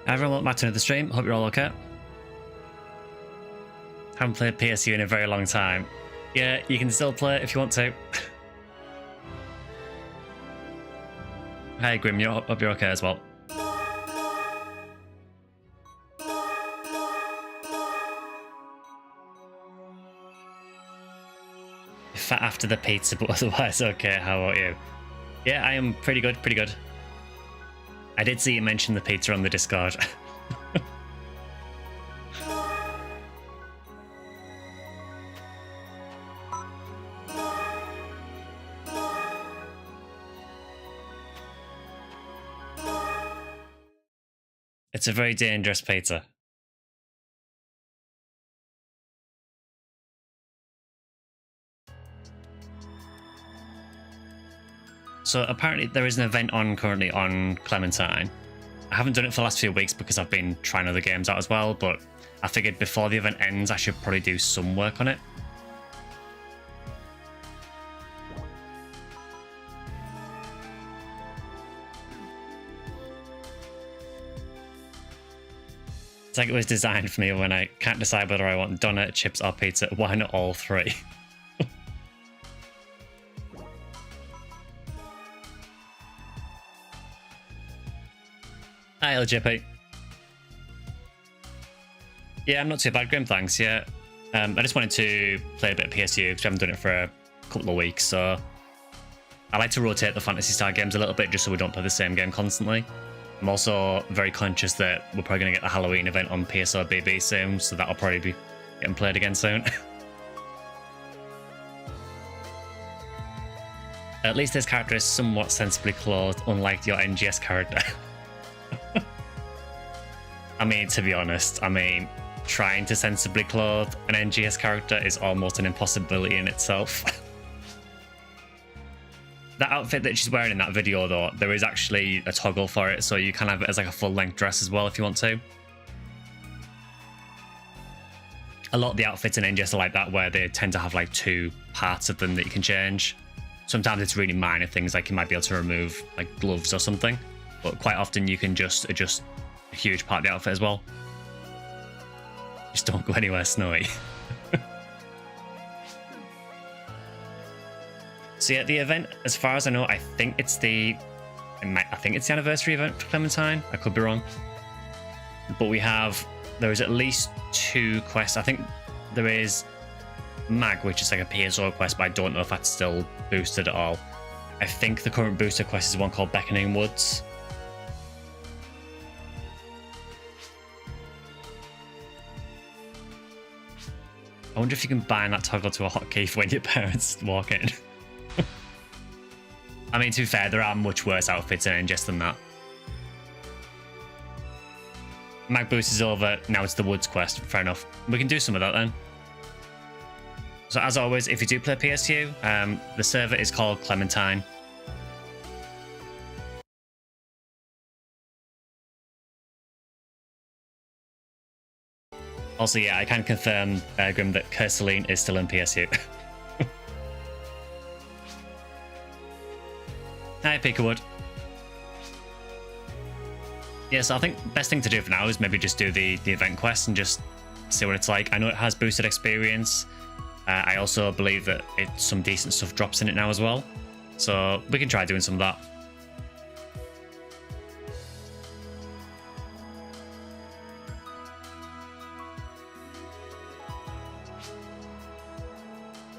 Everyone, welcome back to another stream. Hope you're all okay. Haven't played PSU in a very long time. Yeah, you can still play it if you want to. Hey Grim, hope you're okay as well. Fat after the pizza, but otherwise okay. How about you? Yeah, I am pretty good, pretty good. I did see you mention the pizza on the Discord. It's a very dangerous pizza. So apparently there is an event on currently on Clementine. I haven't done it for the last few weeks because I've been trying other games out as well, but I figured before the event ends I should probably do some work on it. It's like it was designed for me when I can't decide whether I want donut, chips or pizza. Why not all three? Hi LJP. Yeah, I'm not too bad, Grim, thanks. Yeah, I just wanted to play a bit of PSU because we haven't done it for a couple of weeks, so I like to rotate the Phantasy Star games a little bit just so we don't play the same game constantly. I'm also very conscious that we're probably going to get the Halloween event on PSO BB soon, so that'll probably be getting played again soon. At least this character is somewhat sensibly clothed, unlike your NGS character. I mean, to be honest, trying to sensibly clothe an NGS character is almost an impossibility in itself. That outfit that she's wearing in that video, though, there is actually a toggle for it, so you can have it as like a full-length dress as well if you want to. A lot of the outfits in NGS are like that, where they tend to have like two parts of them that you can change. Sometimes it's really minor things, like you might be able to remove like gloves or something, but quite often you can just adjust a huge part of the outfit as well. Just don't go anywhere snowy. So yeah, the event, as far as I know, I think it's the anniversary event for Clementine. I could be wrong, but there is at least 2 quests. I think there is Mag, which is like a PSO quest, but I don't know if that's still boosted at all. I think the current booster quest is one called Beckoning Woods. I wonder if you can bind that toggle to a hotkey for when your parents walk in. I mean, to be fair, there are much worse outfits in NGS than that. Mag boost is over, now it's the Woods quest. Fair enough. We can do some of that then. So as always, if you do play PSU, the server is called Clementine. Also, yeah, I can confirm, Grim, that Curseline is still in PSU. Hi, Peekwood. Yeah, so I think the best thing to do for now is maybe just do the event quest and just see what it's like. I know it has boosted experience. I also believe that some decent stuff drops in it now as well. So we can try doing some of that.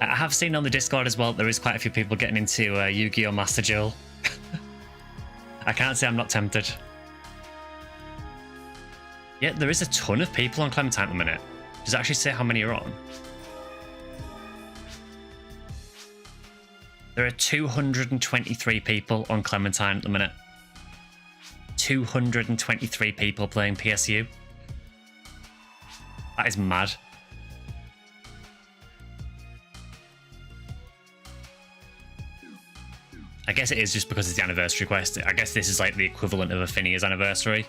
I have seen on the Discord as well, there is quite a few people getting into Yu-Gi-Oh! Master Duel. I can't say I'm not tempted. Yeah, there is a ton of people on Clementine at the minute. Does it actually say how many are on? There are 223 people on Clementine at the minute. 223 people playing PSU. That is mad. I guess it is just because it's the anniversary quest. I guess this is like the equivalent of a Phineas anniversary.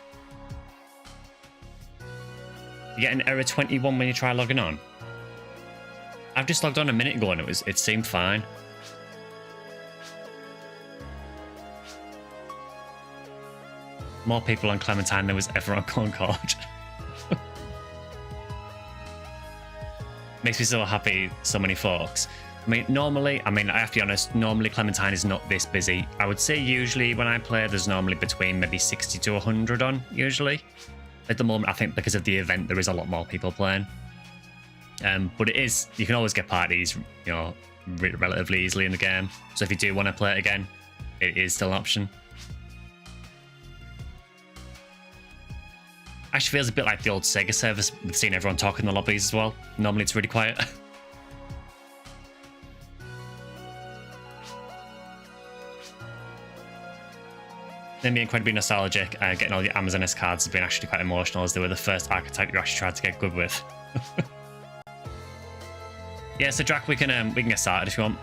You get an error 21 when you try logging on. I've just logged on a minute ago and it seemed fine. More people on Clementine than was ever on Concord. Makes me so happy, so many folks. I mean, normally, I have to be honest, normally Clementine is not this busy. I would say usually when I play, there's normally between maybe 60 to 100 on, usually. At the moment, I think because of the event, there is a lot more people playing. But it is, you can always get parties, you know, relatively easily in the game. So if you do want to play it again, it is still an option. Actually feels a bit like the old Sega service with seeing everyone talking in the lobbies as well. Normally it's really quiet. Then being incredibly nostalgic, getting all the Amazon S cards has been actually quite emotional, as they were the first archetype you actually tried to get good with. Yeah, so Drac, we can get started if you want.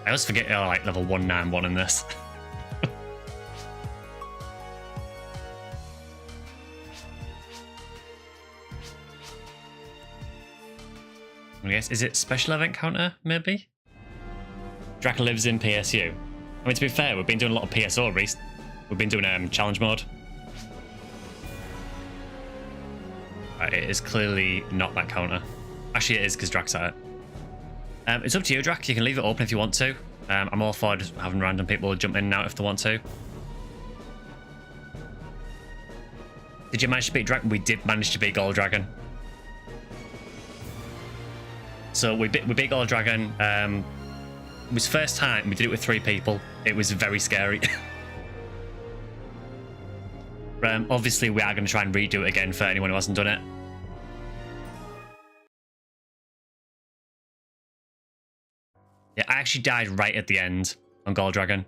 I always forget you're like level 191 in this. I guess, is it special event counter, maybe? Drac lives in PSU. I mean, to be fair, we've been doing a lot of PSO recently. We've been doing challenge mode. Right, it is clearly not that counter. Actually, it is because Drac's at it. It's up to you, Drac. You can leave it open if you want to. I'm all for just having random people jump in and out if they want to. Did you manage to beat Drac? We did manage to beat Gold Dragon. So we beat Gold Dragon. It was first time we did it with 3 people. It was very scary. Obviously, we are going to try and redo it again for anyone who hasn't done it. Yeah, I actually died right at the end on Gold Dragon.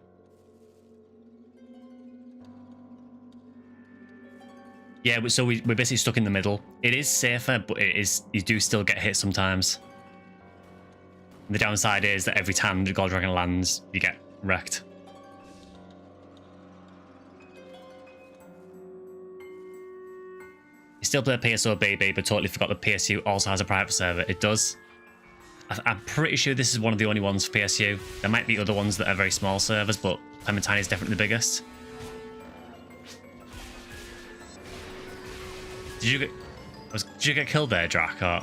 Yeah, so we're basically stuck in the middle. It is safer, but you do still get hit sometimes. And the downside is that every time the Gold Dragon lands, you get wrecked. You still play PSO BB, but totally forgot that PSU also has a private server. It does. I'm pretty sure this is one of the only ones for PSU. There might be other ones that are very small servers, but Clementine is definitely the biggest. Did you get killed there, Drac? Or...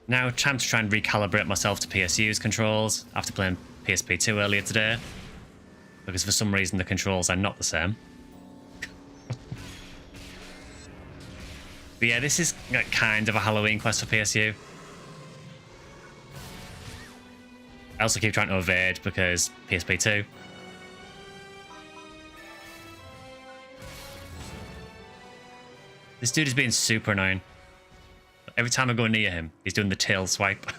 Now, time to try and recalibrate myself to PSU's controls after playing PSP2 earlier today. Because for some reason the controls are not the same. But yeah, this is kind of a Halloween quest for PSU. I also keep trying to evade because PSP2. This dude is being super annoying. Every time I go near him, he's doing the tail swipe.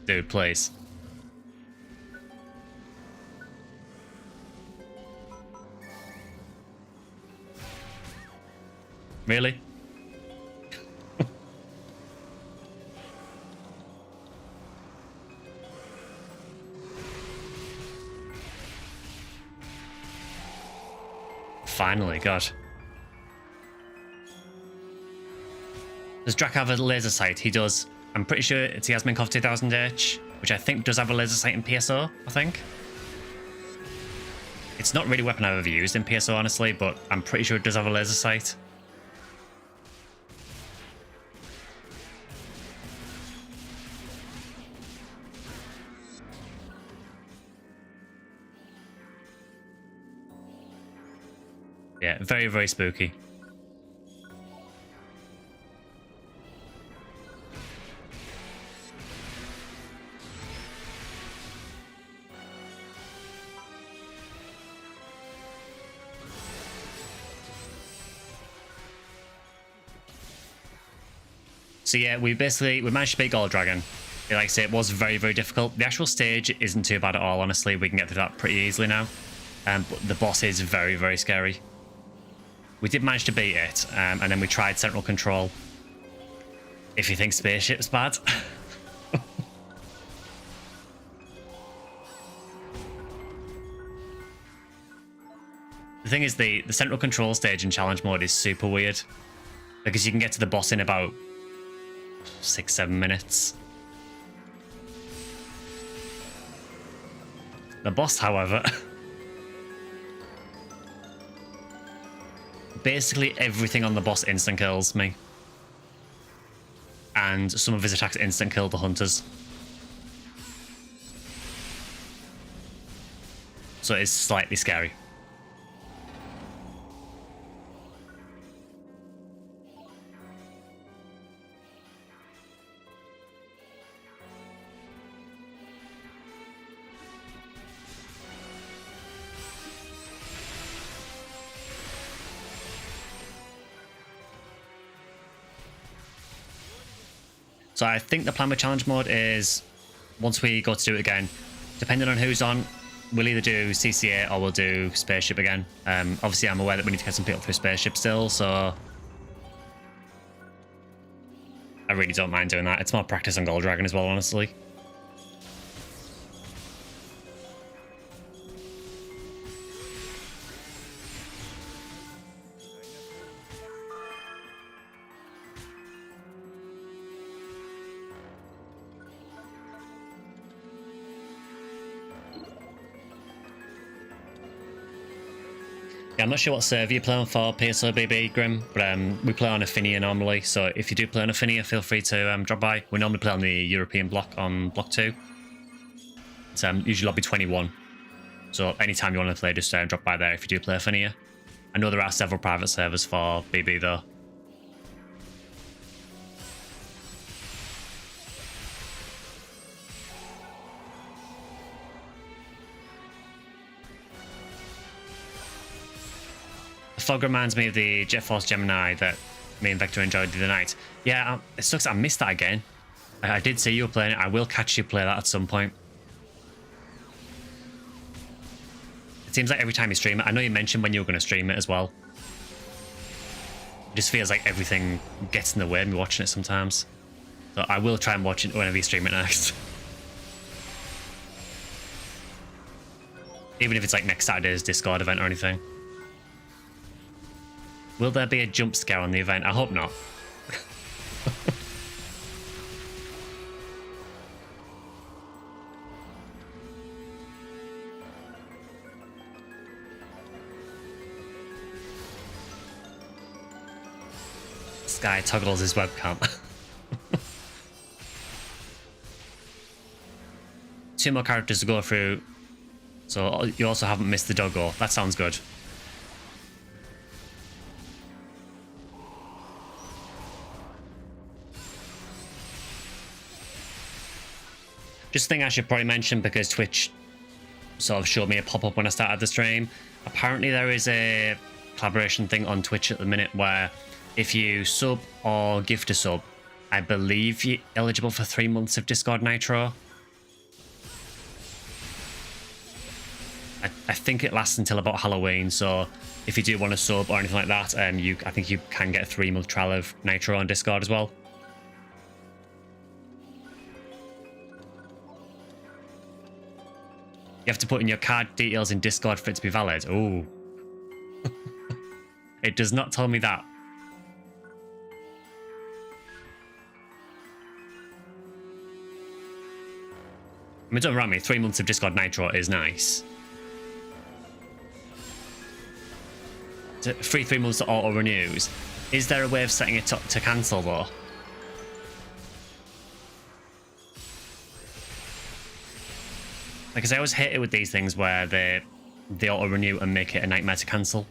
Dude, please. Really? Finally, God. Does Drac have a laser sight? He does. I'm pretty sure it's the Yasminkov 2000H, which I think does have a laser sight in PSO, I think. It's not really a weapon I've ever used in PSO, honestly, but I'm pretty sure it does have a laser sight. Yeah, very, very spooky. So yeah, we managed to beat Gold Dragon. Like I say, it was very, very difficult. The actual stage isn't too bad at all, honestly. We can get through that pretty easily now. But the boss is very, very scary. We did manage to beat it, and then we tried Central Control. If you think Spaceship's bad. The thing is, the Central Control stage in Challenge Mode is super weird. because you can get to the boss in about 6-7 minutes. The boss, however, basically everything on the boss instant kills me. And some of his attacks instant kill the hunters. So it's slightly scary. So I think the plan with challenge mode is, once we go to do it again, depending on who's on, we'll either do CCA or we'll do spaceship again. Obviously, I'm aware that we need to get some people through spaceship still, so I really don't mind doing that. It's more practice on Gold Dragon as well, honestly. Yeah, I'm not sure what server you play on for PSU BB, Grim, but we play on Affinia normally, so if you do play on Affinia, feel free to drop by. We normally play on the European block on block 2. It's usually lobby 21, so anytime you want to play, just drop by there if you do play Affinia. I know there are several private servers for BB though. Fog reminds me of the Jet Force Gemini that me and Vector enjoyed the other night. Yeah, it sucks I missed that again. I did see you were playing it. I will catch you play that at some point. It seems like every time you stream it, I know you mentioned when you were going to stream it as well. It just feels like everything gets in the way of me watching it sometimes. So I will try and watch it whenever you stream it next. Even if it's like next Saturday's Discord event or anything. Will there be a jump scare on the event? I hope not. Sky toggles his webcam. 2 more characters to go through. So you also haven't missed the doggo. That sounds good. Just a thing I should probably mention, because Twitch sort of showed me a pop-up when I started the stream. Apparently there is a collaboration thing on Twitch at the minute where if you sub or gift a sub, I believe you're eligible for 3 months of Discord Nitro. I think it lasts until about Halloween, so if you do want to sub or anything like that, I think you can get a 3-month trial of Nitro on Discord as well. You have to put in your card details in Discord for it to be valid. Ooh. It does not tell me that. I mean, don't wrong me, 3 months of Discord Nitro is nice. Free 3 months to auto renews. Is there a way of setting it to cancel though? Because I always hate it with these things where they auto renew and make it a nightmare to cancel.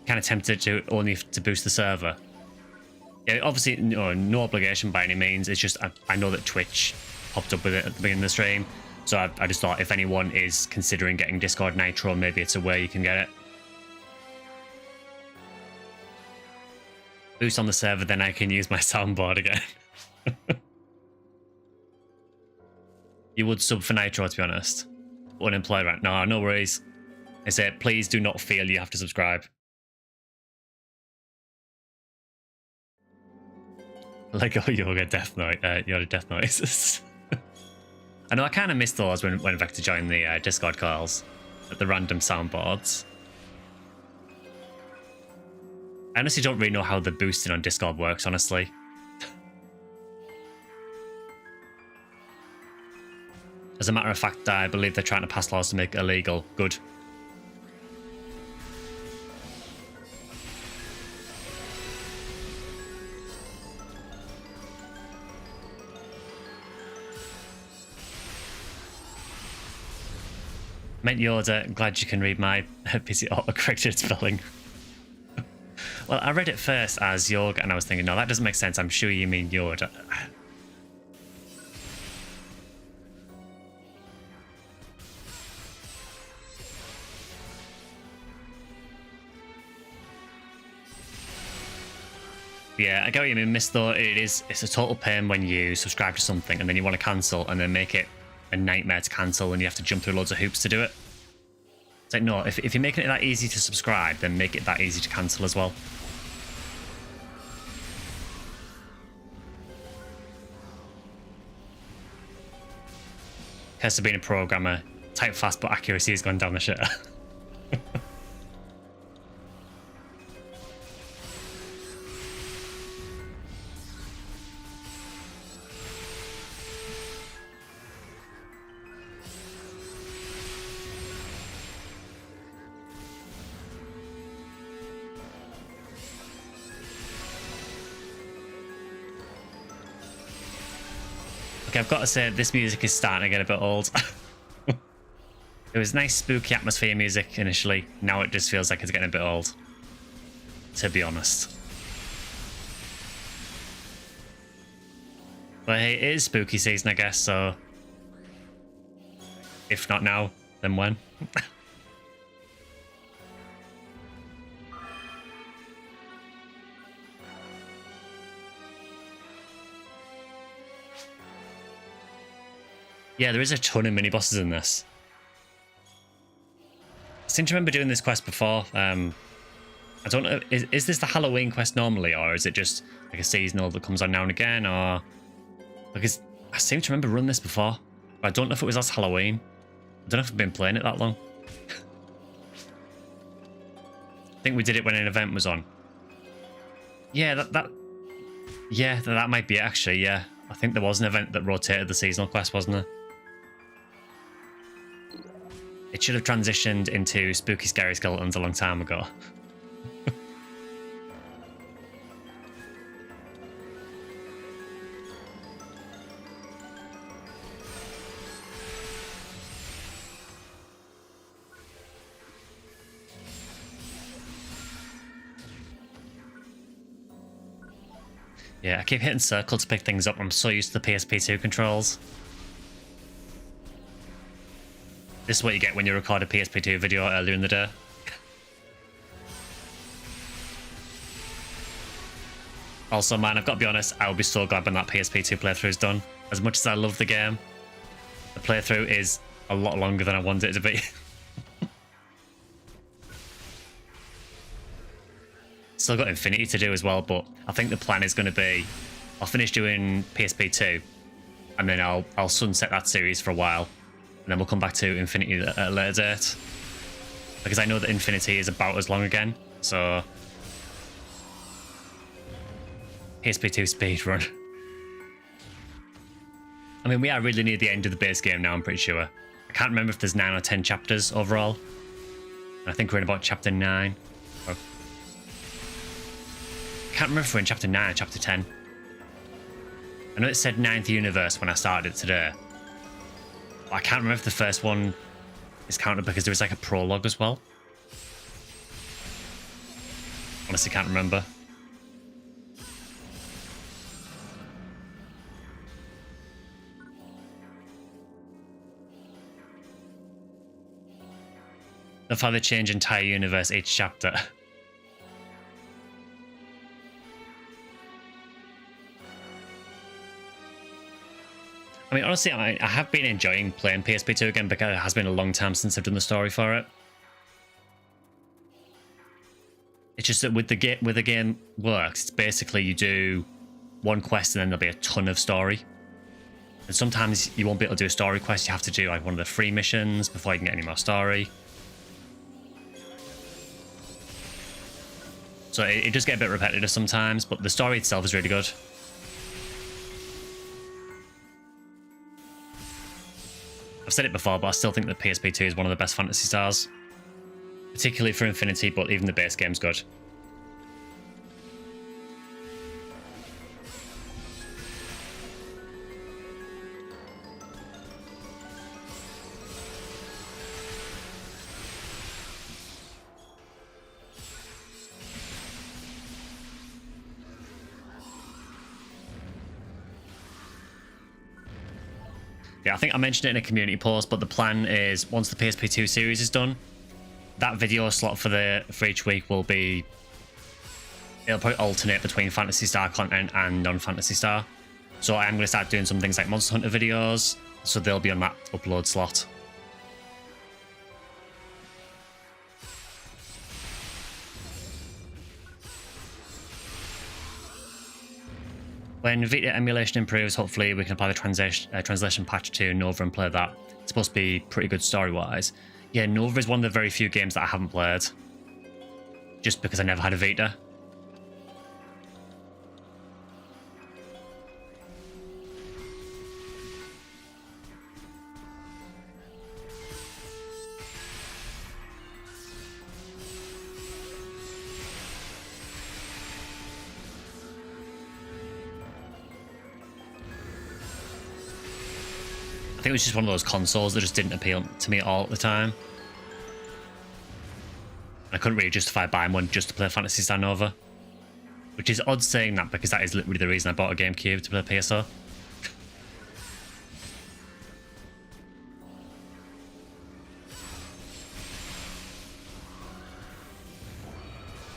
Kind of tempted to only to boost the server. Yeah, obviously no obligation by any means. It's just I know that Twitch popped up with it at the beginning of the stream, so I just thought if anyone is considering getting Discord Nitro, maybe it's a way you can get it. Boost on the server, then I can use my soundboard again. You would sub for Nitro, to be honest. Unemployed, right? No, no worries. I said, please do not feel you have to subscribe. Lego Yoga Death Note, Yoga Death Noises. I know I kind of missed those when Vector joined the Discord calls at the random soundboards. I honestly don't really know how the boosting on Discord works, honestly. As a matter of fact, I believe they're trying to pass laws to make it illegal. Good. Meant Yoda, I'm glad you can read my PC auto-corrected spelling. Well, I read it first as Yoga, and I was thinking, no, that doesn't make sense. I'm sure you mean Yoda. Yeah, I get what you mean, Miss, though. It's a total pain when you subscribe to something and then you want to cancel and then make it a nightmare to cancel and you have to jump through loads of hoops to do it. It's like, no, if you're making it that easy to subscribe, then make it that easy to cancel as well. Has to being a programmer, type fast but accuracy has gone down the shitter. Okay, I've got to say, this music is starting to get a bit old. It was nice, spooky atmosphere music initially. Now it just feels like it's getting a bit old, to be honest. But hey, it is spooky season, I guess, so... if not now, then when? Yeah, there is a ton of mini-bosses in this. I seem to remember doing this quest before. I don't know, is this the Halloween quest normally, or is it just like a seasonal that comes on now and again, or... because I seem to remember running this before, but I don't know if it was last Halloween. I don't know if I've been playing it that long. I think we did it when an event was on. Yeah, that might be it, actually, yeah. I think there was an event that rotated the seasonal quest, wasn't there? It should have transitioned into Spooky Scary Skeletons a long time ago. Yeah, I keep hitting circle to pick things up. I'm so used to the PSP2 controls. This is what you get when you record a PSP2 video earlier in the day. Also, man, I've got to be honest, I'll be so glad when that PSP2 playthrough is done. As much as I love the game, the playthrough is a lot longer than I wanted it to be. Still got Infinity to do as well, but I think the plan is going to be I'll finish doing PSP2 and then I'll sunset that series for a while and then we'll come back to Infinity at a later date, because I know that Infinity is about as long again, so PSP2 speedrun. I mean, we are really near the end of the base game now, I'm pretty sure. I can't remember if there's 9 or 10 chapters overall. I think we're in about chapter 9. I can't remember if we're in chapter 9 or chapter 10. I know it said 9th universe when I started it today. But I can't remember if the first one is counted because there was like a prologue as well. Honestly, can't remember. Love how they change entire universe each chapter. I mean, honestly, I have been enjoying playing PSP2 again because it has been a long time since I've done the story for it. It's just that with the game works, it's basically you do one quest and then there'll be a ton of story. And sometimes you won't be able to do a story quest. You have to do like one of the free missions before you can get any more story. So it does get a bit repetitive sometimes, but the story itself is really good. I've said it before, but I still think that PSP2 is one of the best Phantasy Stars. Particularly for Infinity, but even the base game's good. Yeah, I think I mentioned it in a community post, but the plan is once the PSP2 series is done, that video slot for each week will be... It'll probably alternate between Phantasy Star content and non-Phantasy Star. So I'm going to start doing some things like Monster Hunter videos, so they'll be on that upload slot. When Vita emulation improves, hopefully we can apply the translation patch to Nova and play that. It's supposed to be pretty good story-wise. Yeah, Nova is one of the very few games that I haven't played. Just because I never had a Vita. I think it was just one of those consoles that just didn't appeal to me at all at the time. I couldn't really justify buying one just to play Phantasy Star Nova. Which is odd saying that because that is literally the reason I bought a GameCube to play PSO.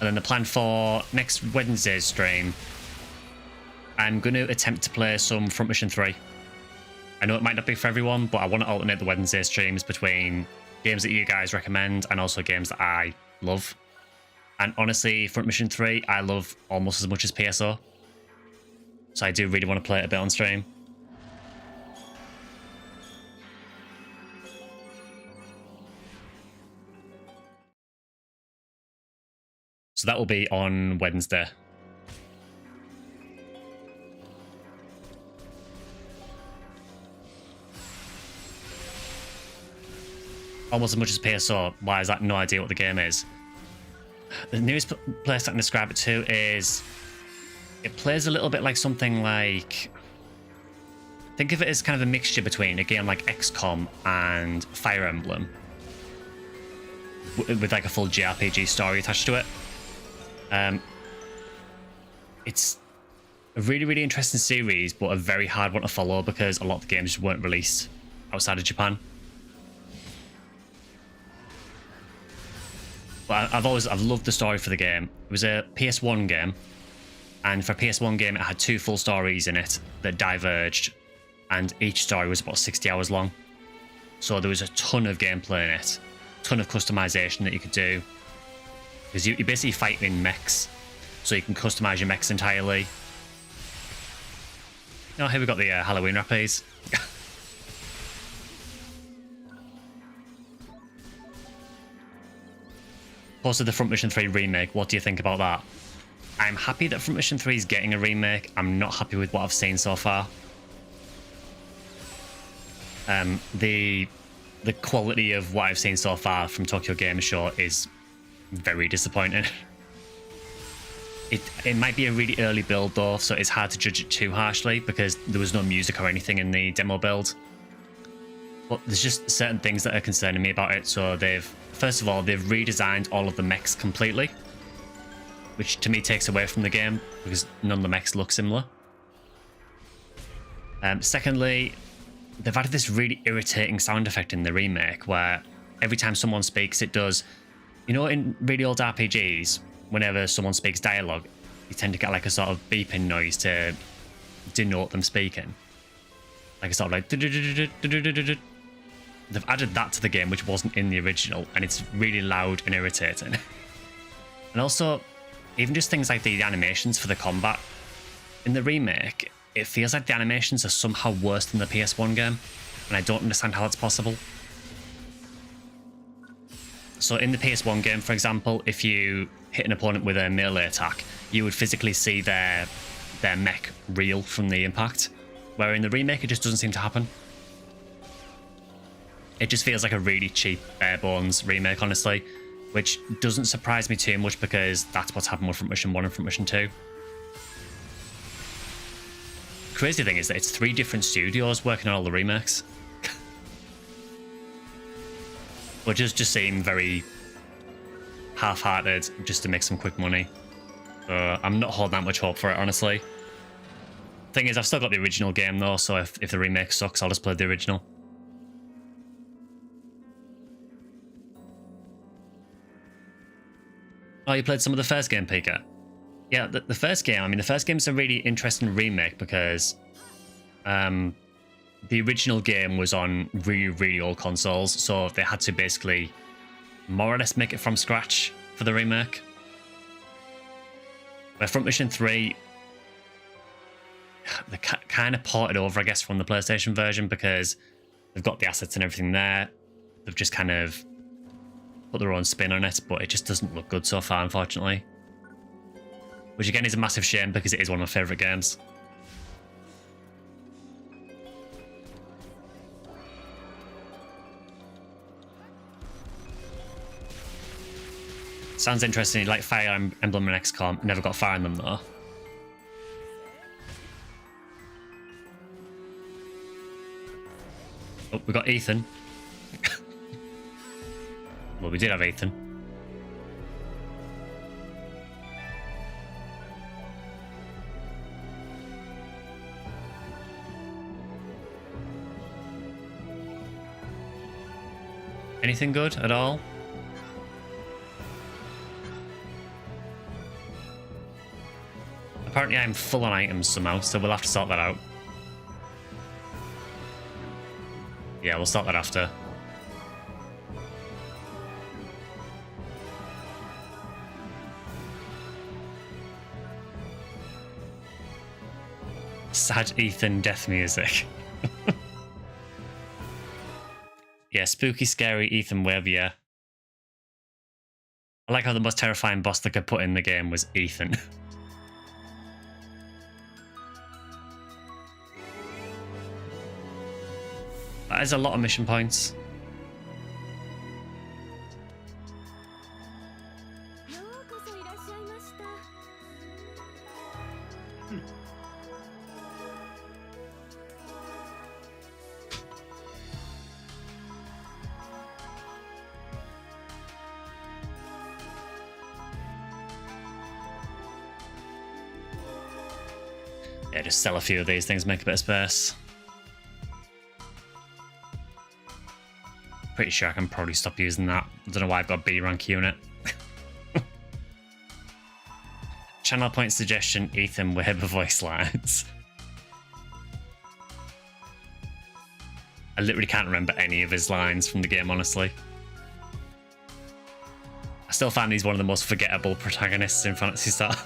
And then the plan for next Wednesday's stream, I'm going to attempt to play some Front Mission 3. I know it might not be for everyone, but I want to alternate the Wednesday streams between games that you guys recommend and also games that I love. And honestly, Front Mission 3, I love almost as much as PSO. So I do really want to play it a bit on stream. So that will be on Wednesday. Almost as much as PSO. Why is that? No idea what the game is. The newest place I can describe it to is it plays a little bit like something like, think of it as kind of a mixture between a game like XCOM and Fire Emblem with like a full JRPG story attached to it. It's a really, really interesting series, but a very hard one to follow because a lot of the games weren't released outside of Japan. But I've loved the story for the game. It was a PS1 game, and for a PS1 game, it had 2 full stories in it that diverged, and each story was about 60 hours long. So there was a ton of gameplay in it, a ton of customization that you could do, because you basically fight in mechs, so you can customize your mechs entirely. Oh, here we got the Halloween wrappies. Posted the Front Mission 3 remake. What do you think about that? I'm happy that Front Mission 3 is getting a remake. I'm not happy with what I've seen so far. The quality of what I've seen so far from Tokyo Game Show is very disappointing. It might be a really early build though, so it's hard to judge it too harshly because there was no music or anything in the demo build. But there's just certain things that are concerning me about it. So first of all, they've redesigned all of the mechs completely, which to me takes away from the game because none of the mechs look similar. Secondly, they've added this really irritating sound effect in the remake where every time someone speaks, it does, you know, in really old RPGs, whenever someone speaks dialogue, you tend to get like a sort of beeping noise to denote them speaking. Like a sort of like... They've added that to the game, which wasn't in the original, and it's really loud and irritating. And also, even just things like the animations for the combat. In the remake, it feels like the animations are somehow worse than the PS1 game, and I don't understand how that's possible. So in the PS1 game, for example, if you hit an opponent with a melee attack, you would physically see their mech reel from the impact. Where in the remake, it just doesn't seem to happen. It just feels like a really cheap, bare bones remake, honestly, which doesn't surprise me too much because that's what's happened with Front Mission 1 and Front Mission 2. The crazy thing is that it's 3 different studios working on all the remakes. Which just seem very half-hearted just to make some quick money. I'm not holding that much hope for it, honestly. Thing is, I've still got the original game though, so if the remake sucks, I'll just play the original. Oh, you played some of the first game, Pika? Yeah, the first game, I mean, the first game's a really interesting remake because the original game was on really, really old consoles, so they had to basically more or less make it from scratch for the remake. Where Front Mission 3, they kind of ported over, I guess, from the PlayStation version because they've got the assets and everything there. They've just kind of put their own spin on it, but it just doesn't look good so far, unfortunately. Which again is a massive shame because it is one of my favourite games. Sounds interesting, like Fire Emblem and XCOM. Never got fire in them though. Oh, we got Ethan. Well, we did have Ethan. Anything good at all? Apparently I'm full on items somehow, so we'll have to sort that out. Yeah, we'll sort that after. Sad Ethan death music. Yeah, spooky, scary Ethan Webb, yeah. I like how the most terrifying boss they could put in the game was Ethan. That is a lot of mission points. Yeah, just sell a few of these things, make a bit of space. Pretty sure I can probably stop using that. I don't know why I've got a B rank unit. Channel point suggestion, Ethan Weber voice lines. I literally can't remember any of his lines from the game, honestly. I still find he's one of the most forgettable protagonists in Phantasy Star.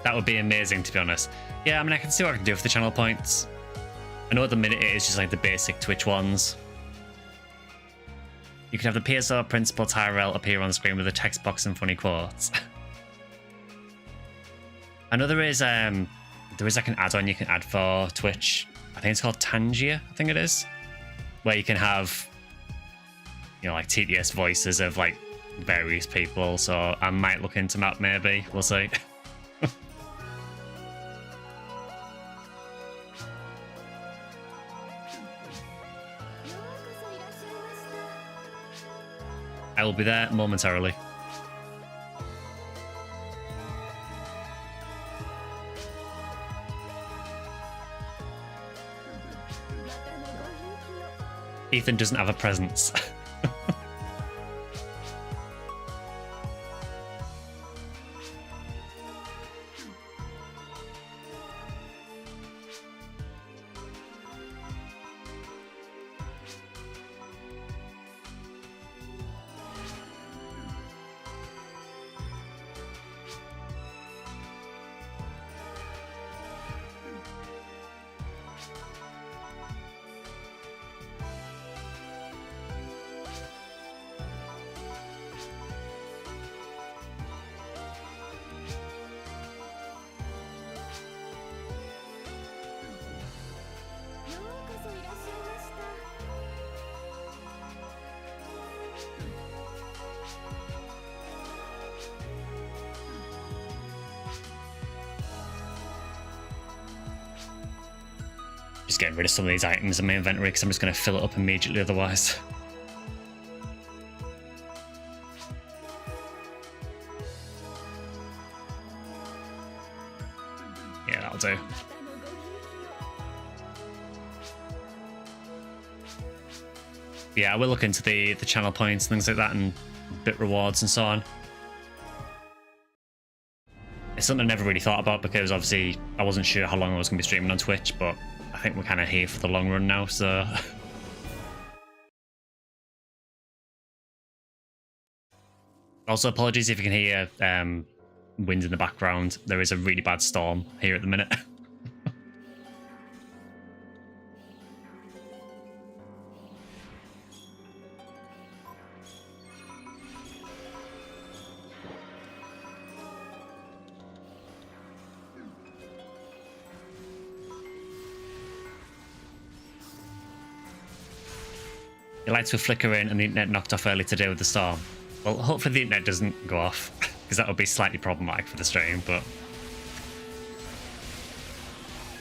That would be amazing, to be honest. Yeah, I mean, I can see what I can do with the channel points. I know at the minute it is just like the basic Twitch ones. You can have the PSO Principal Tyrell appear on screen with a text box and funny quotes. I know there is like an add-on you can add for Twitch. I think it's called Tangia, I think it is. Where you can have, you know, like TTS voices of like various people. So I might look into that maybe. We'll see. I will be there momentarily. Ethan doesn't have a presence. Just getting rid of some of these items in my inventory because I'm just going to fill it up immediately otherwise. Yeah, that'll do. Yeah, we'll look into the channel points, things like that, and bit rewards and so on. It's something I never really thought about because obviously I wasn't sure how long I was going to be streaming on Twitch, but I think we're kind of here for the long run now, so... Also, apologies if you can hear wind in the background. There is a really bad storm here at the minute. The lights were flickering and the internet knocked off early today with the storm. Well, hopefully the internet doesn't go off, because that would be slightly problematic for the stream, but...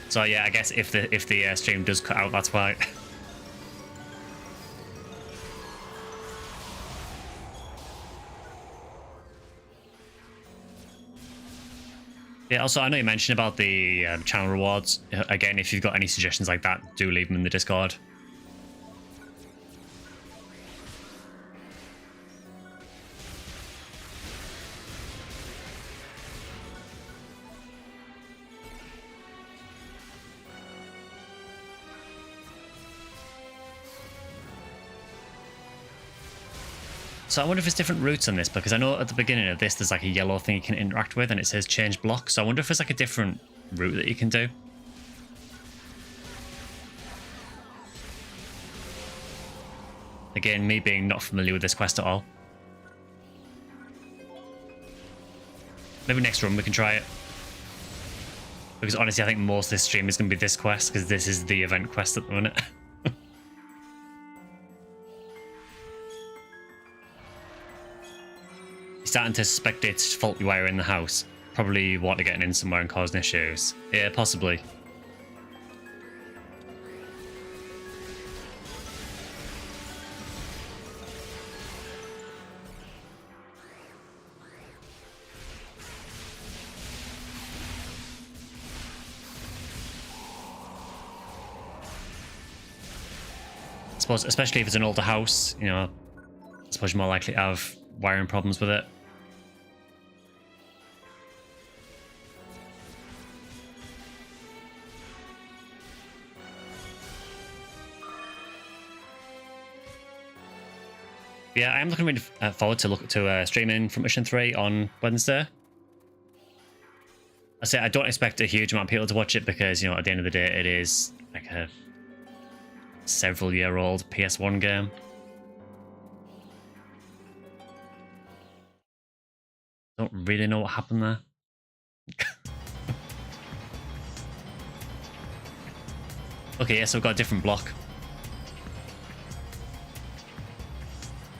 So yeah, I guess if the stream does cut out, that's why. Yeah, also, I know you mentioned about the channel rewards. Again, if you've got any suggestions like that, do leave them in the Discord. So I wonder if it's different routes on this, because I know at the beginning of this there's like a yellow thing you can interact with and it says change block. So I wonder if there's like a different route that you can do. Again, me being not familiar with this quest at all. Maybe next run we can try it. Because honestly I think most of this stream is going to be this quest, because this is the event quest at the minute. Starting to suspect it's faulty wire in the house. Probably water getting in somewhere and causing issues. Yeah, possibly. I suppose, especially if it's an older house, you know, I suppose you're more likely to have wiring problems with it. Yeah, I am looking really forward to streaming from Mission 3 on Wednesday. I say I don't expect a huge amount of people to watch it because, you know, at the end of the day, it is like a several-year-old PS1 game. Don't really know what happened there. Okay, yeah, so we've got a different block.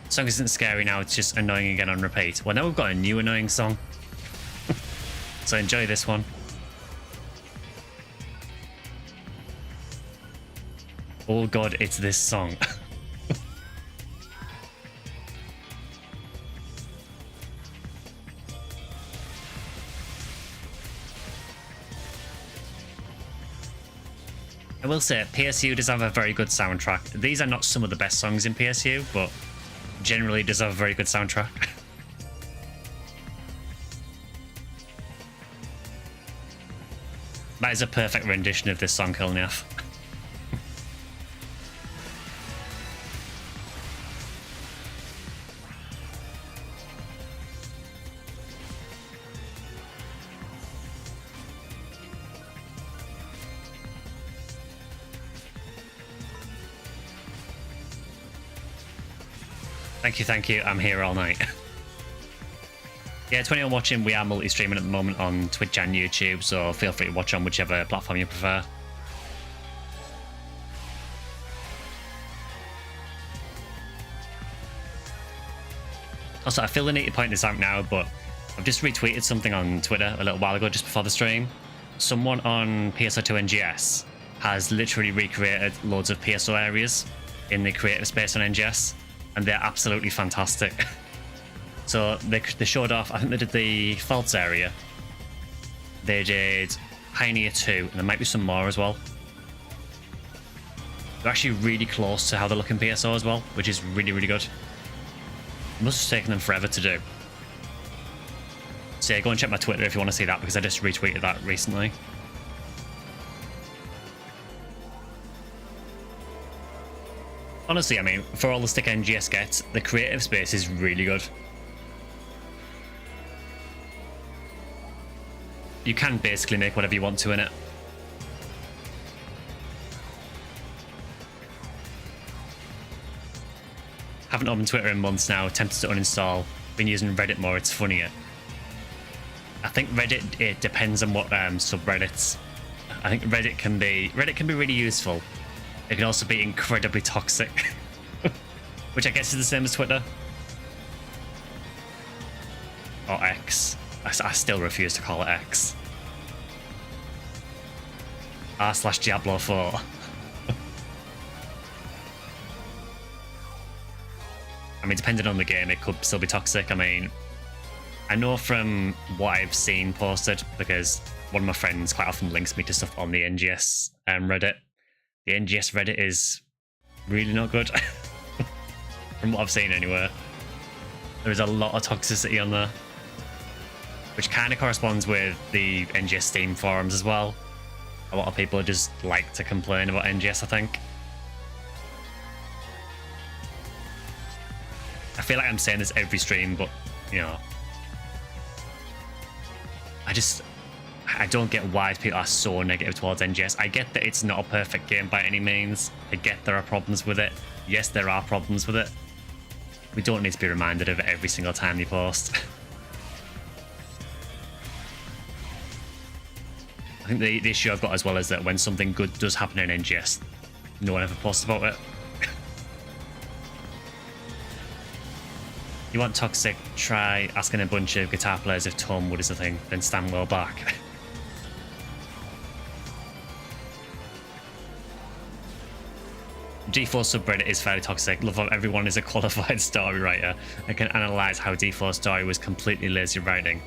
The song isn't scary now, it's just annoying again on repeat. Well, now we've got a new annoying song. So enjoy this one. Oh god, it's this song. I will say, PSU does have a very good soundtrack. These are not some of the best songs in PSU, but generally does have a very good soundtrack. That is a perfect rendition of this song, Kilniaf. Thank you. I'm here all night. Yeah, to anyone watching, we are multi-streaming at the moment on Twitch and YouTube, so feel free to watch on whichever platform you prefer. Also, I feel the need to point this out now, but I've just retweeted something on Twitter a little while ago, just before the stream. Someone on PSO2 NGS has literally recreated loads of PSO areas in the creative space on NGS, and they're absolutely fantastic. So they showed off, I think they did the Faults area, they did Pioneer 2, and there might be some more as well. They're actually really close to how they look in PSO as well, which is really, really good. It must have taken them forever to do. So yeah, go and check my Twitter if you want to see that, because I just retweeted that recently. Honestly, I mean, for all the stick NGS gets, the creative space is really good. You can basically make whatever you want to in it. Haven't opened Twitter in months now, tempted to uninstall. Been using Reddit more, it's funnier. I think Reddit, it depends on what subreddits. I think Reddit can be really useful. It can also be incredibly toxic. Which I guess is the same as Twitter. Or X. I still refuse to call it X. r/Diablo 4. I mean, depending on the game, it could still be toxic. I mean, I know from what I've seen posted, because one of my friends quite often links me to stuff on the NGS Reddit. The NGS Reddit is really not good. From what I've seen anyway. There is a lot of toxicity on there. Which kind of corresponds with the NGS Steam forums as well. A lot of people just like to complain about NGS, I think. I feel like I'm saying this every stream, but, you know, I don't get why people are so negative towards NGS. I get that it's not a perfect game by any means. I get there are problems with it. Yes, there are problems with it. We don't need to be reminded of it every single time you post. I think the issue I've got as well is that when something good does happen in NGS, no one ever posts about it. You want toxic? Try asking a bunch of guitar players if Tom Wood is a thing, then stand well back. D4 subreddit is fairly toxic. Love how everyone is a qualified story writer and can analyse how D4 story was completely lazy writing.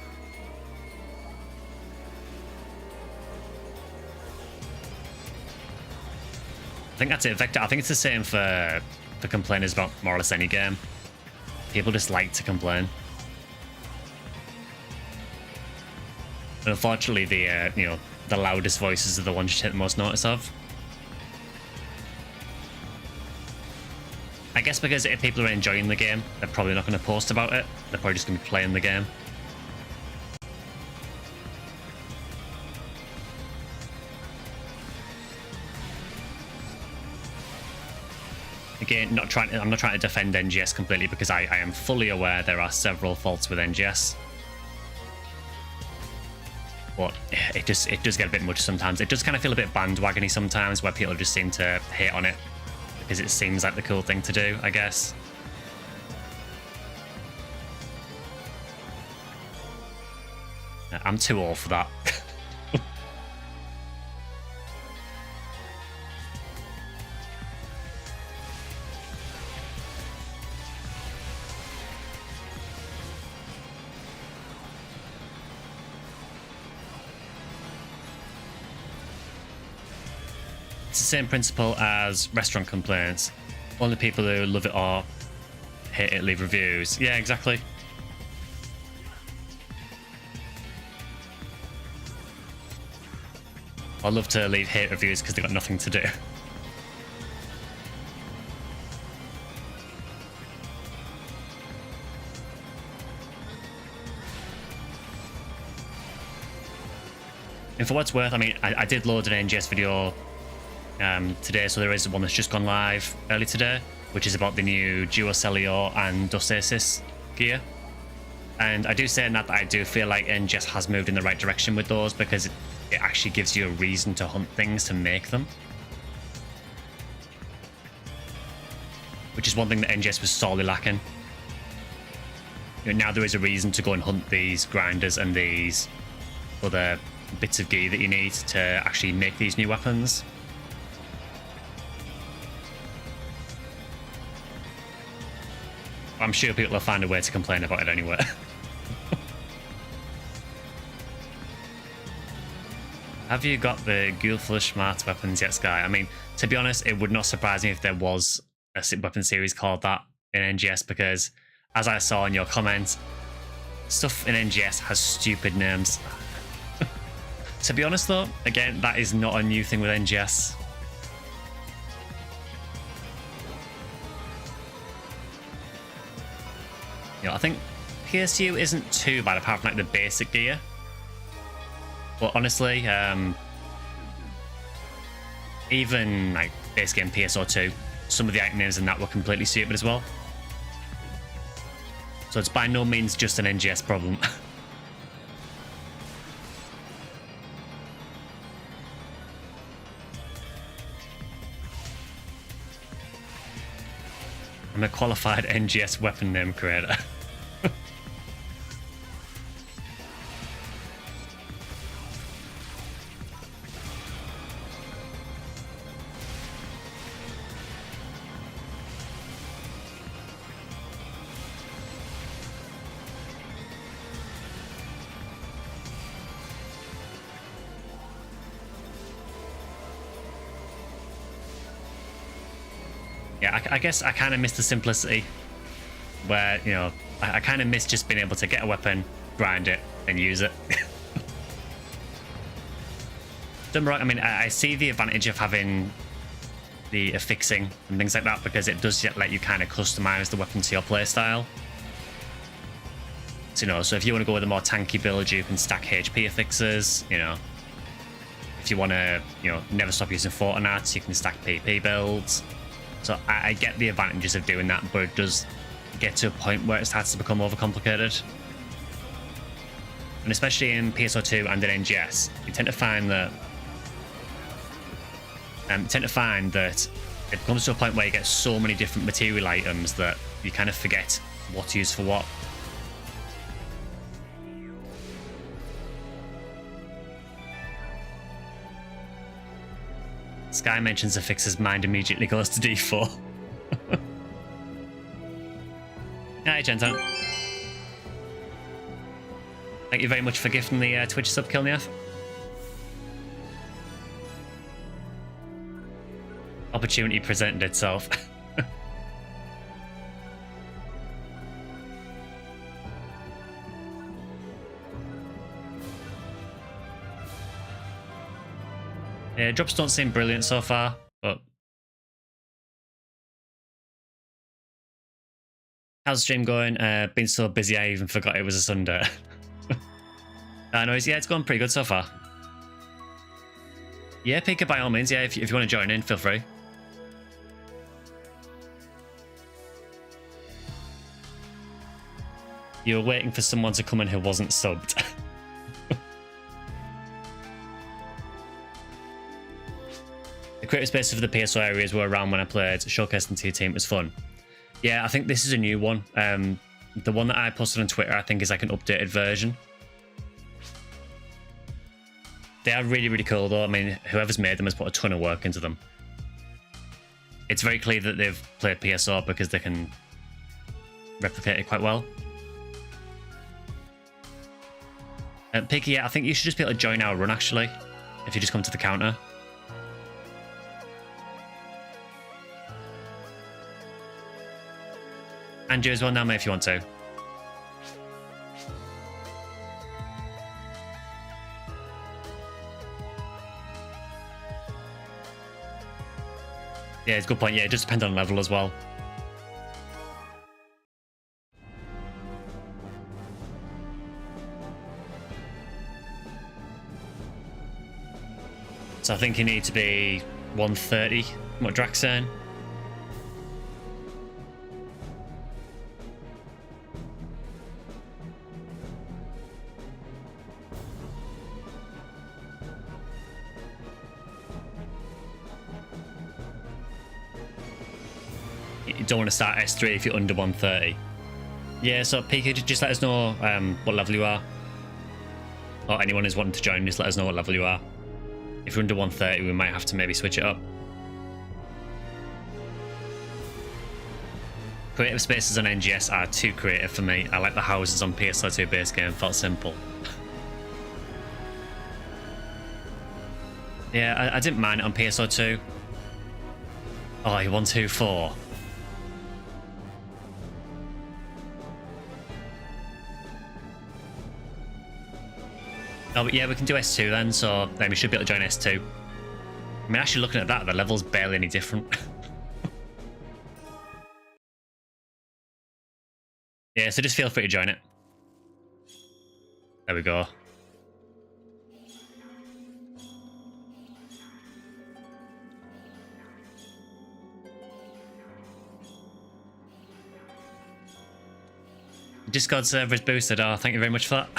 I think that's it, Vector. I think it's the same for complainers about more or less any game. People just like to complain. And unfortunately, the loudest voices are the ones you take the most notice of. I guess because if people are enjoying the game, they're probably not going to post about it. They're probably just going to be playing the game. Again, I'm not trying to defend NGS completely, because I am fully aware there are several faults with NGS. But it does get a bit much sometimes. It does kind of feel a bit bandwagony sometimes, where people just seem to hate on it because it seems like the cool thing to do, I guess. I'm too old for that. It's the same principle as restaurant complaints. Only people who love it or hate it leave reviews. Yeah, exactly. I love to leave hate reviews because they've got nothing to do. And for what it's worth, I mean, I did load an NGS video today, so there is one that's just gone live early today, which is about the new Duocelio and Dosasis gear. And I do say in that I do feel like NGS has moved in the right direction with those, because it actually gives you a reason to hunt things to make them. Which is one thing that NGS was sorely lacking. You know, now there is a reason to go and hunt these grinders and these other bits of gear that you need to actually make these new weapons. I'm sure people will find a way to complain about it anyway. Have you got the Gulflush Smart weapons yet, Sky? I mean, to be honest, it would not surprise me if there was a weapon series called that in NGS, because as I saw in your comments, stuff in NGS has stupid names. To be honest though, again, that is not a new thing with NGS. You know, I think PSU isn't too bad apart from like the basic gear. But honestly, even like base game PSO2, some of the item names in that were completely stupid as well. So it's by no means just an NGS problem. I'm a qualified NGS weapon name creator. Yeah, I guess I kind of miss the simplicity where, you know, I kind of miss just being able to get a weapon, grind it, and use it. Don't wrong, I mean, I see the advantage of having the affixing and things like that, because it does let you kind of customize the weapon to your playstyle. So, you know, so if you want to go with a more tanky build, you can stack HP affixes, you know. If you want to, you know, never stop using Fortinats, you can stack PP builds. So I get the advantages of doing that, but it does get to a point where it starts to become overcomplicated. And especially in PSO2 and in NGS, you tend to find that it comes to a point where you get so many different material items that you kind of forget what to use for what. Sky mentions affixes, mind immediately goes to D4. Hi, Genton. Thank you very much for gifting the Twitch sub, Kilniath. Opportunity presented itself. Yeah, drops don't seem brilliant so far, but how's the stream going? Been so busy I even forgot it was a Sunday. No, yeah, it's going pretty good so far. Yeah, pick it by all means. Yeah, if you want to join in, feel free. You were waiting for someone to come in who wasn't subbed. The creative space of the PSO areas were around when I played Showcase and T-Team. It was fun. Yeah, I think this is a new one. The one that I posted on Twitter, I think, is like an updated version. They are really, really cool, though. I mean, whoever's made them has put a ton of work into them. It's very clear that they've played PSO because they can replicate it quite well. Picky, yeah, I think you should just be able to join our run, actually, if you just come to the counter. And you as well, Nami, if you want to. Yeah, it's a good point. Yeah, it just depends on level as well. So I think you need to be 130, what Drax's saying. You don't want to start S3 if you're under 130. Yeah, so PK, just let us know what level you are. Or anyone who's wanting to join, just let us know what level you are. If you're under 130, we might have to maybe switch it up. Creative spaces on NGS are too creative for me. I like the houses on PSO2 base game, felt simple. Yeah, I didn't mind it on PSO2. Oh, you 1, 2, 4. Oh, but yeah, we can do S2 then, so then we should be able to join S2. I mean, actually looking at that, the level's barely any different. Yeah, so just feel free to join it. There we go. Discord server is boosted. Oh, thank you very much for that.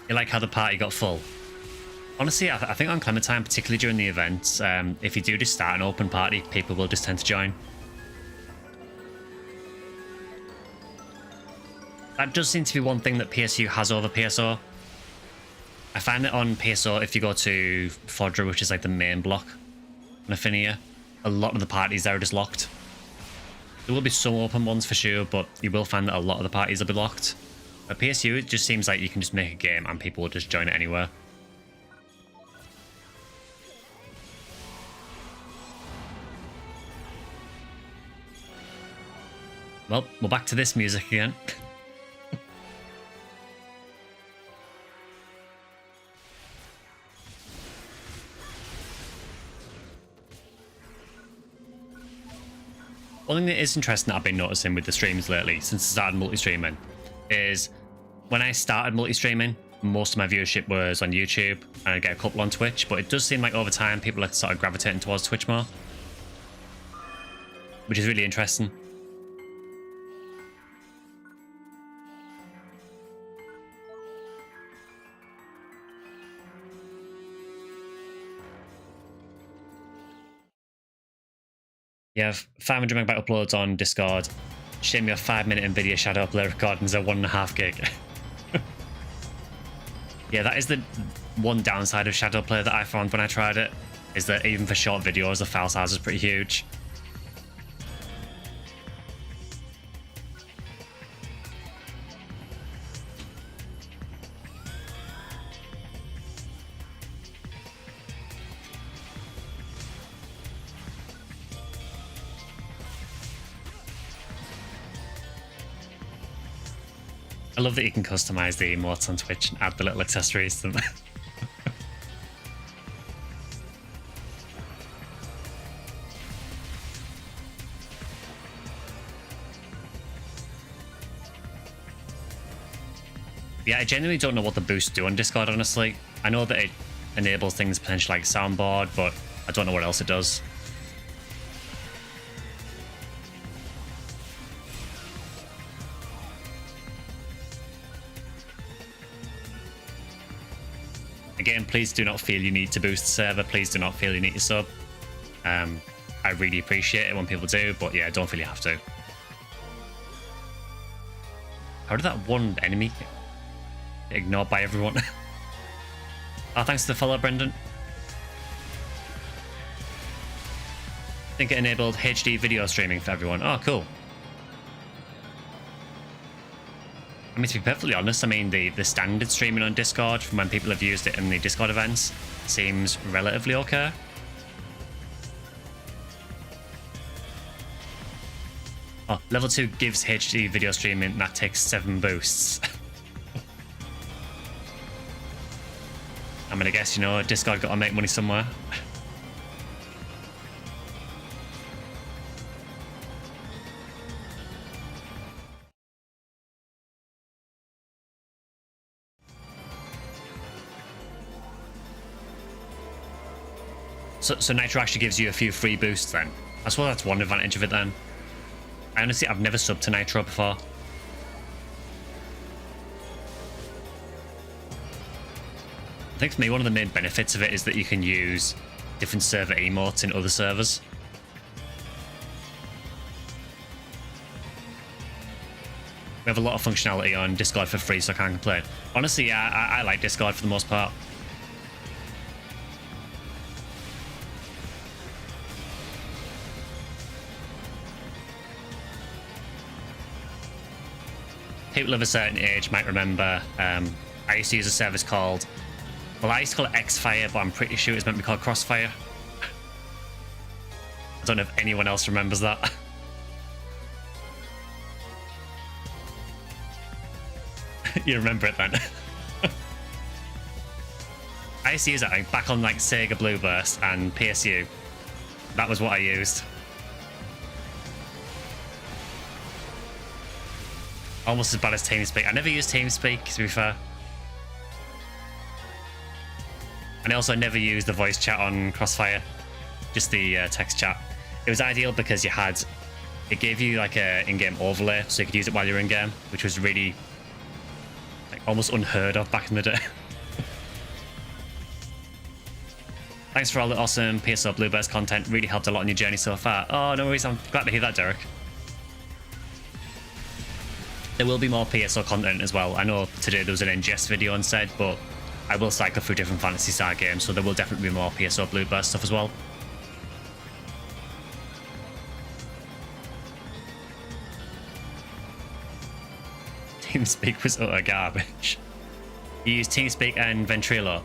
You like how the party got full? Honestly, I think on Clementine, particularly during the events, if you do just start an open party, people will just tend to join. That does seem to be one thing that PSU has over PSO. I find that on PSO, if you go to Fodra, which is like the main block on Affinia, a lot of the parties there are just locked. There will be some open ones for sure, but you will find that a lot of the parties will be locked. At PSU, it just seems like you can just make a game and people will just join it anywhere. Well, we're back to this music again. One thing that is interesting that I've been noticing with the streams lately, since I started multi-streaming, is when I started multi-streaming, most of my viewership was on YouTube, and I get a couple on Twitch, but it does seem like over time people are sort of gravitating towards Twitch more, which is really interesting. You have 500 megabyte uploads on Discord. Shame your 5-minute NVIDIA Shadow Player recordings are 1.5 gig. Yeah, that is the one downside of Shadow Player that I found when I tried it, is that even for short videos, the file size is pretty huge. I love that you can customize the emotes on Twitch and add the little accessories to them. Yeah, I genuinely don't know what the boosts do on Discord, honestly. I know that it enables things potentially like soundboard, but I don't know what else it does. Again, please do not feel you need to boost the server. Please do not feel you need to sub. I really appreciate it when people do, but yeah, don't feel you have to. How did that one enemy get ignored by everyone? Oh, thanks to the follow, Brendan. I think it enabled HD video streaming for everyone. Oh, cool. I mean, to be perfectly honest, I mean, the standard streaming on Discord from when people have used it in the Discord events seems relatively okay. Oh, level 2 gives HD video streaming, that takes 7 boosts. I'm gonna guess, you know, Discord gotta make money somewhere. So Nitro actually gives you a few free boosts then. I suppose that's one advantage of it then. I honestly, I've never subbed to Nitro before. I think for me, one of the main benefits of it is that you can use different server emotes in other servers. We have a lot of functionality on Discord for free, so I can't complain. Honestly, yeah, I like Discord for the most part. People of a certain age might remember, I used to use a service called, well, I used to call it Xfire, but I'm pretty sure it's meant to be called Crossfire. I don't know if anyone else remembers that. You remember it then? I used to use that like, back on like Sega Blueburst and PSU. That was what I used. Almost as bad as TeamSpeak. I never used TeamSpeak, to be fair. And I also never used the voice chat on Crossfire, just the text chat. It was ideal because it gave you like a in-game overlay, so you could use it while you're in-game, which was really like almost unheard of back in the day. Thanks for all the awesome PSO Blueburst content. Really helped a lot on your journey so far. Oh, no worries. I'm glad to hear that, Derek. There will be more PSO content as well. I know today there was an NGS video instead, but I will cycle through different Phantasy Star games, so there will definitely be more PSO Blueburst stuff as well. TeamSpeak was utter garbage. You used TeamSpeak and Ventrilo.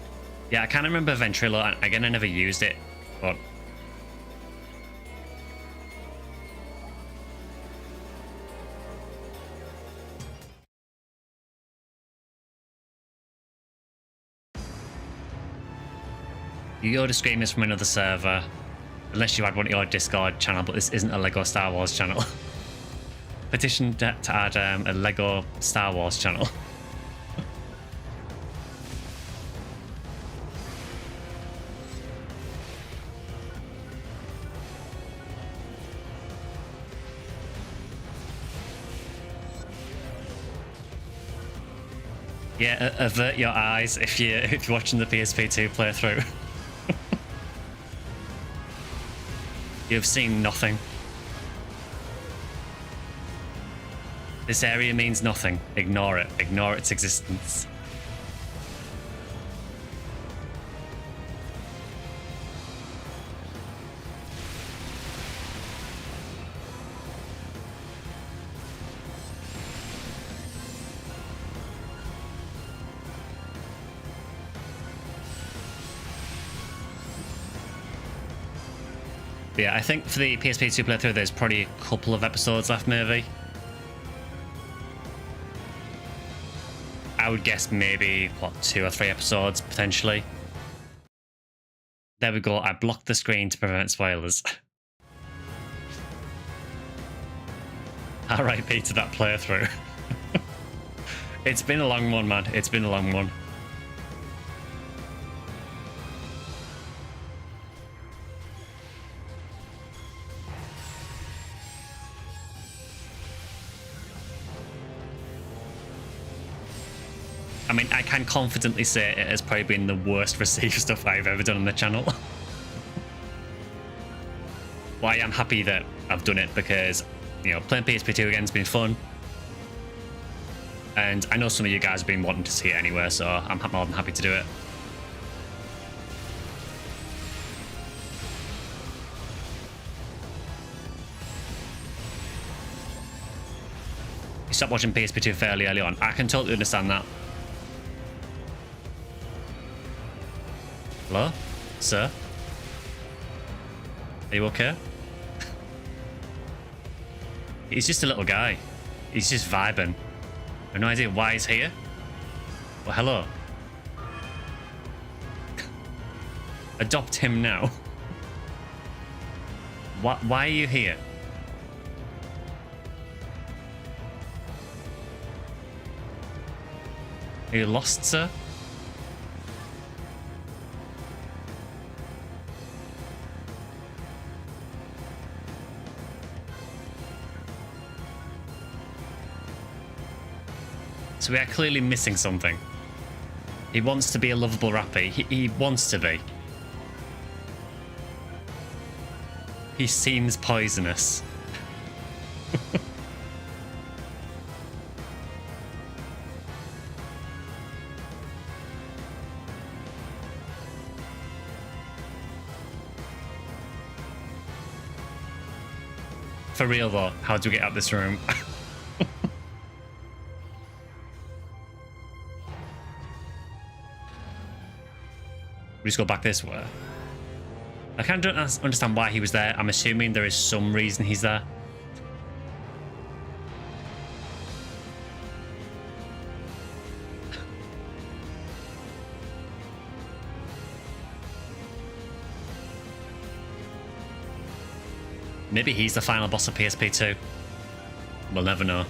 Yeah, I can't remember Ventrilo, and again, I never used it, but... You go to streamers from another server, unless you had one at your Discord channel, but this isn't a LEGO Star Wars channel. Petition to add a LEGO Star Wars channel. Yeah, avert your eyes if you're watching the PSP2 playthrough. You've seen nothing. This area means nothing. Ignore it. Ignore its existence. Yeah, I think for the PSP2 playthrough, there's probably a couple of episodes left, maybe. I would guess maybe, what, 2 or 3 episodes, potentially. There we go, I blocked the screen to prevent spoilers. RIP to that playthrough. It's been a long one, man. It's been a long one. I mean, I can confidently say it has probably been the worst received stuff I've ever done on the channel. Well, I am happy that I've done it because, you know, playing PSP2 again has been fun. And I know some of you guys have been wanting to see it anyway, so I'm more than happy to do it. You stopped watching PSP2 fairly early on. I can totally understand that. Hello? Sir? Are you okay? He's just a little guy. He's just vibing. I have no idea why he's here. Well, hello. Adopt him now. Why are you here? Are you lost, sir? So we are clearly missing something. He wants to be a lovable rappy. He wants to be. He seems poisonous. for real though, how do we get out of this room? We just go back this way. I kind of don't understand why he was there. I'm assuming there is some reason he's there. Maybe he's the final boss of PSP 2. We'll never know.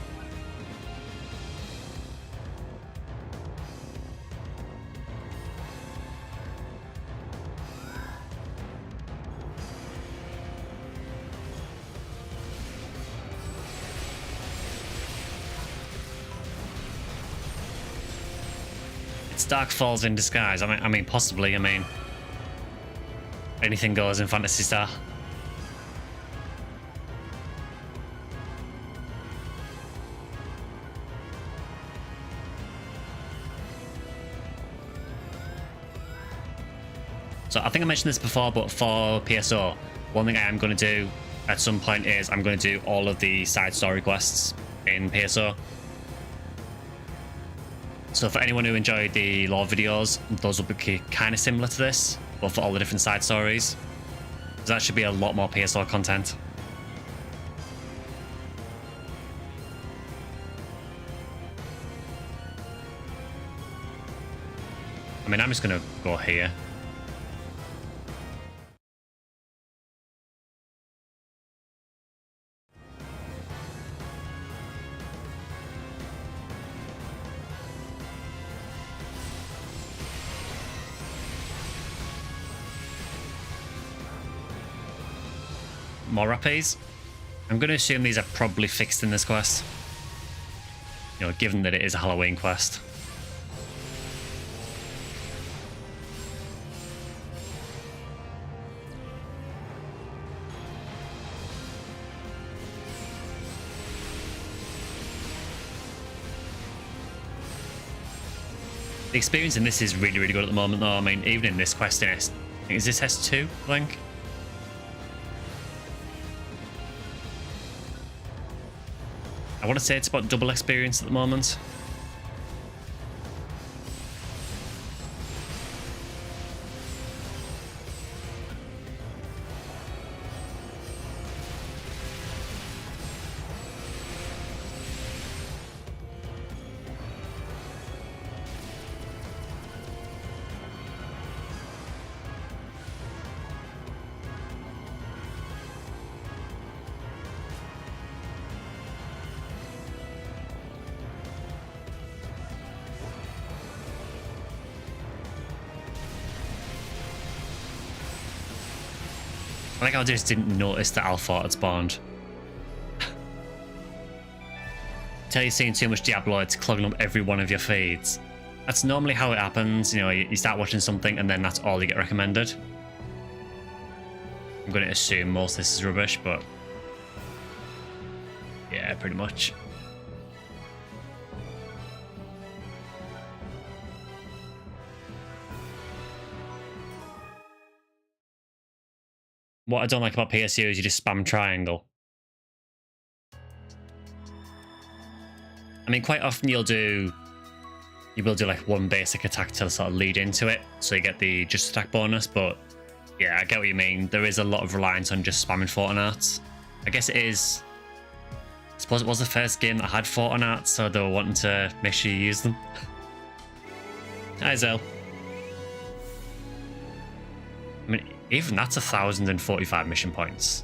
It's Dark Falls in disguise. I mean, possibly. I mean, anything goes in Phantasy Star. So I think I mentioned this before, but for PSO, one thing I am going to do at some point is I'm going to do all of the side story quests in PSO. So for anyone who enjoyed the lore videos, those will be kind of similar to this, but for all the different side stories. So that should be a lot more PSO content. I mean, I'm just going to go here. More rappies. I'm going to assume these are probably fixed in this quest. You know, given that it is a Halloween quest. The experience in this is really, really good at the moment, though. I mean, even in this quest, is this S2, I think? I want to say it's about double experience at the moment. I like how I just didn't notice that Alpha had spawned. Tell you're seeing too much Diablo, it's clogging up every one of your feeds. That's normally how it happens. You know, you start watching something and then that's all you get recommended. I'm going to assume most of this is rubbish, but yeah, pretty much. What I don't like about PSU is you just spam triangle. I mean, quite often you will do like one basic attack to sort of lead into it, so you get the just attack bonus, but yeah, I get what you mean. There is a lot of reliance on just spamming Fortin Arts. I guess it is, I suppose it was the first game that had Fortin Arts, so they were wanting to make sure you use them. Hi, Zell. I mean, even that's 1,045 mission points.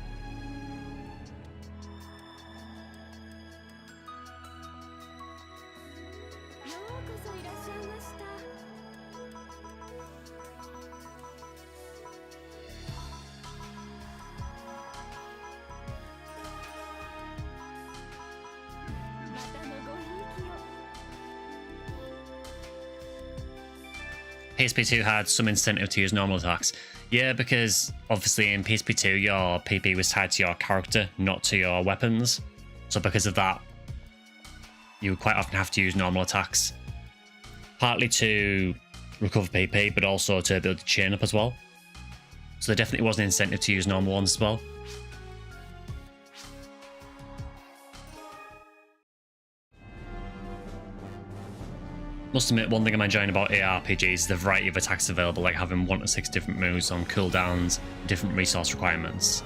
PSP2 had some incentive to use normal attacks. Yeah, because obviously in PSP2 your PP was tied to your character, not to your weapons. So because of that, you would quite often have to use normal attacks. Partly to recover PP, but also to build your chain up as well. So there definitely was an incentive to use normal ones as well. Must admit, one thing I'm enjoying about ARPGs is the variety of attacks available, like having 1 to 6 different moves on cooldowns, different resource requirements.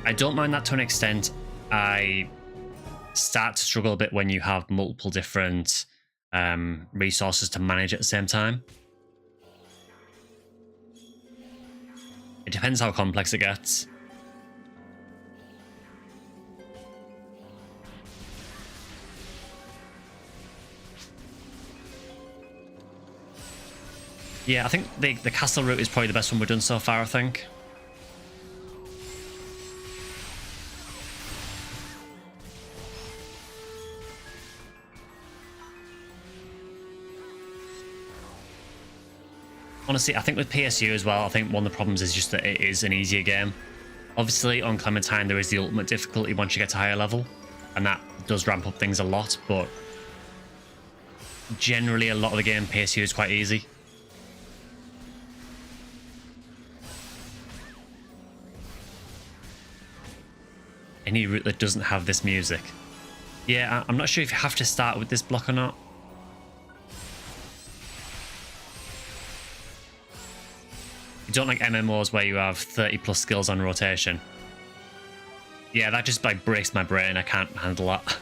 I don't mind that to an extent. I start to struggle a bit when you have multiple different resources to manage at the same time. It depends how complex it gets. Yeah, I think the castle route is probably the best one we've done so far, I think. Honestly, I think with PSU as well, I think one of the problems is just that it is an easier game. Obviously, on Clementine, there is the ultimate difficulty once you get to higher level, and that does ramp up things a lot, but generally, a lot of the game, PSU is quite easy. Any route that doesn't have this music. Yeah, I'm not sure if you have to start with this block or not. You don't like MMOs where you have 30 plus skills on rotation. Yeah, that just like breaks my brain. I can't handle that.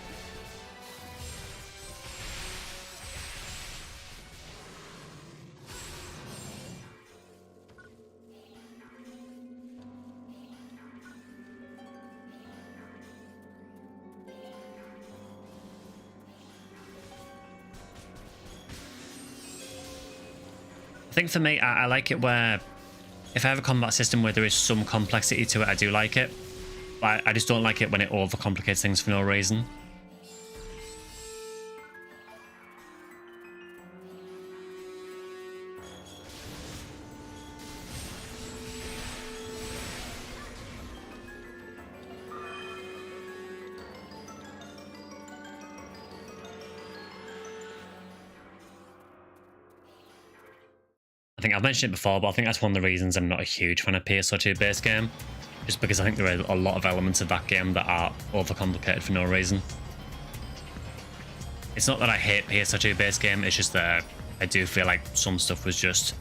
I think for me, I like it where if I have a combat system where there is some complexity to it, I do like it. But I just don't like it when it overcomplicates things for no reason. I think I've mentioned it before, but I think that's one of the reasons I'm not a huge fan of PSO2 base game. Just because I think there are a lot of elements of that game that are overcomplicated for no reason. It's not that I hate PSO2 base game, it's just that I do feel like some stuff was just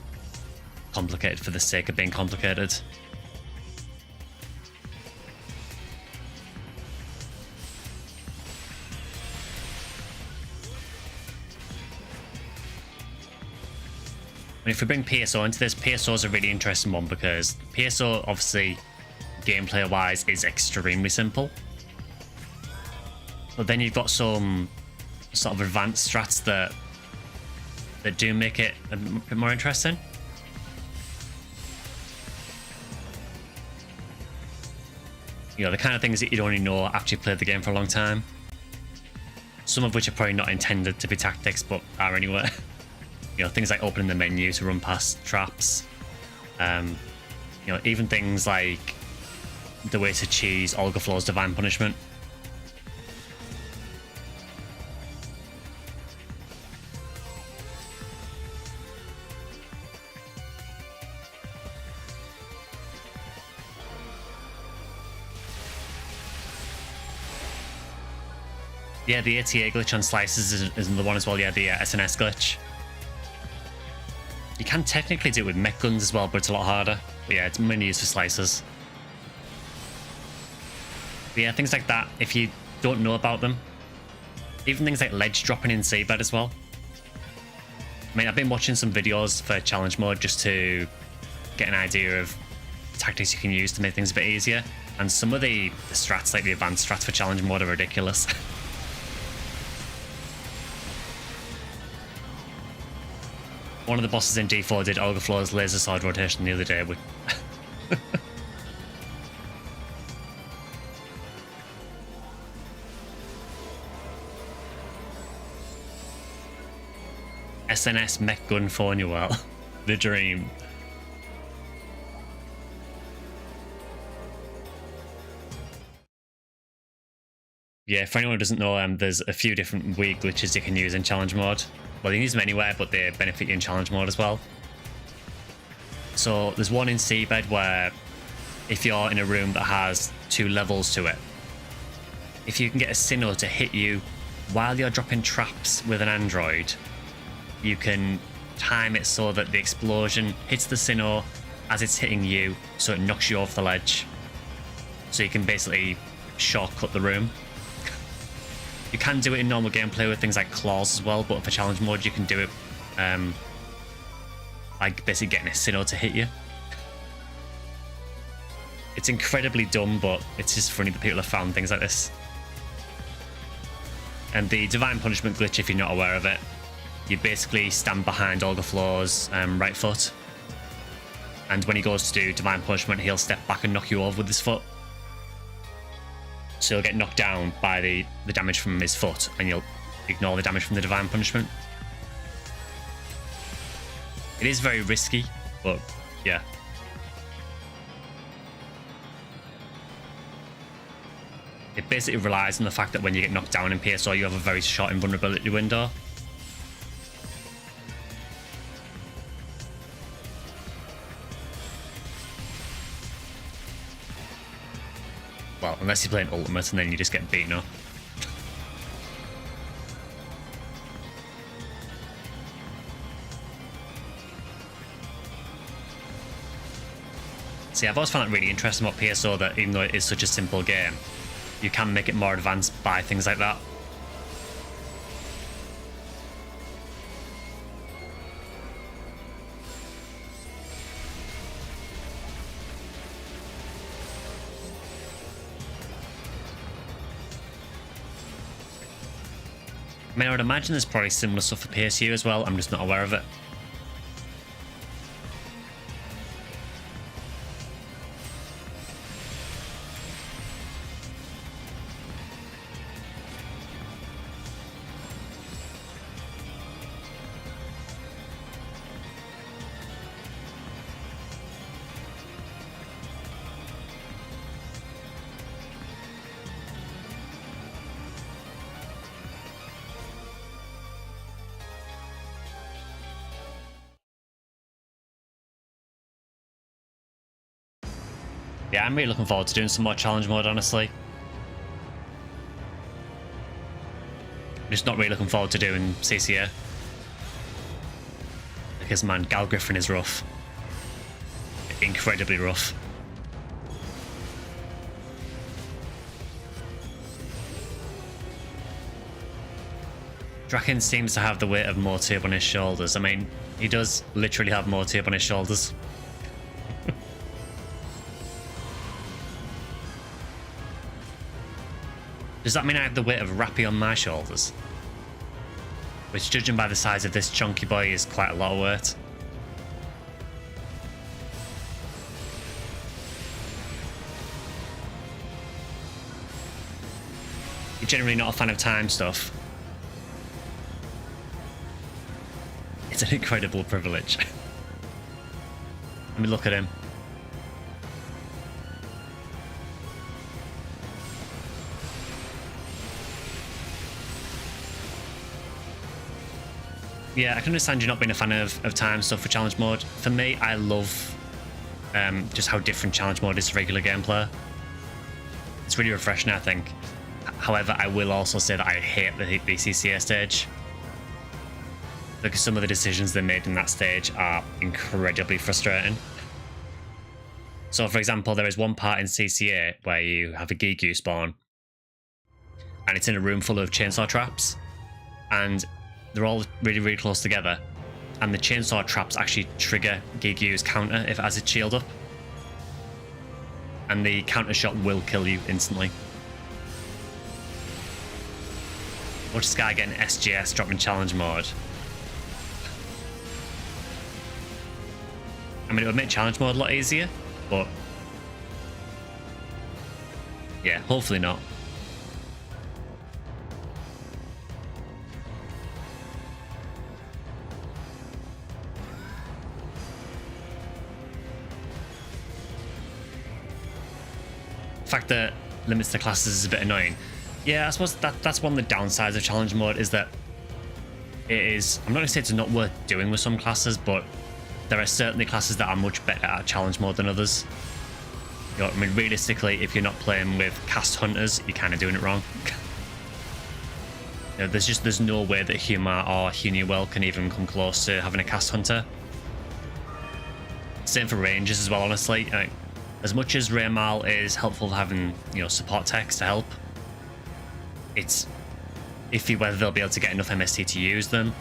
complicated for the sake of being complicated. And if we bring PSO into this, PSO is a really interesting one because PSO, obviously, gameplay-wise, is extremely simple. But then you've got some sort of advanced strats that do make it a bit more interesting. You know, the kind of things that you'd only know after you've played the game for a long time. Some of which are probably not intended to be tactics, but are anyway. You know, things like opening the menu to run past traps. You know, even things like the way to cheese Olga Flor's Divine Punishment. Yeah, the ATA glitch on slices is the one as well. Yeah, the SNS glitch. You can technically do it with mech guns as well, but it's a lot harder. But yeah, it's mainly used for slices. But yeah, things like that, if you don't know about them. Even things like ledge dropping in seabed as well. I mean, I've been watching some videos for challenge mode just to get an idea of tactics you can use to make things a bit easier. And some of the strats, like the advanced strats for challenge mode, are ridiculous. One of the bosses in D4 did Olga Flor's laser sword rotation the other day. SNS mech gun Fornuel. The dream. Yeah, for anyone who doesn't know, there's a few different weak glitches you can use in challenge mode. Well, you can use them anywhere, but they benefit you in challenge mode as well. So there's one in seabed where if you're in a room that has 2 levels to it, if you can get a Sinnoh to hit you while you're dropping traps with an android, you can time it so that the explosion hits the Sinnoh as it's hitting you, so it knocks you off the ledge. So you can basically shortcut the room. You can do it in normal gameplay with things like claws as well, but for challenge mode you can do it like basically getting a Sinnoh to hit you. It's incredibly dumb, but it's just funny that people have found things like this. And the Divine Punishment glitch, if you're not aware of it, you basically stand behind Olgaflor's right foot, and when he goes to do Divine Punishment, he'll step back and knock you over with his foot. So you'll get knocked down by the damage from his foot, and you'll ignore the damage from the Divine Punishment. It is very risky, but yeah. It basically relies on the fact that when you get knocked down in PSO, you have a very short invulnerability window. Well, unless you're playing Ultimate and then you just get beaten up. See, I've always found it really interesting about PSO that even though it is such a simple game, you can make it more advanced by things like that. I mean, I would imagine there's probably similar stuff for PSU as well, I'm just not aware of it. Yeah, I'm really looking forward to doing some more challenge mode, honestly. I'm just not really looking forward to doing CCA. Because, man, Gal Griffin is rough. Incredibly rough. Draken seems to have the weight of Motib on his shoulders. I mean, he does literally have Motib on his shoulders. Does that mean I have the weight of Rappy on my shoulders? Which, judging by the size of this chunky boy, is quite a lot of weight. You're generally not a fan of time stuff. It's an incredible privilege. Let me look at him. Yeah, I can understand you not being a fan of time stuff for challenge mode. For me, I love just how different challenge mode is to regular gameplay. It's really refreshing, I think. However, I will also say that I hate the CCA stage, because some of the decisions they made in that stage are incredibly frustrating. So, for example, there is one part in CCA where you have a Gigu spawn, and it's in a room full of chainsaw traps, and they're all really, really close together, and the chainsaw traps actually trigger Gigu's counter if it has its shield up, and the counter shot will kill you instantly. Watch this guy getting SGS dropping challenge mode. I mean, it would make challenge mode a lot easier, but yeah, hopefully not. The fact that limits the classes is a bit annoying. Yeah, I suppose that's one of the downsides of challenge mode, is that it is, I'm not going to say it's not worth doing with some classes, but there are certainly classes that are much better at challenge mode than others. You know, I mean, realistically, if you're not playing with cast hunters, you're kind of doing it wrong. You know, there's no way that Humar or Hunewell can even come close to having a cast hunter. Same for Rangers as well, honestly. As much as Raymal is helpful having, you know, support techs to help, it's iffy whether they'll be able to get enough MST to use them,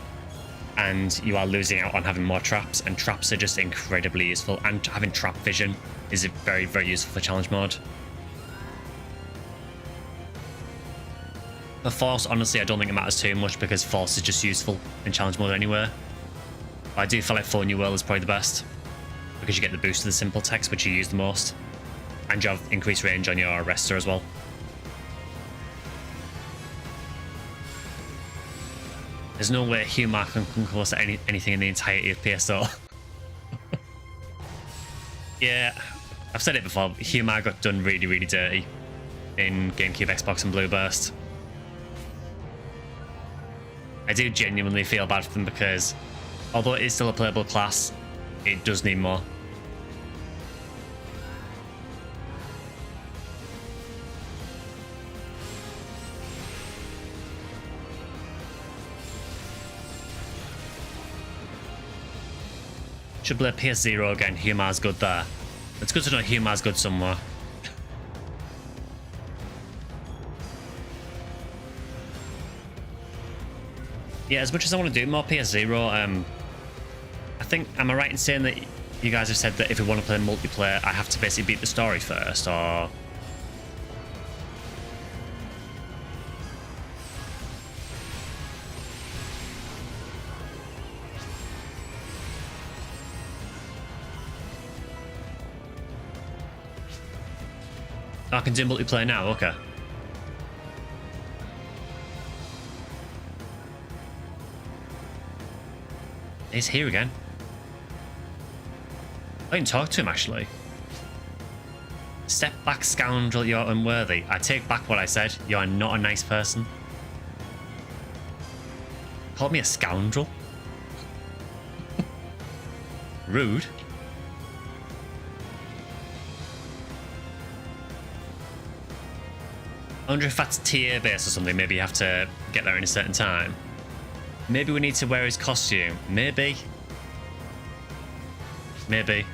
and you are losing out on having more traps, and traps are just incredibly useful, and having trap vision is very, very useful for challenge mode. For Force, honestly, I don't think it matters too much because Force is just useful in challenge mode anyway. But I do feel like Hunewell is probably the best because you get the boost of the simple text, which you use the most, and you have increased range on your arrestor as well. There's no way Humar can come close to anything in the entirety of PSO. Yeah, I've said it before, Humar got done really, really dirty in GameCube, Xbox, and Blue Burst. I do genuinely feel bad for them because, although it is still a playable class, it does need more. Should play PS0 again. Humar's good there. It's good to know Humar's good somewhere. Yeah, as much as I want to do more PS0, I think, am I right in saying that you guys have said that if we want to play multiplayer, I have to basically beat the story first, or... I can do multiplayer now, okay. He's here again. I didn't talk to him, actually. Step back, scoundrel, you're unworthy. I take back what I said. You're not a nice person. Called me a scoundrel? Rude. I wonder if that's tier based or something. Maybe you have to get there in a certain time. Maybe we need to wear his costume. Maybe. Maybe.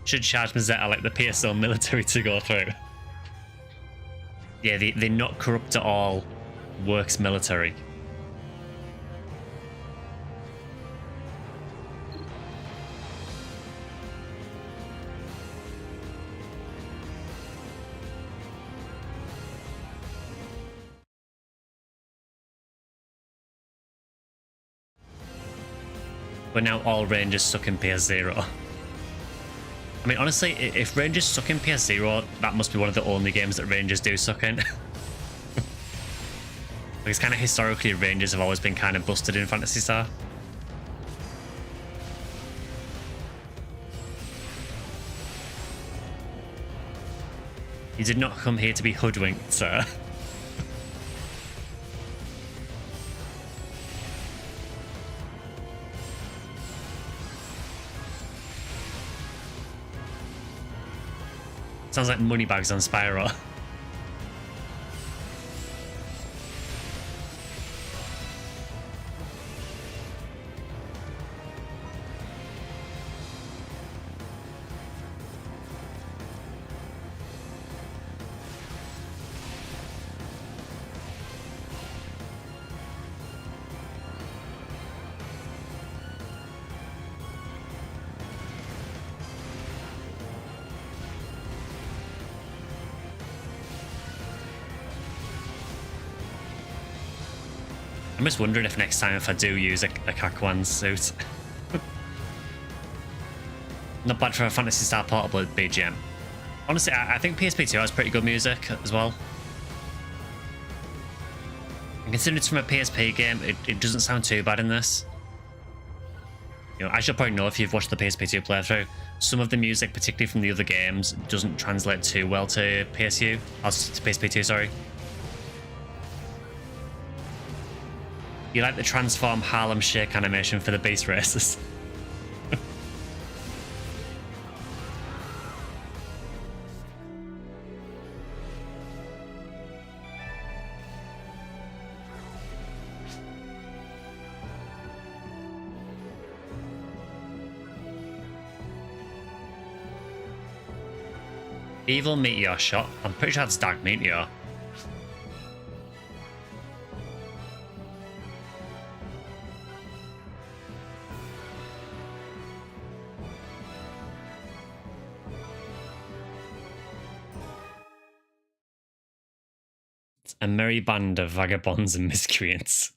Should charge Mazetta like the PSO military to go through. Yeah, the not corrupt at all works military. But now all Rangers suck in PS0. I mean, honestly, if Rangers suck in PS0, that must be one of the only games that Rangers do suck in. Because kind of historically, Rangers have always been kind of busted in Phantasy Star. You did not come here to be hoodwinked, sir. Sounds like Moneybags on Spyro. I'm just wondering if next time if I do use a Kakwan suit. Not bad for a Phantasy Star Portable BGM. Honestly, I think PSP2 has pretty good music as well. And considering it's from a PSP game, it doesn't sound too bad in this. You know, as you'll probably know if you've watched the PSP2 playthrough, some of the music, particularly from the other games, doesn't translate too well to PSU, or to PSP2, sorry. You like the transform Harlem Shake animation for the Beast Racers? Evil Meteor Shot. I'm pretty sure that's Dark Meteor. It's a merry band of vagabonds and miscreants.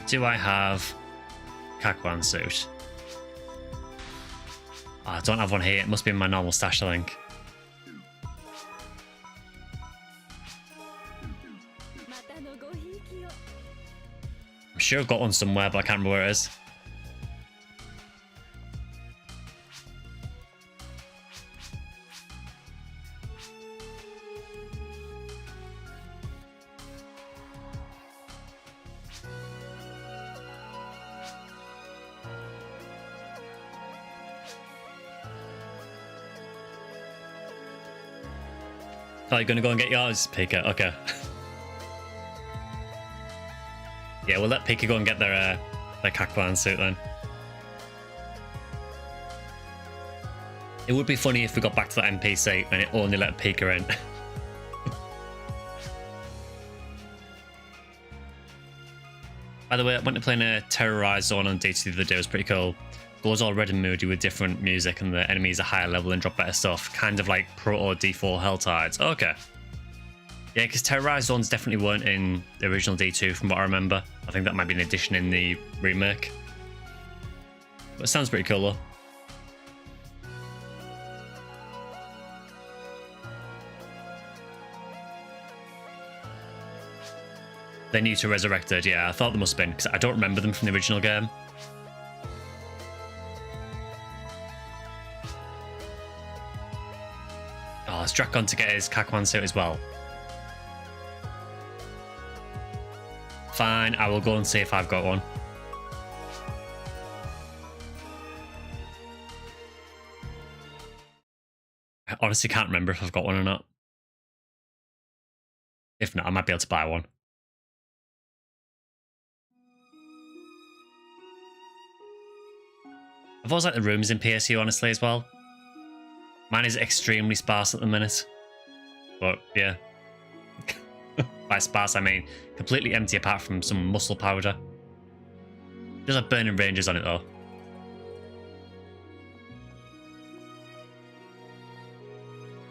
Do I have Kakwan suit? Oh, I don't have one here. It must be in my normal stash, I think. I'm sure I've got one somewhere, but I can't remember where it is. Oh, you're gonna go and get yours, Pika? Okay. Yeah, we'll let Pika go and get their Kakwan suit then. It would be funny if we got back to that NPC and it only let Pika in. By the way, I went to play in a terrorized zone on D2 the other day. It was pretty cool. Goes all red and moody with different music, and the enemies are higher level and drop better stuff. Kind of like Proto D4 Helltides. Okay. Yeah, because terrorized zones definitely weren't in the original D2 from what I remember. I think that might be an addition in the remake. But it sounds pretty cool though. They're new to Resurrected, yeah, I thought they must have been, because I don't remember them from the original game. Oh, it's Drakon to get his Kakwan suit as well. Fine, I will go and see if I've got one. I honestly can't remember if I've got one or not. If not, I might be able to buy one. I've always liked the rooms in PSU, honestly, as well. Mine is extremely sparse at the minute. But, yeah. By sparse, I mean completely empty apart from some muscle powder. It does have burning ranges on it, though.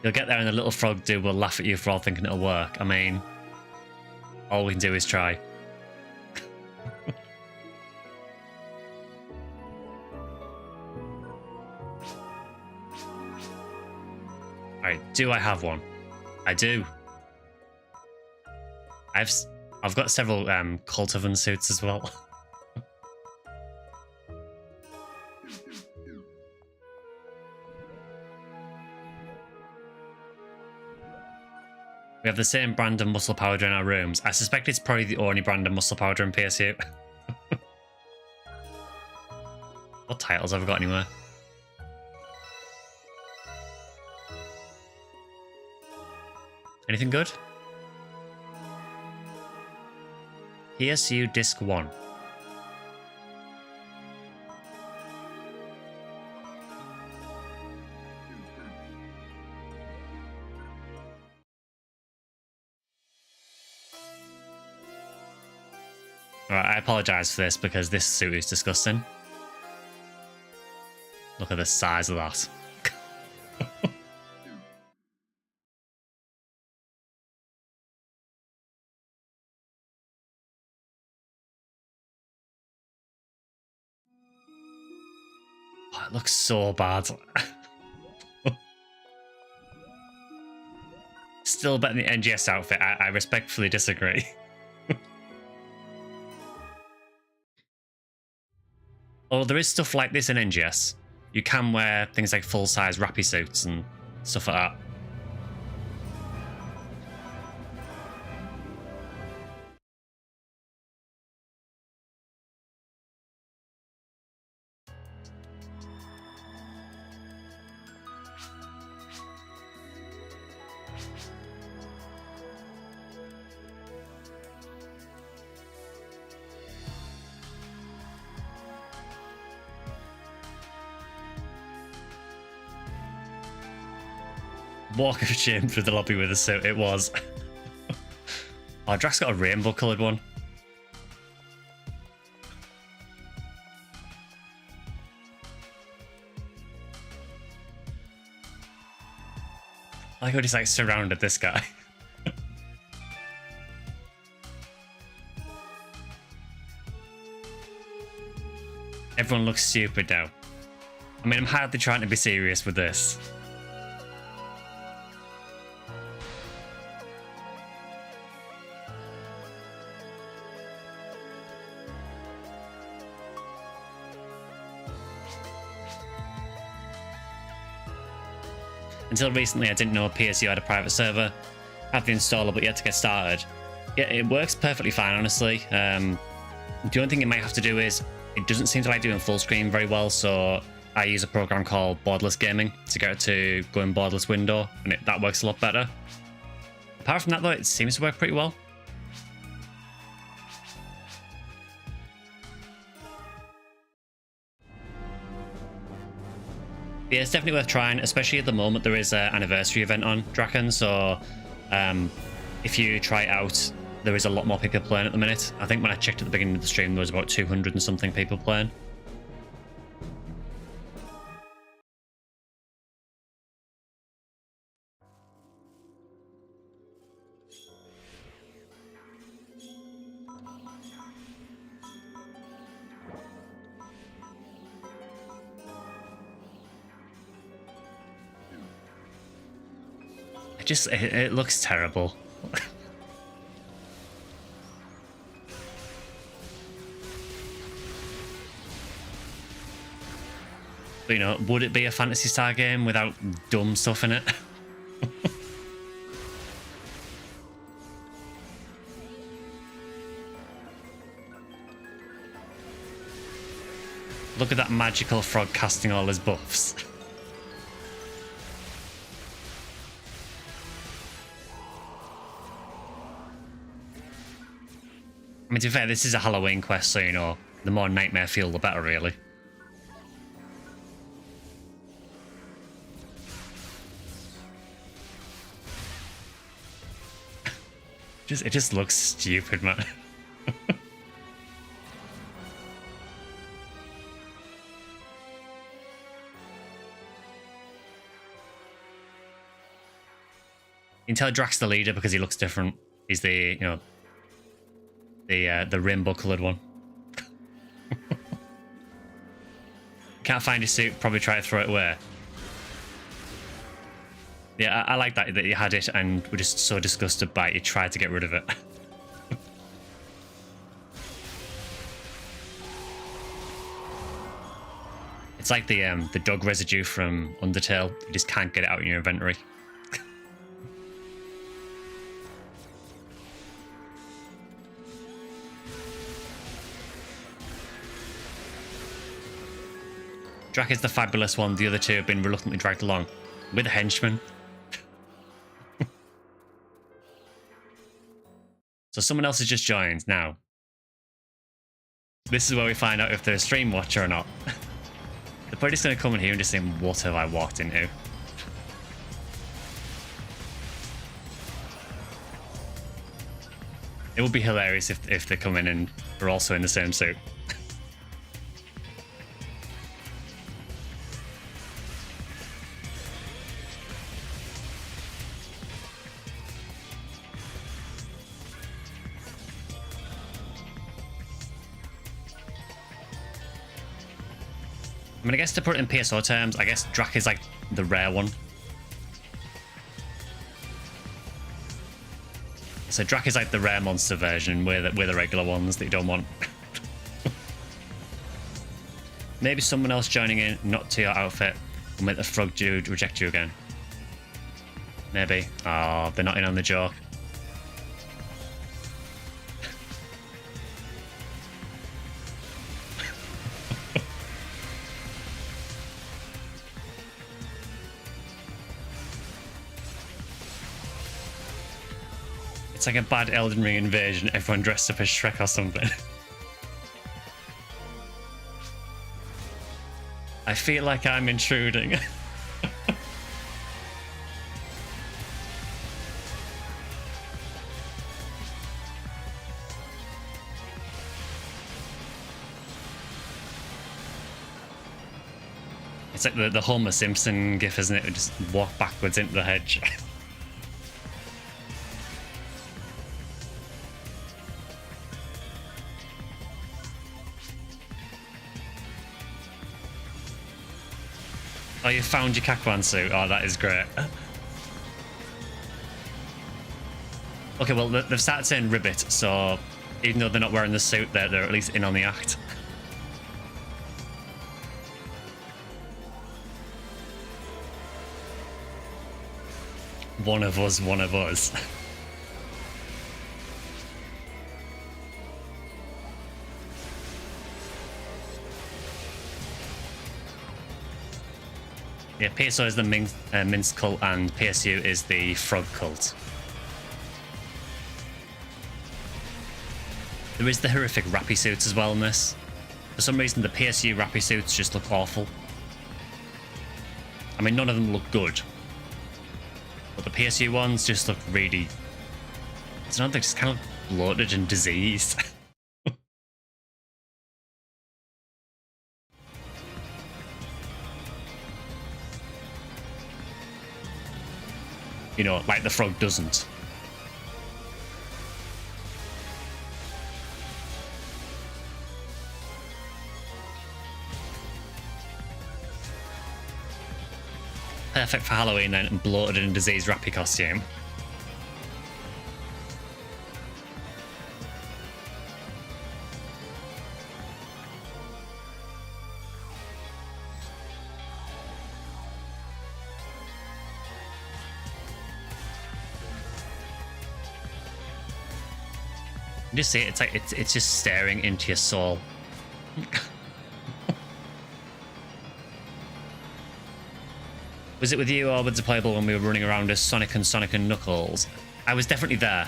You'll get there and the little frog dude will laugh at you for all thinking it'll work. I mean, all we can do is try. Alright, do I have one? I do. I've got several cultivan suits as well. We have the same brand of muscle powder in our rooms. I suspect it's probably the only brand of muscle powder in PSU. What titles have I got anywhere? Anything good? PSU Disc 1. Alright, I apologise for this because this suit is disgusting. Look at the size of that. Oh, it looks so bad. Still better than the NGS outfit. I respectfully disagree. Although there is stuff like this in NGS. You can wear things like full-size rappy suits and stuff like that. walk of shame through the lobby with a suit. It was. Oh, Drax got a rainbow coloured one. I like how he's like surrounded this guy. Everyone looks stupid now. I mean, I'm hardly trying to be serious with this. Until recently, I didn't know PSU had a private server. I have the installer, but yet to get started. Yeah, it works perfectly fine, honestly. The only thing it might have to do is it doesn't seem to like doing full screen very well, so I use a program called Borderless Gaming to get it to go in borderless window, and that works a lot better. Apart from that, though, it seems to work pretty well. Yeah, it's definitely worth trying, especially at the moment there is an anniversary event on Draken, so if you try it out, there is a lot more people playing at the minute. I think when I checked at the beginning of the stream, there was about 200 and something people playing. It looks terrible. But, you know, would it be a Phantasy Star game without dumb stuff in it? Look at that magical frog casting all his buffs. I mean, to be fair, this is a Halloween quest, so, you know, the more nightmare fuel, the better, really. It just looks stupid, man. You can tell Drax the leader because he looks different. He's the, you know, the rainbow coloured one. Can't find your suit, probably try to throw it away. Yeah, I like that you had it and were just so disgusted by it, you tried to get rid of it. It's like the dog residue from Undertale. You just can't get it out in your inventory. Drac is the fabulous one. The other two have been reluctantly dragged along with a henchman. So someone else has just joined now. This is where we find out if they're a stream watcher or not. They're probably just going to come in here and just think, what have I walked into? It would be hilarious if they come in and are also in the same suit. I mean, I guess to put it in PSO terms, I guess Drac is like the rare one. So Drac is like the rare monster version. We're the regular ones that you don't want. Maybe someone else joining in, not to your outfit, will make the frog dude reject you again. Maybe. Oh, they're not in on the joke. It's like a bad Elden Ring invasion, everyone dressed up as Shrek or something. I feel like I'm intruding. It's like the Homer Simpson gif, isn't it? We just walk backwards into the hedge. Oh, you found your Kakwan suit. Oh, that is great. Okay, well, they've started saying ribbit, so even though they're not wearing the suit, they're at least in on the act. One of us, one of us. Yeah, PSO is the Mince cult and PSU is the Frog cult. There is the horrific rappy suits as well in this. For some reason, the PSU rappy suits just look awful. I mean, none of them look good. But the PSU ones just look really... I don't know, they're just kind of bloated and diseased. You know, like the Frog doesn't. Perfect for Halloween then, bloated and diseased rappy costume. You just see it, it's like it's just staring into your soul. Was it with you or with the playable when we were running around as Sonic and Knuckles? I was definitely there.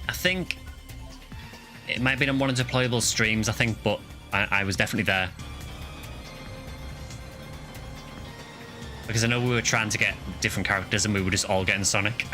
I think it might have been on one of the playable streams, I think, but I was definitely there. Because I know we were trying to get different characters and we were just all getting Sonic.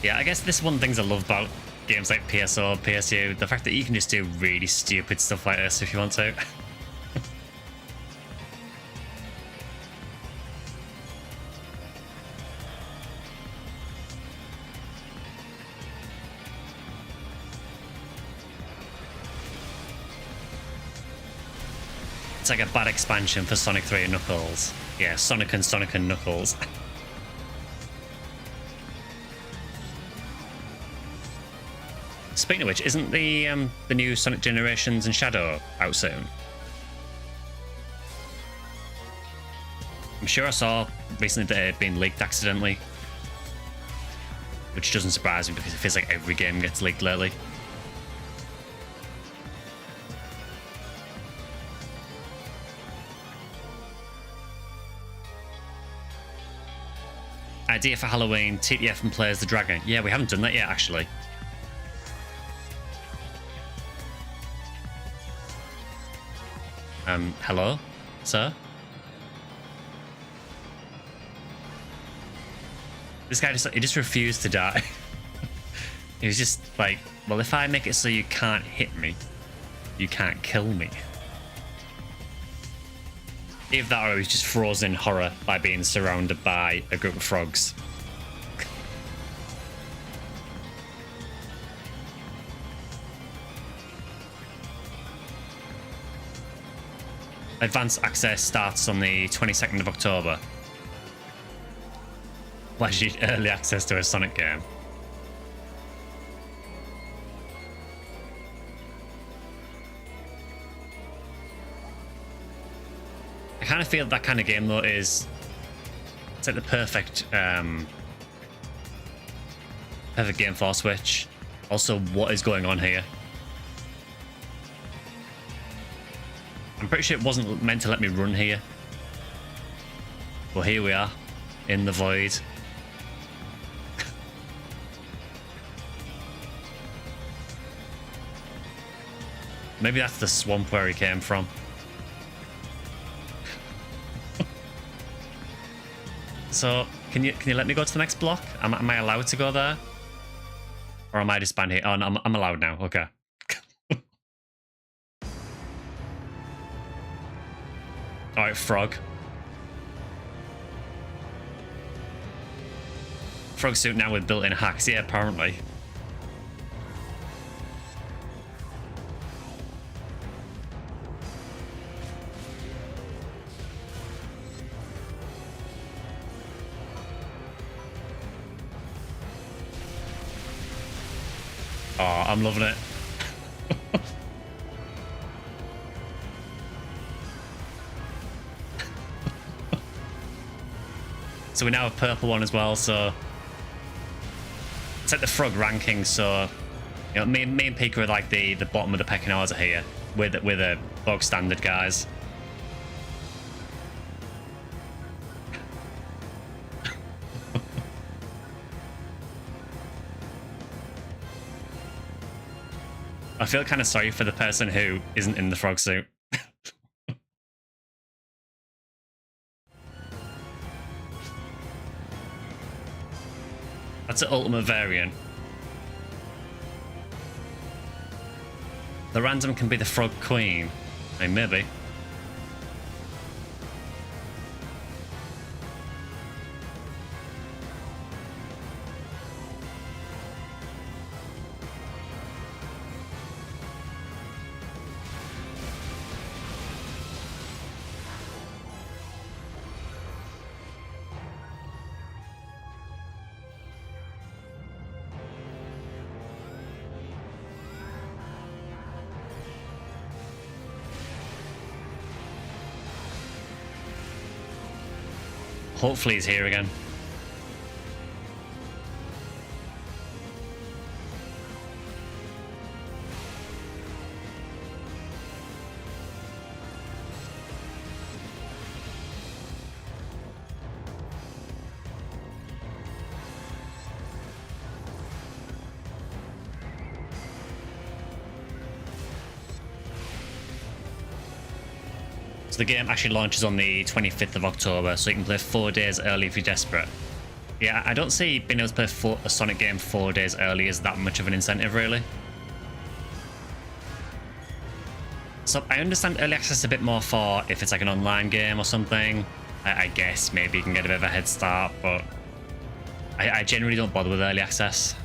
Yeah, I guess this is one of the things I love about games like PSO, PSU, the fact that you can just do really stupid stuff like this if you want to. It's like a bad expansion for Sonic 3 and Knuckles. Yeah, Sonic and Knuckles. Speaking of which, isn't the new Sonic Generations and Shadow out soon? I'm sure I saw recently that it had been leaked accidentally. Which doesn't surprise me because it feels like every game gets leaked lately. Idea for Halloween, TTF and Plays the Dragon. Yeah, we haven't done that yet, actually. Hello, sir? This guy he just refused to die. He was just like, well, if I make it so you can't hit me, you can't kill me. Either that or he was just frozen in horror by being surrounded by a group of frogs. Advanced access starts on the 22nd of October. Why should you need early access to a Sonic game? I kind of feel that kind of game though is it's like the perfect perfect game for Switch. Also, what is going on here? I'm pretty sure it wasn't meant to let me run here. Well, here we are, in the void. Maybe that's the swamp where he came from. So, can you let me go to the next block? Am I allowed to go there? Or am I just banned here? Oh, no, I'm allowed now. Okay. Alright, frog. Frog suit now with built-in hacks. Yeah, apparently. Oh, I'm loving it. So we now have purple one as well, so it's like the frog ranking, so you know, me and Pika are like the bottom of the pecking order here with the bog standard guys. I feel kind of sorry for the person who isn't in the frog suit. That's an ultimate variant. The random can be the frog queen. I mean, maybe. Hopefully he's here again. The game actually launches on the 25th of October, so you can play 4 days early if you're desperate. Yeah, I don't see being able to play a Sonic game 4 days early is that much of an incentive, really. So I understand early access a bit more for if it's like an online game or something. I guess maybe you can get a bit of a head start, but I generally don't bother with early access.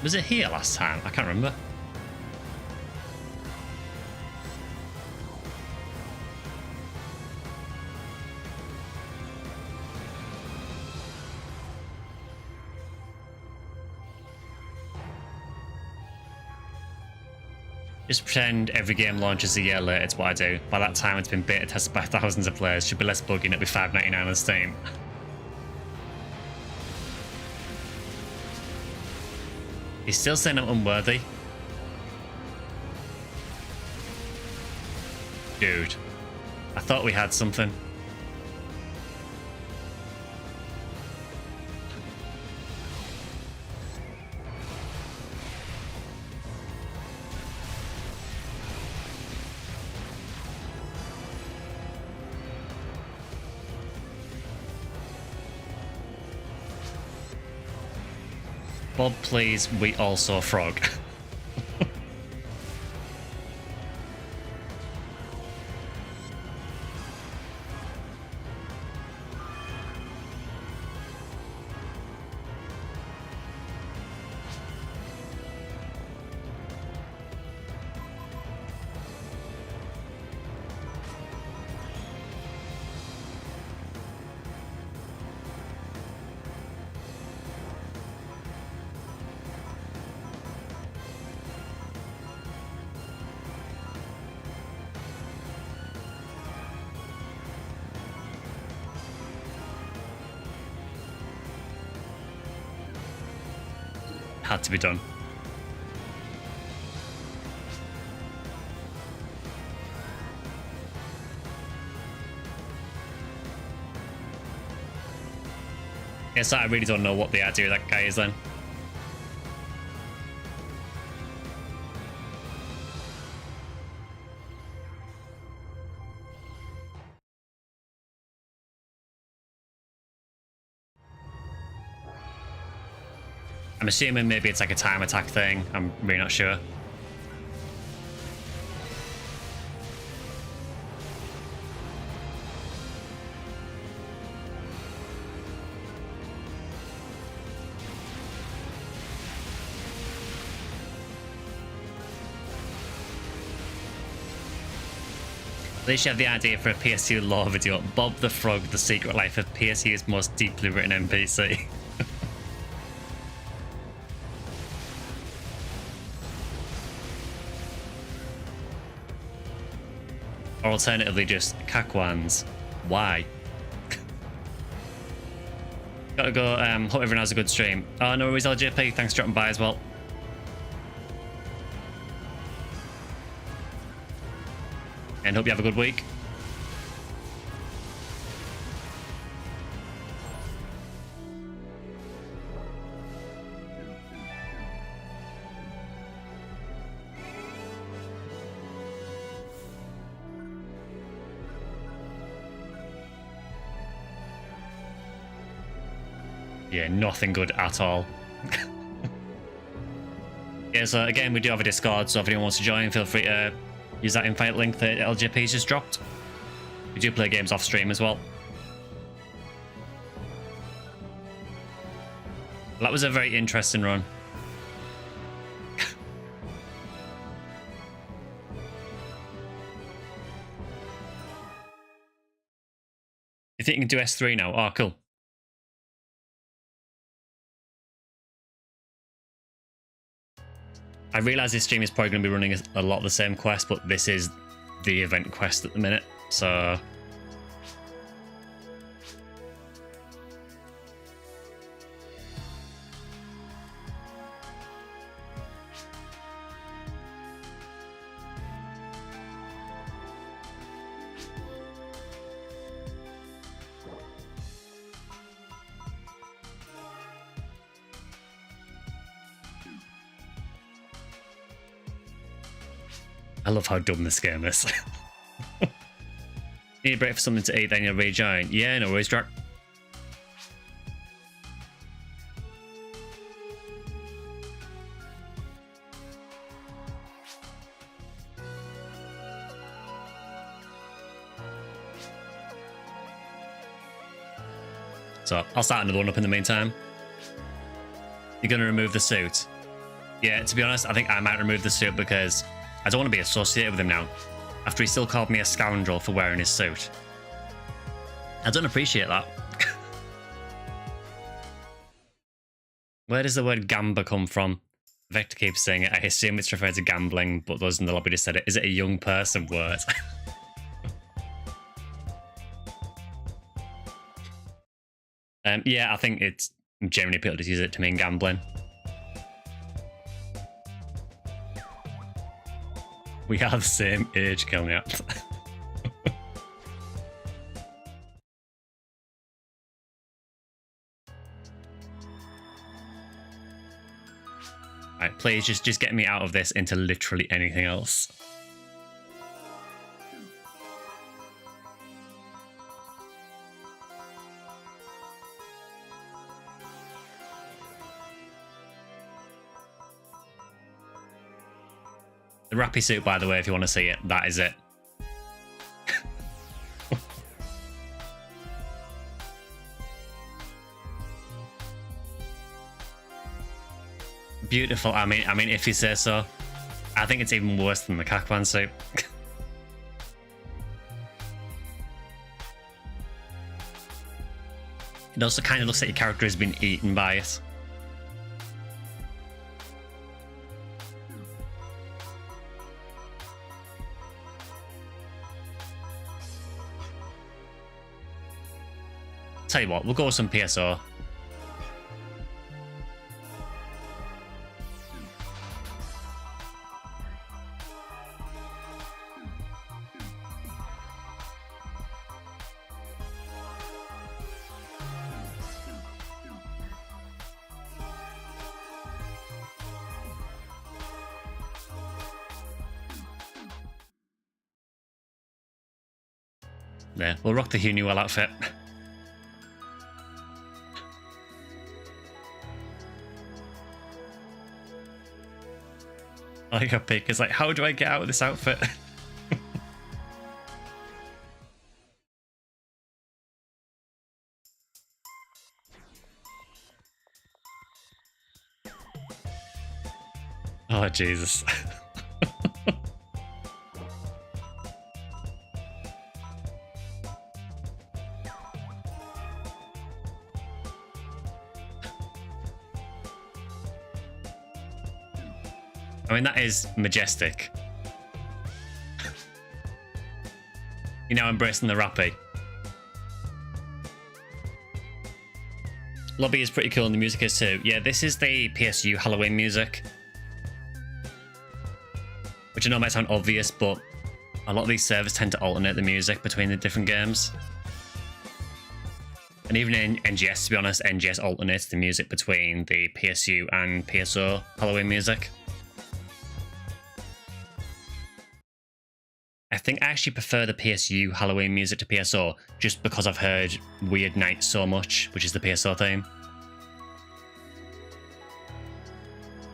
Was it here last time? I can't remember. Just pretend every game launches a year later, it's what I do. By that time it's been beta tested by thousands of players. Should be less buggy and it'll be $5.99 on Steam. He's still saying I'm unworthy. Dude, I thought we had something. Bob, please, we also frog. had to be done. Yes, I really don't know what the idea of that guy is then. I'm assuming maybe it's like a time attack thing. I'm really not sure. At least you have the idea for a PSU lore video. Bob the Frog, the secret life of PSU's most deeply written NPC. Or alternatively just Kakwans. Why? Gotta go, hope everyone has a good stream. Oh, no worries, LJP, thanks for dropping by as well. And hope you have a good week. Yeah, nothing good at all. Yeah, so again, we do have a Discord, so if anyone wants to join, feel free to use that invite link that LJP's just dropped. We do play games off stream as well. That was a very interesting run. You think you can do S3 now? Oh, cool. I realise this stream is probably going to be running a lot of the same quest, but this is the event quest at the minute, so... I love how dumb this game is. Need a break for something to eat, then you'll rejoin. Yeah, no worries, Drac. So, I'll start another one up in the meantime. You're going to remove the suit? Yeah, to be honest, I think I might remove the suit because I don't want to be associated with him now, after he still called me a scoundrel for wearing his suit. I don't appreciate that. Where does the word gamba come from? Vector keeps saying it. I assume it's referred to gambling, but those in the lobby just said it. Is it a young person word? Yeah, I think it's generally people just use it to mean gambling. We are the same age, Kelniat. Right, please just get me out of this into literally anything else. The Rappy suit, by the way, if you want to see it, that is it. Beautiful. I mean, if you say so. I think it's even worse than the Kakwan suit. It also kind of looks like your character has been eaten by it. Tell you what, we'll go with some PSO. There, we'll rock the Hunuel outfit. I like a pick. It's like, how do I get out of this outfit? Oh, Jesus. I mean, that is majestic. You're now embracing the rappy. Lobby is pretty cool and the music is too. Yeah, this is the PSU Halloween music. Which I know might sound obvious, but a lot of these servers tend to alternate the music between the different games. And even in NGS, to be honest, NGS alternates the music between the PSU and PSO Halloween music. I think I actually prefer the PSU Halloween music to PSO, just because I've heard Weird Night so much, which is the PSO theme.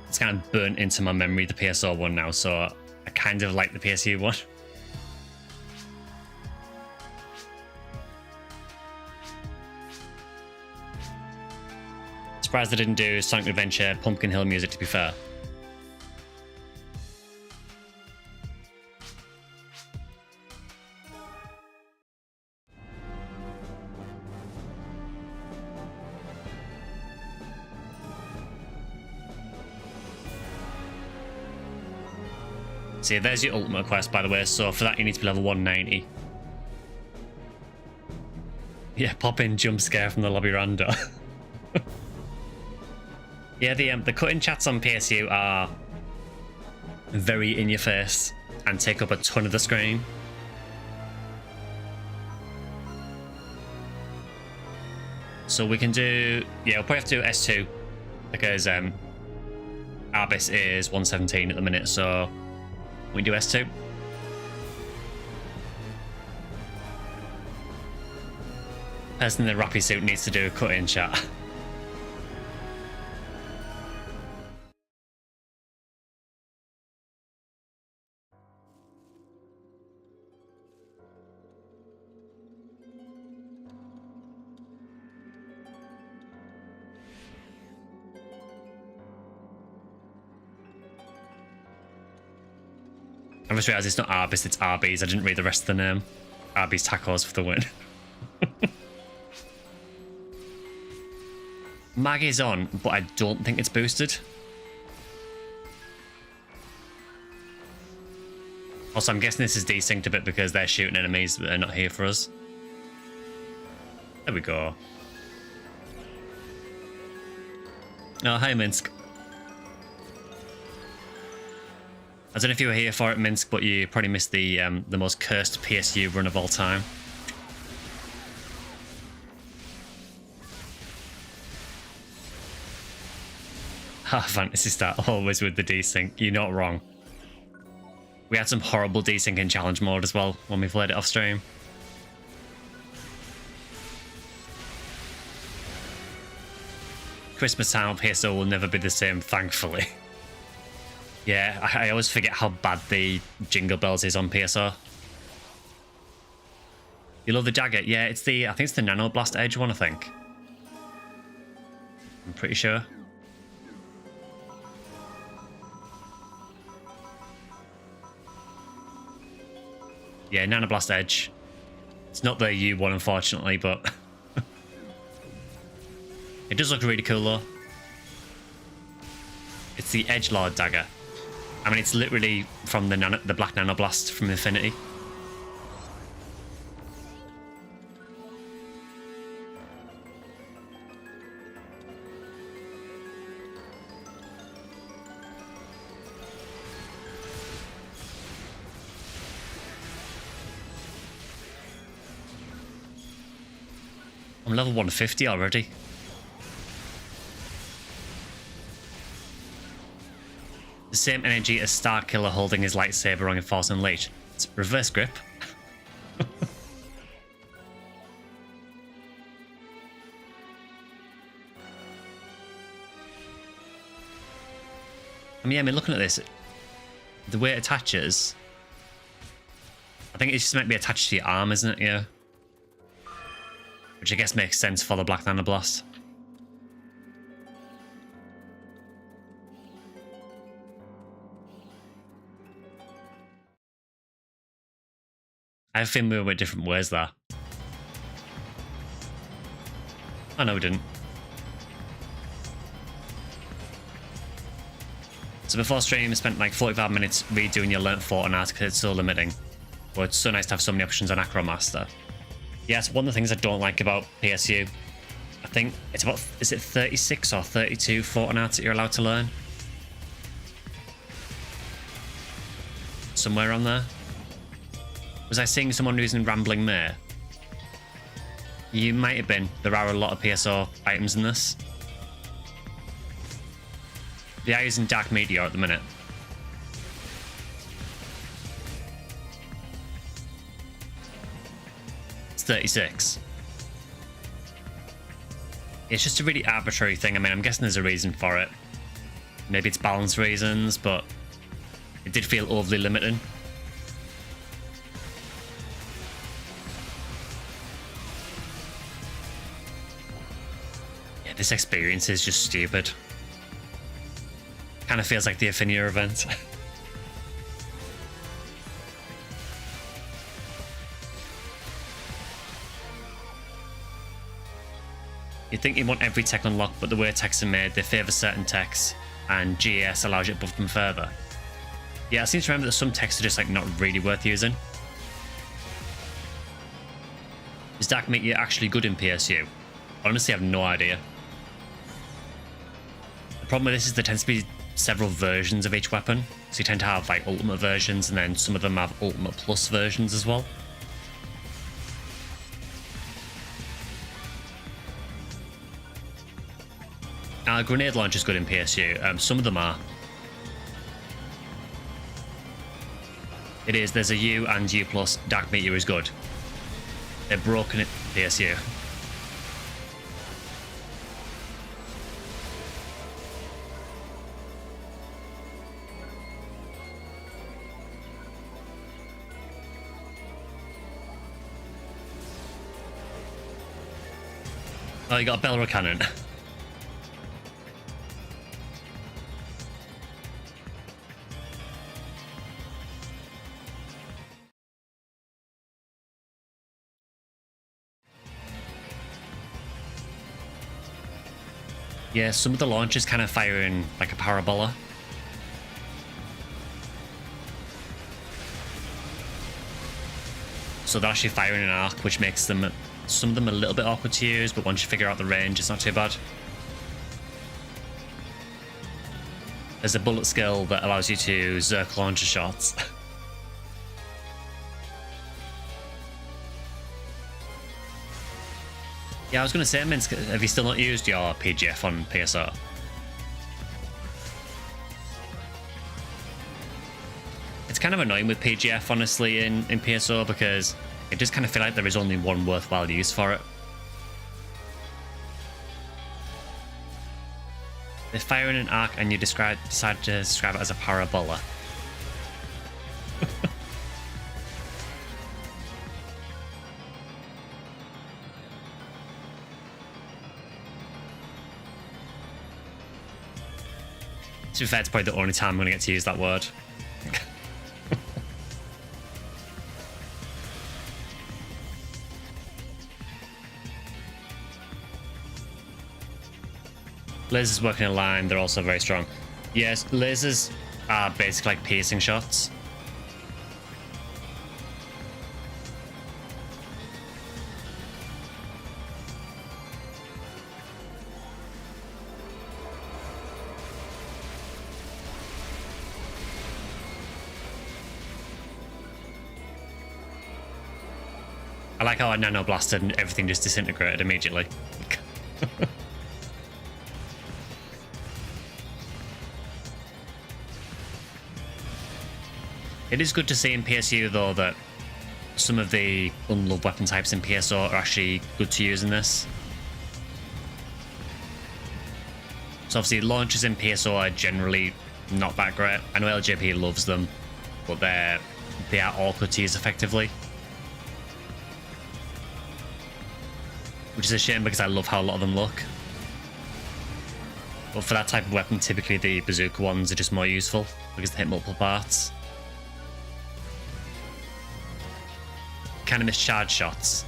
It's kind of burnt into my memory, the PSO one now, so I kind of like the PSU one. Surprised they didn't do Sonic Adventure Pumpkin Hill music, to be fair. So yeah, there's your ultimate quest, by the way, so for that you need to be level 190. Yeah, pop in jump scare from the lobby rando. Yeah, the cut-in chats on PSU are very in your face and take up a ton of the screen. So we can do, yeah, we'll probably have to do S2 because Arbis is 117 at the minute, so we do S2. Person in the rappy suit needs to do a cut-in chat. I just realised it's not Arbis, it's Arby's. I didn't read the rest of the name. Arby's Tacos for the win. Mag is on, but I don't think it's boosted. Also, I'm guessing this is desynced a bit because they're shooting enemies, but they're not here for us. There we go. Oh, hi, Minsk. I don't know if you were here for it, Minsk, but you probably missed the most cursed PSU run of all time. Ah, Phantasy Star, always with the desync. You're not wrong. We had some horrible desync in challenge mode as well when we played it off stream. Christmas time on PSO will never be the same, thankfully. Yeah, I always forget how bad the Jingle Bells is on PSO. You love the dagger? Yeah, it's the, I think it's the Nano Blast Edge one, I think. I'm pretty sure. Yeah, Nano Blast Edge. It's not the U1, unfortunately, but it does look really cool, though. It's the Edgelord dagger. I mean, it's literally from the Black Nano Blast from Infinity. I'm level 150 already. The same energy as Starkiller holding his lightsaber on Force Unleashed. It's reverse grip. I mean, looking at this, the way it attaches, I think it's just meant to be attached to your arm, isn't it? Yeah. Which I guess makes sense for the Black Thunder Blast. I have a feeling we went different ways there. Oh no, we didn't. So before stream, I spent like 45 minutes redoing your learnt fort and art because it's so limiting. But it's so nice to have so many options on Acromaster. Yes, one of the things I don't like about PSU, I think it's about, is it 36 or 32 fort and art that you're allowed to learn? Somewhere on there. Was I seeing someone using Rambling Mare? You might have been. There are a lot of PSO items in this. They are using Dark Meteor at the minute. It's 36. It's just a really arbitrary thing. I mean, I'm guessing there's a reason for it. Maybe it's balance reasons, but it did feel overly limiting. Yeah, this experience is just stupid. Kind of feels like the Affinia event. You'd think you want every tech unlocked, but the way techs are made, they favour certain techs, and GAS allows you to buff them further. Yeah, I seem to remember that some techs are just like not really worth using. Is Dark Meteor actually good in PSU? Honestly, I have no idea. The problem with this is there tends to be several versions of each weapon, so you tend to have like ultimate versions, and then some of them have ultimate plus versions as well. Grenade launch is good in PSU. Some of them are. It is. There's a U and U plus. Dark Meteor is good. They're broken at PSU. Oh, you got a Belra cannon. Yeah, some of the launches kind of fire in like a parabola. So they're actually firing an arc, which makes them, some of them a little bit awkward to use, but once you figure out the range, it's not too bad. There's a bullet skill that allows you to Zerk launcher shots. Yeah, I was going to say, Minsk, have you still not used your PGF on PSO? It's kind of annoying with PGF, honestly, in PSO, because it just kind of feel like there is only one worthwhile use for it. They fire in an arc and you decide to describe it as a parabola. To be fair, it's probably the only time I'm going to get to use that word. Lasers work in a line, they're also very strong. Yes, lasers are basically like piercing shots. I like how I nano blasted and everything just disintegrated immediately. It is good to see in PSU though that some of the unloved weapon types in PSO are actually good to use in this. So obviously launches in PSO are generally not that great. I know LJP loves them, but they are awkward to use effectively. Which is a shame because I love how a lot of them look. But for that type of weapon, typically the bazooka ones are just more useful because they hit multiple parts. Kind of miss charge shots.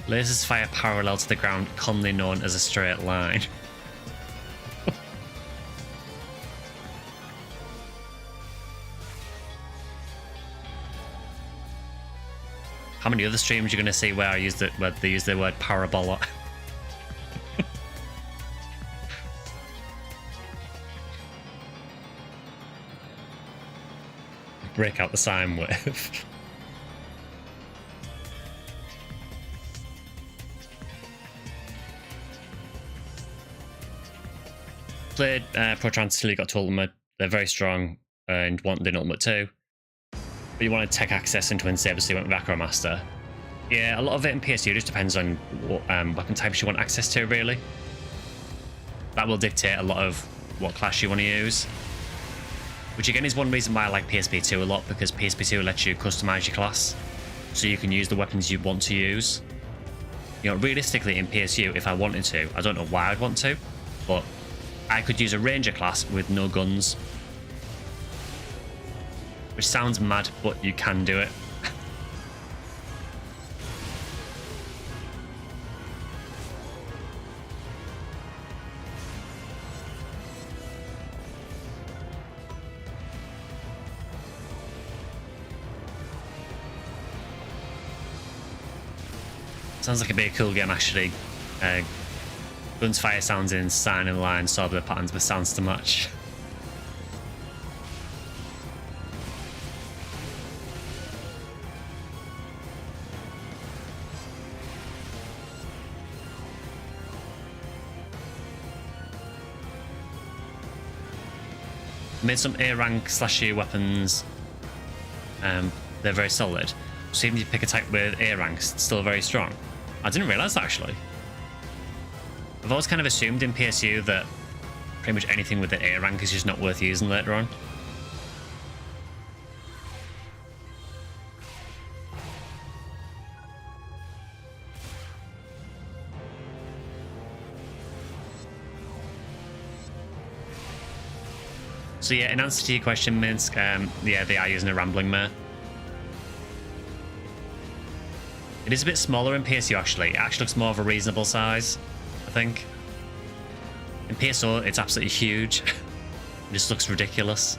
Lasers fire parallel to the ground, commonly known as a straight line. How many other streams you're going to see where they use the word parabola? Break out the sine wave. Played Pro-Trans till you got to Ultimate. They're very strong and wanted in Ultimate too. But you wanted tech access into Twin Saber, so you went with Acro Master. Yeah, a lot of it in PSU just depends on what weapon types you want access to, really. That will dictate a lot of what class you want to use. Which again is one reason why I like PSP2 a lot, because PSP2 lets you customize your class. So you can use the weapons you want to use. You know, realistically in PSU, if I wanted to, I don't know why I'd want to, but I could use a Ranger class with no guns. Which sounds mad, but you can do it. Sounds like it'd be a cool game, actually. Guns fire sounds insane in line, solve the patterns, but sounds too much. Made some A rank /U weapons. They're very solid. So even if you pick a type with A ranks, it's still very strong. I didn't realise that, actually. I've always kind of assumed in PSU that pretty much anything with the A rank is just not worth using later on. So yeah, in answer to your question, Minsk, yeah, they are using a Rambling Mare. It is a bit smaller in PSU, actually. It actually looks more of a reasonable size, I think. In PSO, it's absolutely huge. It just looks ridiculous.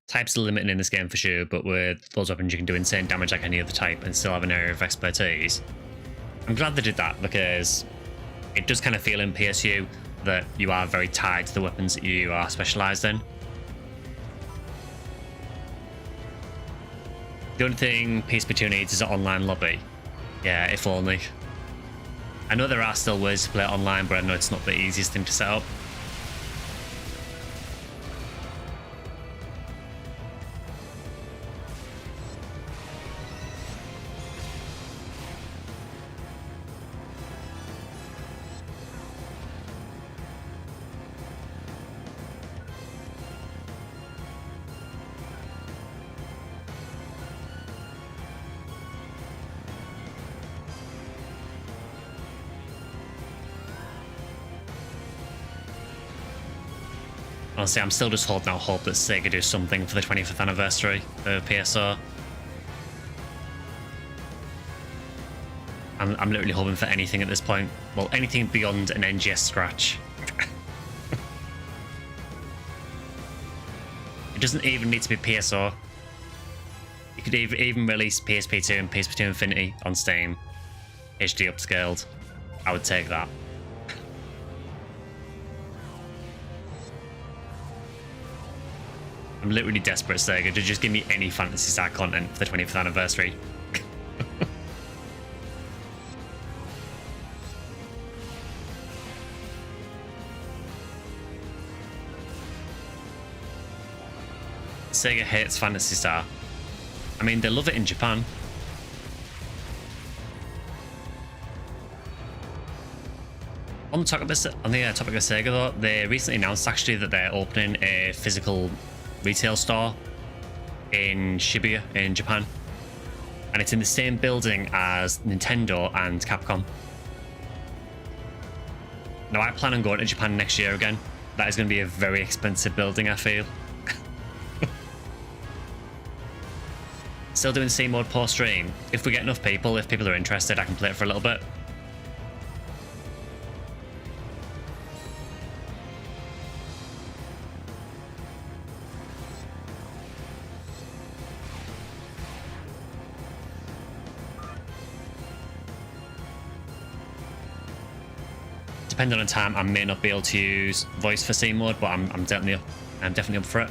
Types are limited in this game for sure, but with those weapons you can do insane damage like any other type and still have an area of expertise. I'm glad they did that, because it does kind of feel in PSU that you are very tied to the weapons that you are specialised in. The only thing PSP2 needs is an online lobby. Yeah, if only. I know there are still ways to play it online, but I know it's not the easiest thing to set up. Honestly, I'm still just holding out hope that Sega do something for the 25th anniversary of PSO. I'm literally hoping for anything at this point. Well, anything beyond an NGS scratch. It doesn't even need to be PSO. You could even release PSP2 and PSP2 Infinity on Steam, HD upscaled. I would take that. I'm literally desperate, Sega, to just give me any Phantasy Star content for the 20th anniversary. Sega hates Phantasy Star. I mean, they love it in Japan. On the topic of Sega, though, they recently announced actually that they're opening a physical retail store in Shibuya in Japan, and it's in the same building as Nintendo and Capcom. Now, I plan on going to Japan next year again. That is going to be a very expensive building, I feel. Still doing C mode post stream. If we get enough people, if people are interested, I can play it for a little bit. Depending on time, I may not be able to use voice for C mode, but I'm definitely up for it.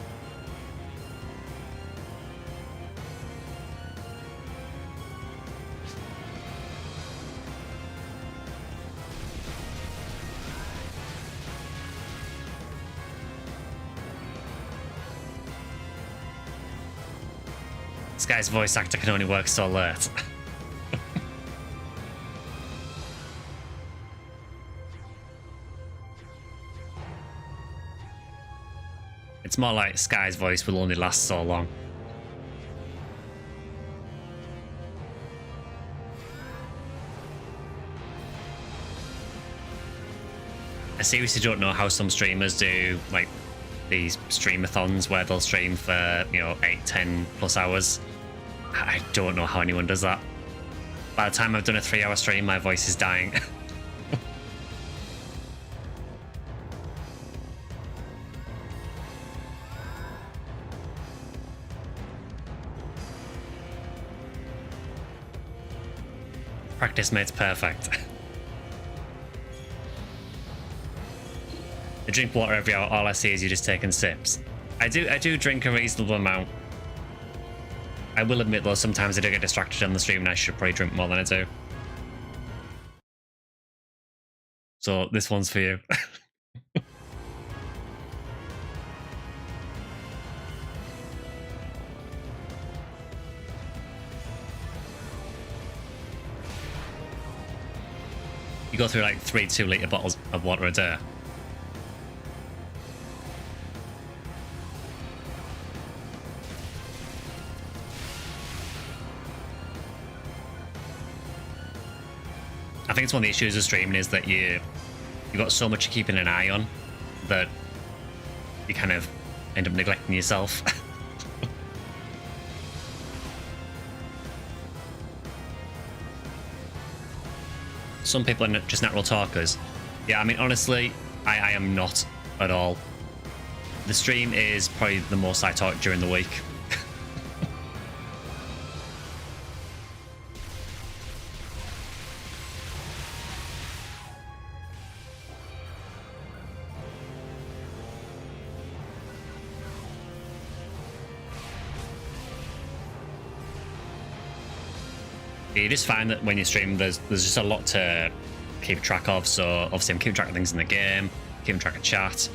This guy's voice actor can only work so late. It's more like Sky's voice will only last so long. I seriously don't know how some streamers do like these streamathons where they'll stream for, you know, 8-10 plus hours. I don't know how anyone does that. By the time I've done a 3-hour stream, my voice is dying. Practice makes perfect. I drink water every hour. All I see is you just taking sips. I do drink a reasonable amount. I will admit though, sometimes I do get distracted on the stream and I should probably drink more than I do. So this one's for you. You go through like 3 2-litre bottles of water a day. I think it's one of the issues of streaming is that you've got so much you're keeping an eye on that you kind of end up neglecting yourself. Some people are just natural talkers. Yeah, I mean, honestly, I am not at all. The stream is probably the most I talk during the week. You just find that when you stream, there's just a lot to keep track of. So obviously I'm keeping track of things in the game, keeping track of chat,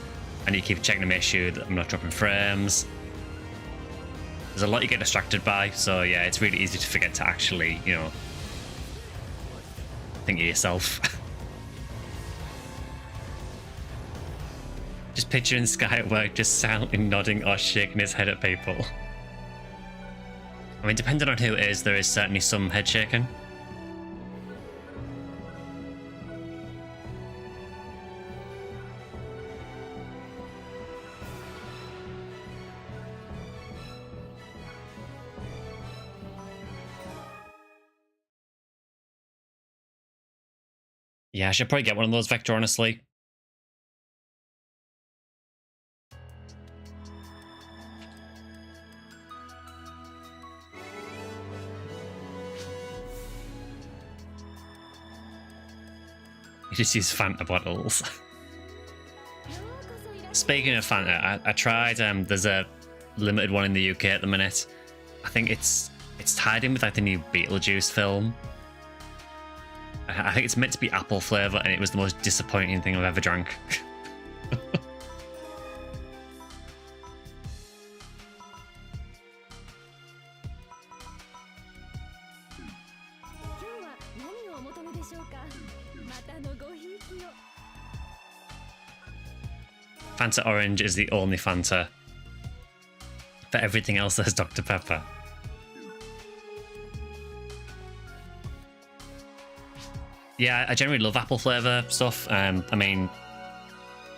and you keep checking to make sure that I'm not dropping frames. There's a lot you get distracted by, so yeah, it's really easy to forget to actually, you know, think of yourself. Just picturing Sky at work just silently nodding or shaking his head at people. I mean, depending on who it is, there is certainly some head shaking. Yeah, I should probably get one of those, Vector, honestly. You just use Fanta bottles. Speaking of Fanta, I tried, there's a limited one in the UK at the minute. I think it's tied in with like the new Beetlejuice film. I think it's meant to be apple flavour, and it was the most disappointing thing I've ever drank. Fanta Orange is the only Fanta. For everything else, there's Dr. Pepper. Yeah, I generally love apple flavour stuff. I mean,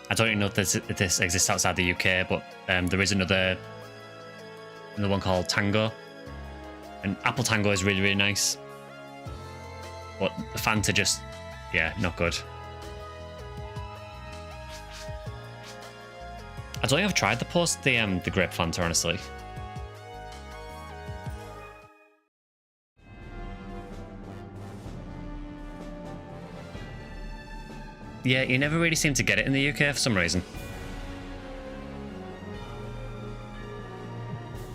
I don't even know if this exists outside the UK, but there is another one called Tango. And apple tango is really, really nice. But the Fanta just, yeah, not good. I don't think I've tried the grape Fanta, honestly. Yeah, you never really seem to get it in the UK for some reason.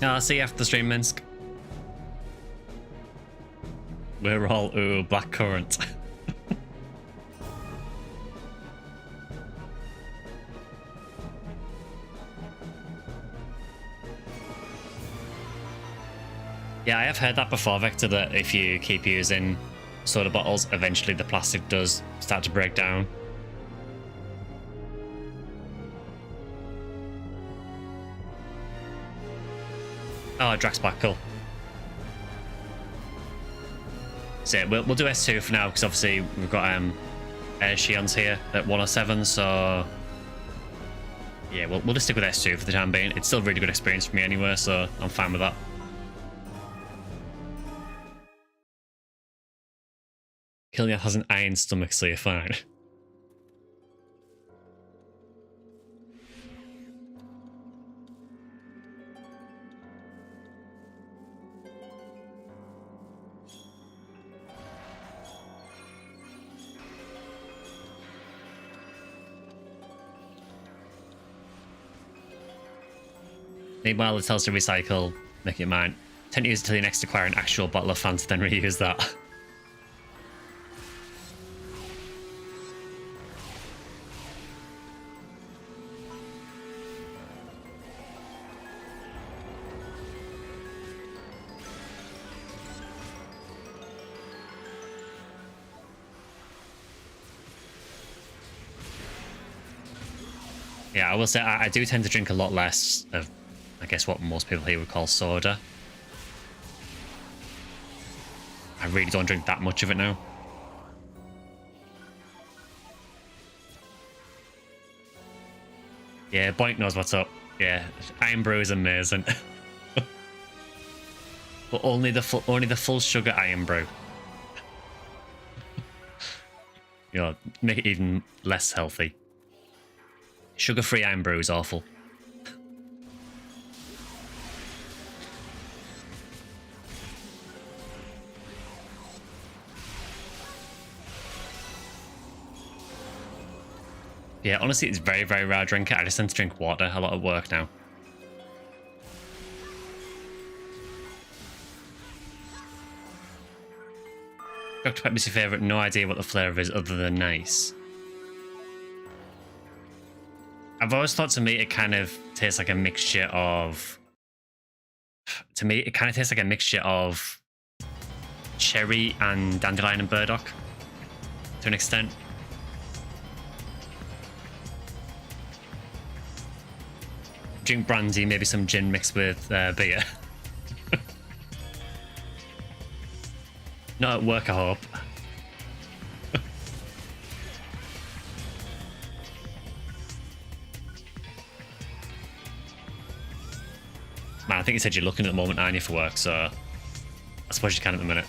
I'll see you after the stream, Minsk. We're all, ooh, blackcurrant. Yeah, I have heard that before, Victor, that if you keep using soda bottles, eventually the plastic does start to break down. Oh, Drax back, cool. So we'll do S2 for now, because obviously we've got Air Shions here at 107, so yeah, we'll just stick with S2 for the time being. It's still a really good experience for me anyway, so I'm fine with that. Killian has an iron stomach, so you're fine. Meanwhile, it tells to recycle, make it mine. Tend to use it till you next acquire an actual bottle of Fanta, then reuse that. Yeah, I will say I do tend to drink a lot less of, I guess, what most people here would call soda. I really don't drink that much of it now. Yeah, Boink knows what's up. Yeah, Iron Brew is amazing. But only the full sugar Iron Brew. You know, make it even less healthy. Sugar-free Iron Brew is awful. Yeah, honestly, it's very, very rare I drink it. I just tend to drink water a lot at work now. Dr. Pepper's your favourite? No idea what the flavour is other than nice. I've always thought, to me, it kind of tastes like a mixture of... To me, it kind of tastes like a mixture of cherry and dandelion and burdock, to an extent. Drink brandy, maybe some gin mixed with beer. Not at work, I hope. Man, I think you said you're looking at the moment, aren't you, for work, so I suppose you can at the minute.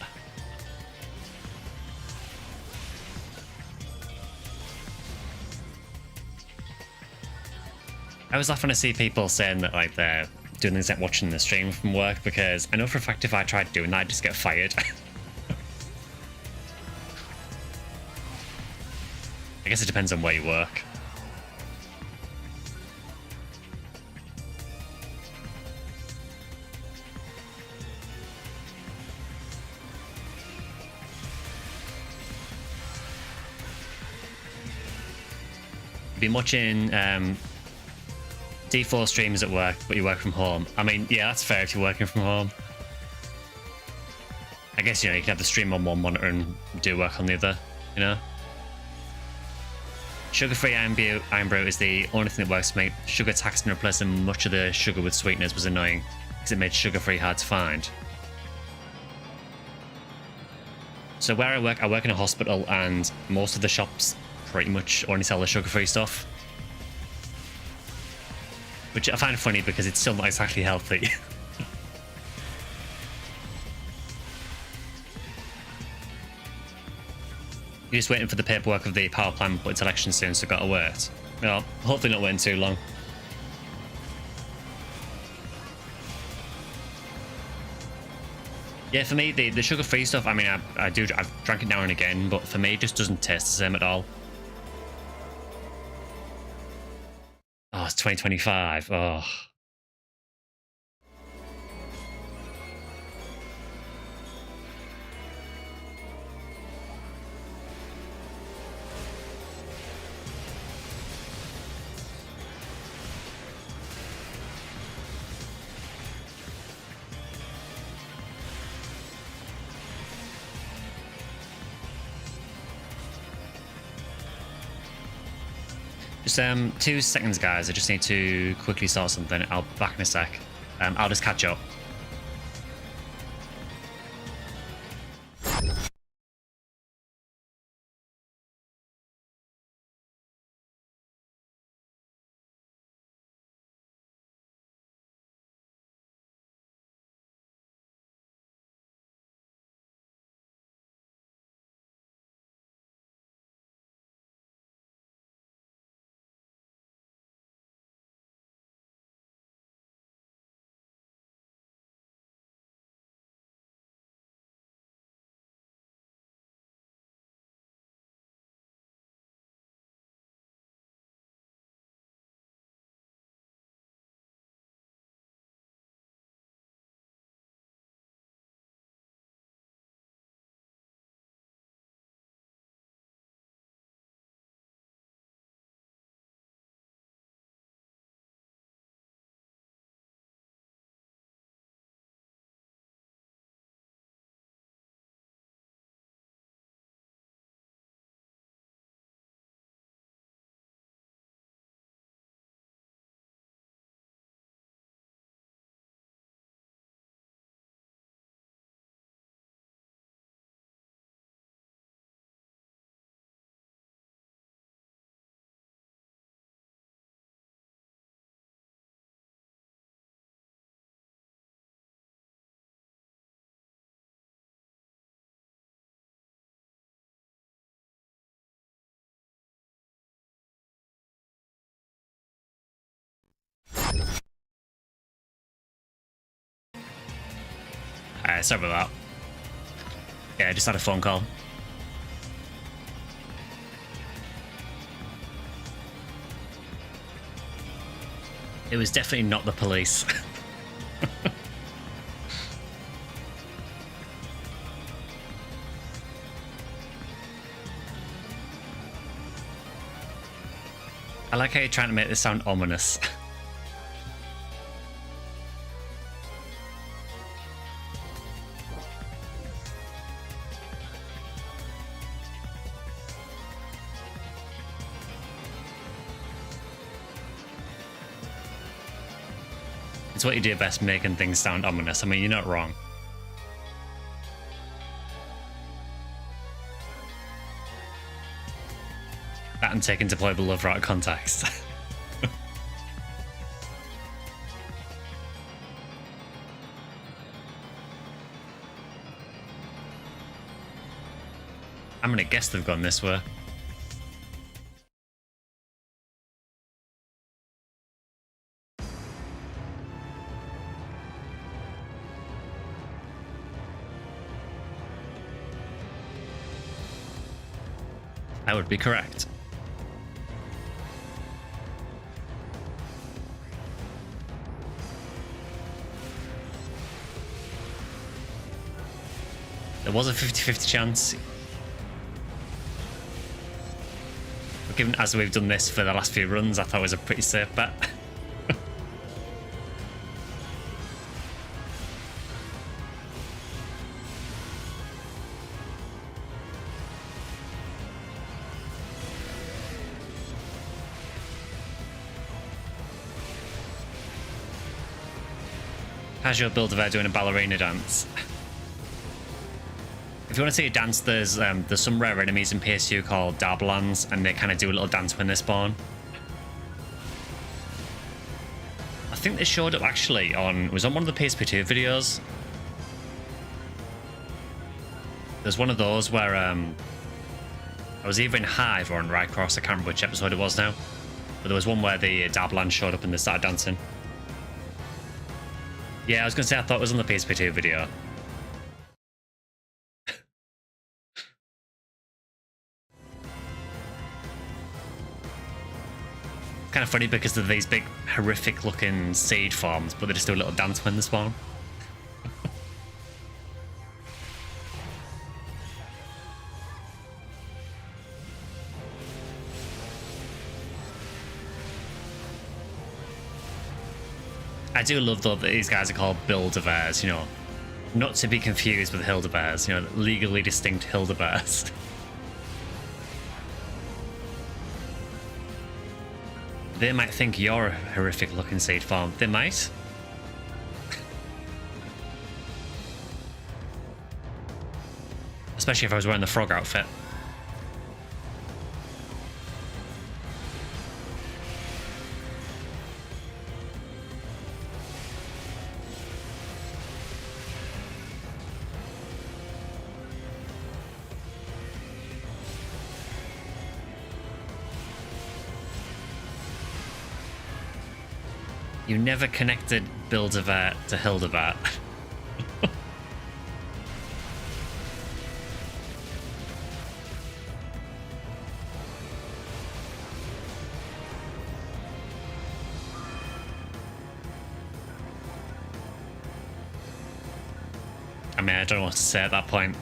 I was laughing to see people saying that, like, they're doing things like watching the stream from work, because I know for a fact if I tried doing that, I'd just get fired. I guess it depends on where you work. Been watching D4 streams at work, but you work from home. I mean, yeah, that's fair if you're working from home. I guess, you know, you can have the stream on one monitor and do work on the other, you know? Sugar-free iron brew is the only thing that works for me. Sugar taxed and replacing much of the sugar with sweeteners was annoying because it made sugar-free hard to find. So where I work in a hospital, and most of the shops pretty much only sell the sugar-free stuff, which I find funny because it's still not exactly healthy. You're just waiting for the paperwork of the power plant, but it's election soon, so gotta wait. Well, hopefully not waiting too long. Yeah, for me, the sugar-free stuff, I mean, I've drank it now and again, but for me, it just doesn't taste the same at all. Oh, it's 2025. Oh. Just 2 seconds, guys. I just need to quickly sort something. I'll be back in a sec. I'll just catch up. Sorry about that. Yeah, I just had a phone call. It was definitely not the police. I like how you're trying to make this sound ominous. It's what you do best, making things sound ominous. I mean, you're not wrong. That and taking deployable love out of context. I'm gonna guess they've gone this way. That would be correct. There was a 50-50 chance. But given as we've done this for the last few runs, I thought it was a pretty safe bet. Casual Build-A-Bear doing a ballerina dance. If you want to see a dance, there's some rare enemies in PSU called Dablands, and they kind of do a little dance when they spawn. I think they showed up actually it was on one of the PSP2 videos. There's one of those where I was either in Hive or in Rycross, I can't remember which episode it was now. But there was one where the Dablands showed up and they started dancing. Yeah, I was going to say I thought it was on the PSP2 video. Kind of funny because they're these big horrific looking seed forms, but they just do a little dance when they spawn. I do love though that these guys are called Build-A-Bears, you know, not to be confused with Hilda-Bears, you know, legally distinct Hilda-Bears. They might think you're a horrific looking seed form. They might. Especially if I was wearing the frog outfit. You never connected Build-A-Bear to Hilda-Bear. I mean, I don't know what to say at that point.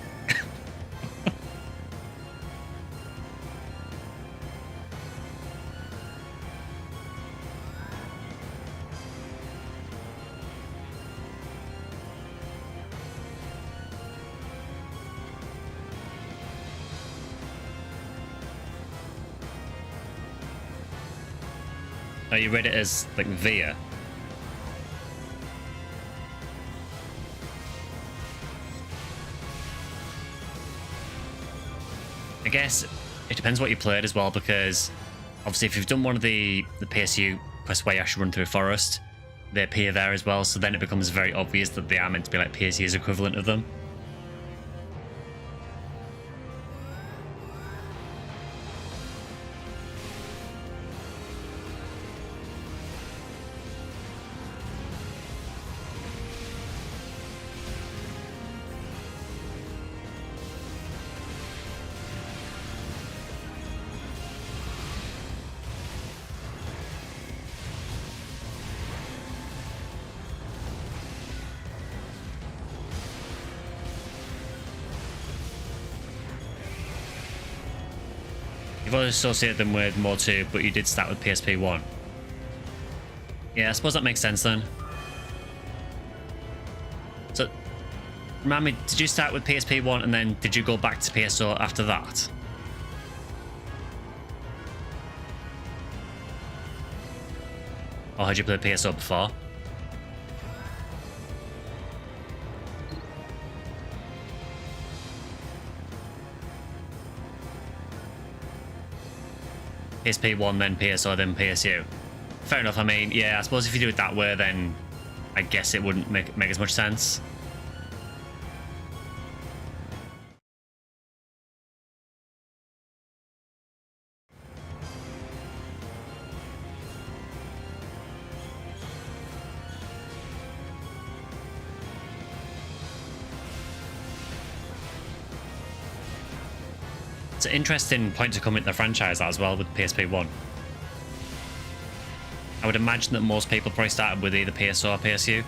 Oh, you read it as like via. I guess it depends what you played as well, because obviously if you've done one of the PSU quests where you actually run through a forest, they appear there as well, so then it becomes very obvious that they are meant to be like PSU's equivalent of them. You've always associated them with Mode 2, but you did start with PSP 1. Yeah, I suppose that makes sense then. So, remind me, did you start with PSP 1 and then did you go back to PSO after that? Or had you played PSO before? PSP 1, then PSO, then PSU. Fair enough. I mean, yeah, I suppose if you do it that way, then I guess it wouldn't make as much sense. It's an interesting point to come into the franchise as well with PSP 1. I would imagine that most people probably started with either PSO or PSU.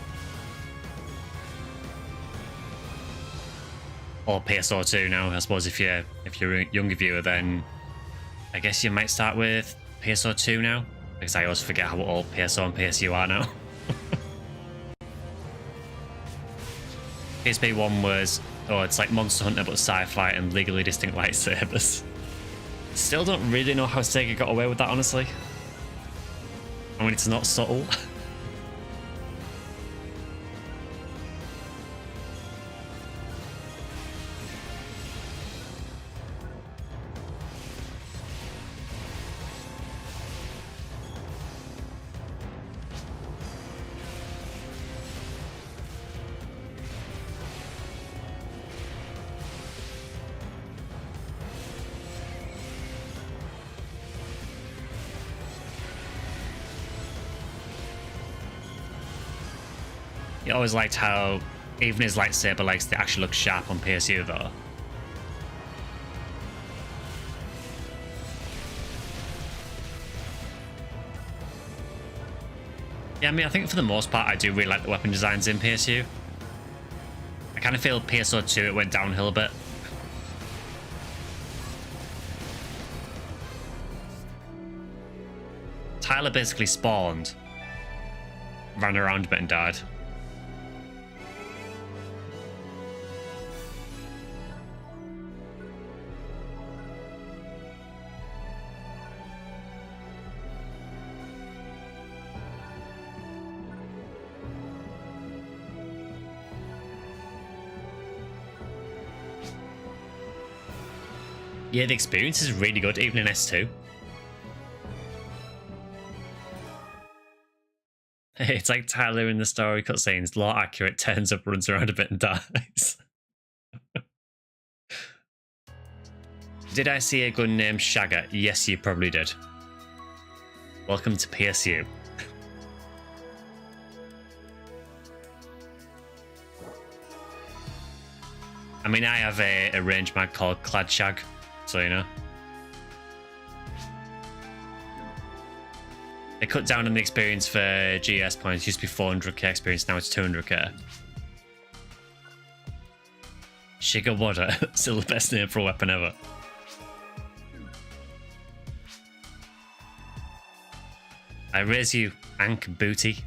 Or PSO 2 now. I suppose if you're a younger viewer, then I guess you might start with PSO 2 now. Because I always forget how old PSO and PSU are now. PSP 1 was, oh, it's like Monster Hunter but sci-fi and legally distinct lightsabers. Still don't really know how Sega got away with that, honestly. I mean, it's not subtle. You always liked how even his lightsaber legs, they actually look sharp on PSU though. Yeah, I mean, I think for the most part, I do really like the weapon designs in PSU. I kind of feel PSO2, it went downhill a bit. Tyler basically spawned, ran around a bit and died. Yeah, the experience is really good, even in S2. It's like Tyler in the story cutscenes, law accurate, turns up, runs around a bit and dies. Did I see a gun named Shagger? Yes, you probably did. Welcome to PSU. I mean, I have a range mag called Clad Shag, so you know. They cut down on the experience for GS points. It used to be 400k experience, now it's 200k. Shigawada, still the best name for a weapon ever. I raise you, Ank Booty.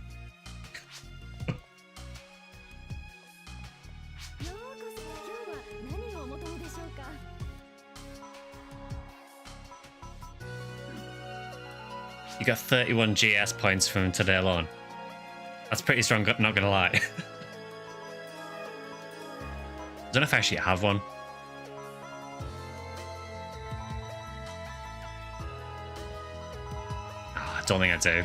You got 31 GS points from today alone. That's pretty strong, not gonna lie. I don't know if I actually have one. Oh, I don't think I do.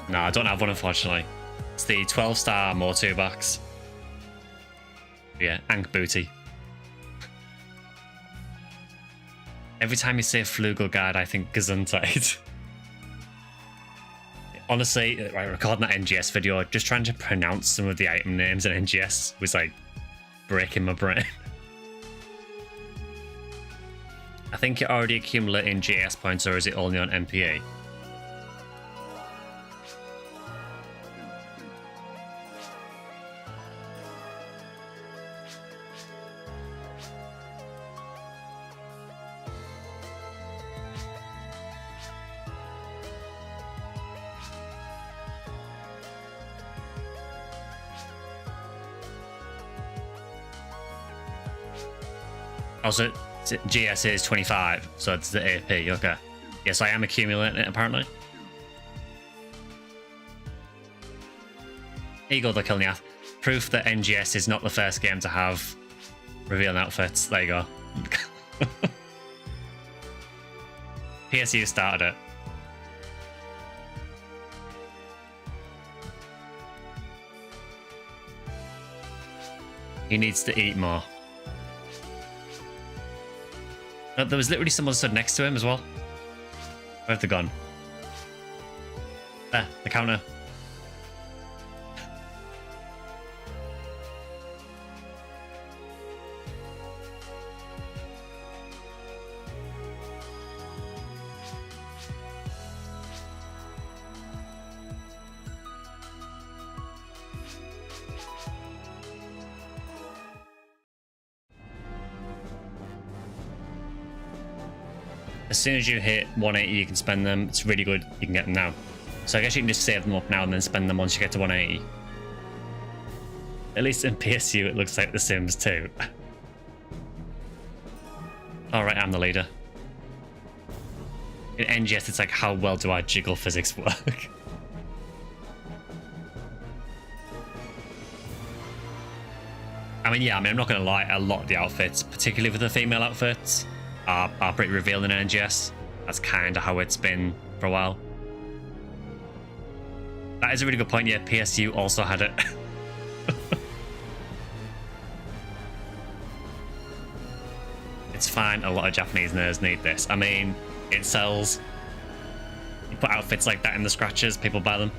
No, I don't have one, unfortunately. It's the 12-star Motu box. Yeah, Ank Booty. Every time you say Flugelguard, I think Gesundheit. Honestly, right, recording that NGS video, just trying to pronounce some of the item names in NGS was like breaking my brain. I think you're already accumulating GS points, or is it only on MPA? Also, GS is 25, so it's the AP, okay. Yes, I am accumulating it, apparently. Here you go, the Kilniath. Proof that NGS is not the first game to have revealing outfits. There you go. PSU started it. He needs to eat more. No, there was literally someone stood next to him as well. Where'd they gone? There, the counter. As soon as you hit 180, you can spend them. It's really good. You can get them now. So I guess you can just save them up now and then spend them once you get to 180. At least in PSU, it looks like The Sims 2. Alright, I'm the leader. In NGS, it's like, how well do I jiggle physics work? I mean, I'm not going to lie, a lot of the outfits, particularly for the female outfits, are pretty revealing in NGS. That's kind of how it's been for a while. That is a really good point. Yeah, PSU also had it. It's fine. A lot of Japanese nerds need this. I mean, it sells. You put outfits like that in the scratches, people buy them.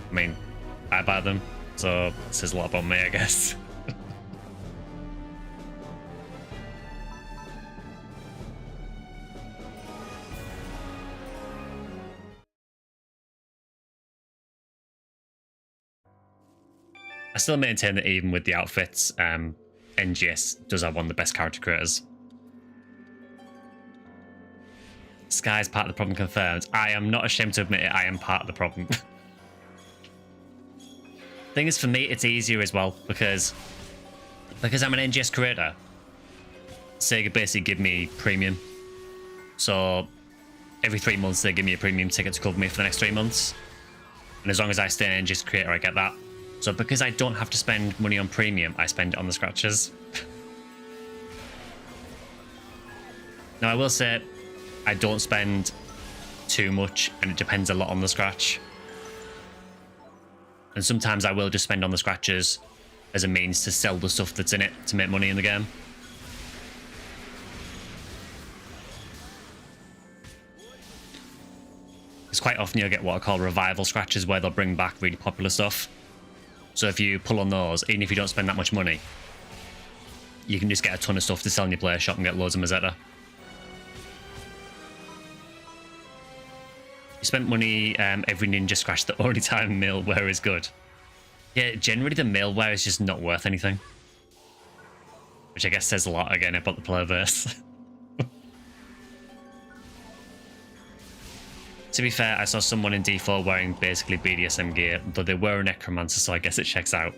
I mean, I buy them, so it says a lot about me, I guess. I still maintain that even with the outfits, NGS does have one of the best character creators. Sky's part of the problem confirmed. I am not ashamed to admit it, I am part of the problem. Thing is, for me, it's easier as well, because I'm an NGS creator. Sega basically give me premium. So every 3 months they give me a premium ticket to cover me for the next 3 months. And as long as I stay an NGS creator, I get that. So because I don't have to spend money on premium, I spend it on the scratches. Now, I will say, I don't spend too much, and it depends a lot on the scratch. And sometimes I will just spend on the scratches as a means to sell the stuff that's in it to make money in the game. Because quite often you'll get what I call revival scratches, where they'll bring back really popular stuff. So if you pull on those, even if you don't spend that much money, you can just get a ton of stuff to sell in your player shop and get loads of Mazetta. You spent money every ninja scratch, the only time mailware is good. Yeah, generally the mailware is just not worth anything. Which I guess says a lot again about the player base. To be fair, I saw someone in D4 wearing basically BDSM gear, though they were a necromancer, so I guess it checks out.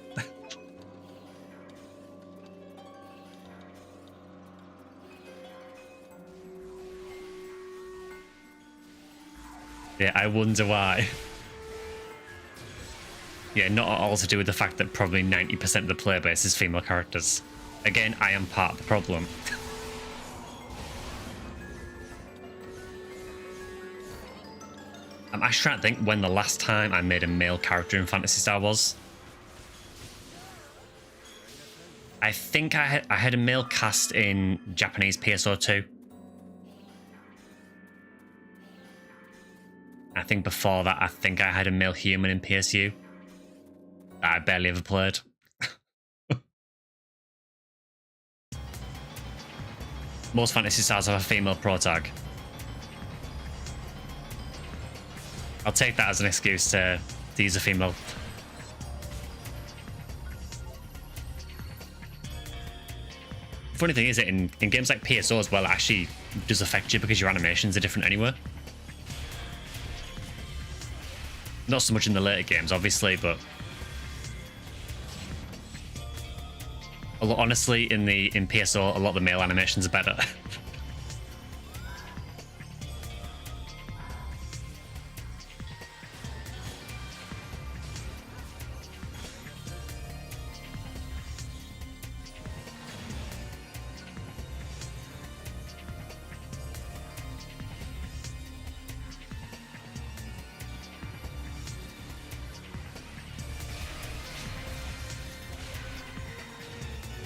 Yeah, I wonder why. Yeah, not at all to do with the fact that probably 90% of the player base is female characters. Again, I am part of the problem. I'm actually trying to think when the last time I made a male character in Phantasy Star was. I think I had a male cast in Japanese PSO 2. I think before that, I think I had a male human in PSU that I barely ever played. Most Phantasy Stars have a female pro tag. I'll take that as an excuse to use a female. Funny thing is that in games like PSO as well, it actually does affect you because your animations are different anyway. Not so much in the later games, obviously, but honestly, in PSO, a lot of the male animations are better.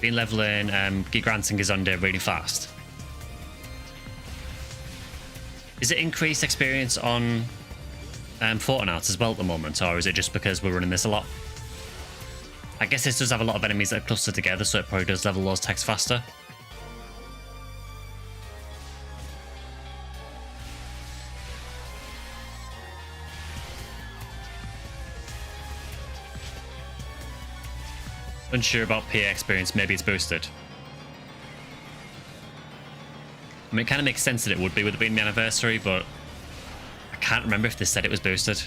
Been leveling Gigranting Gazonde really fast. Is it increased experience on Fortnite as well at the moment, or is it just because we're running this a lot? I guess this does have a lot of enemies that are clustered together, so it probably does level those techs faster. Unsure about PA experience, maybe it's boosted. I mean, it kind of makes sense that it would be with it being the anniversary, but I can't remember if they said it was boosted.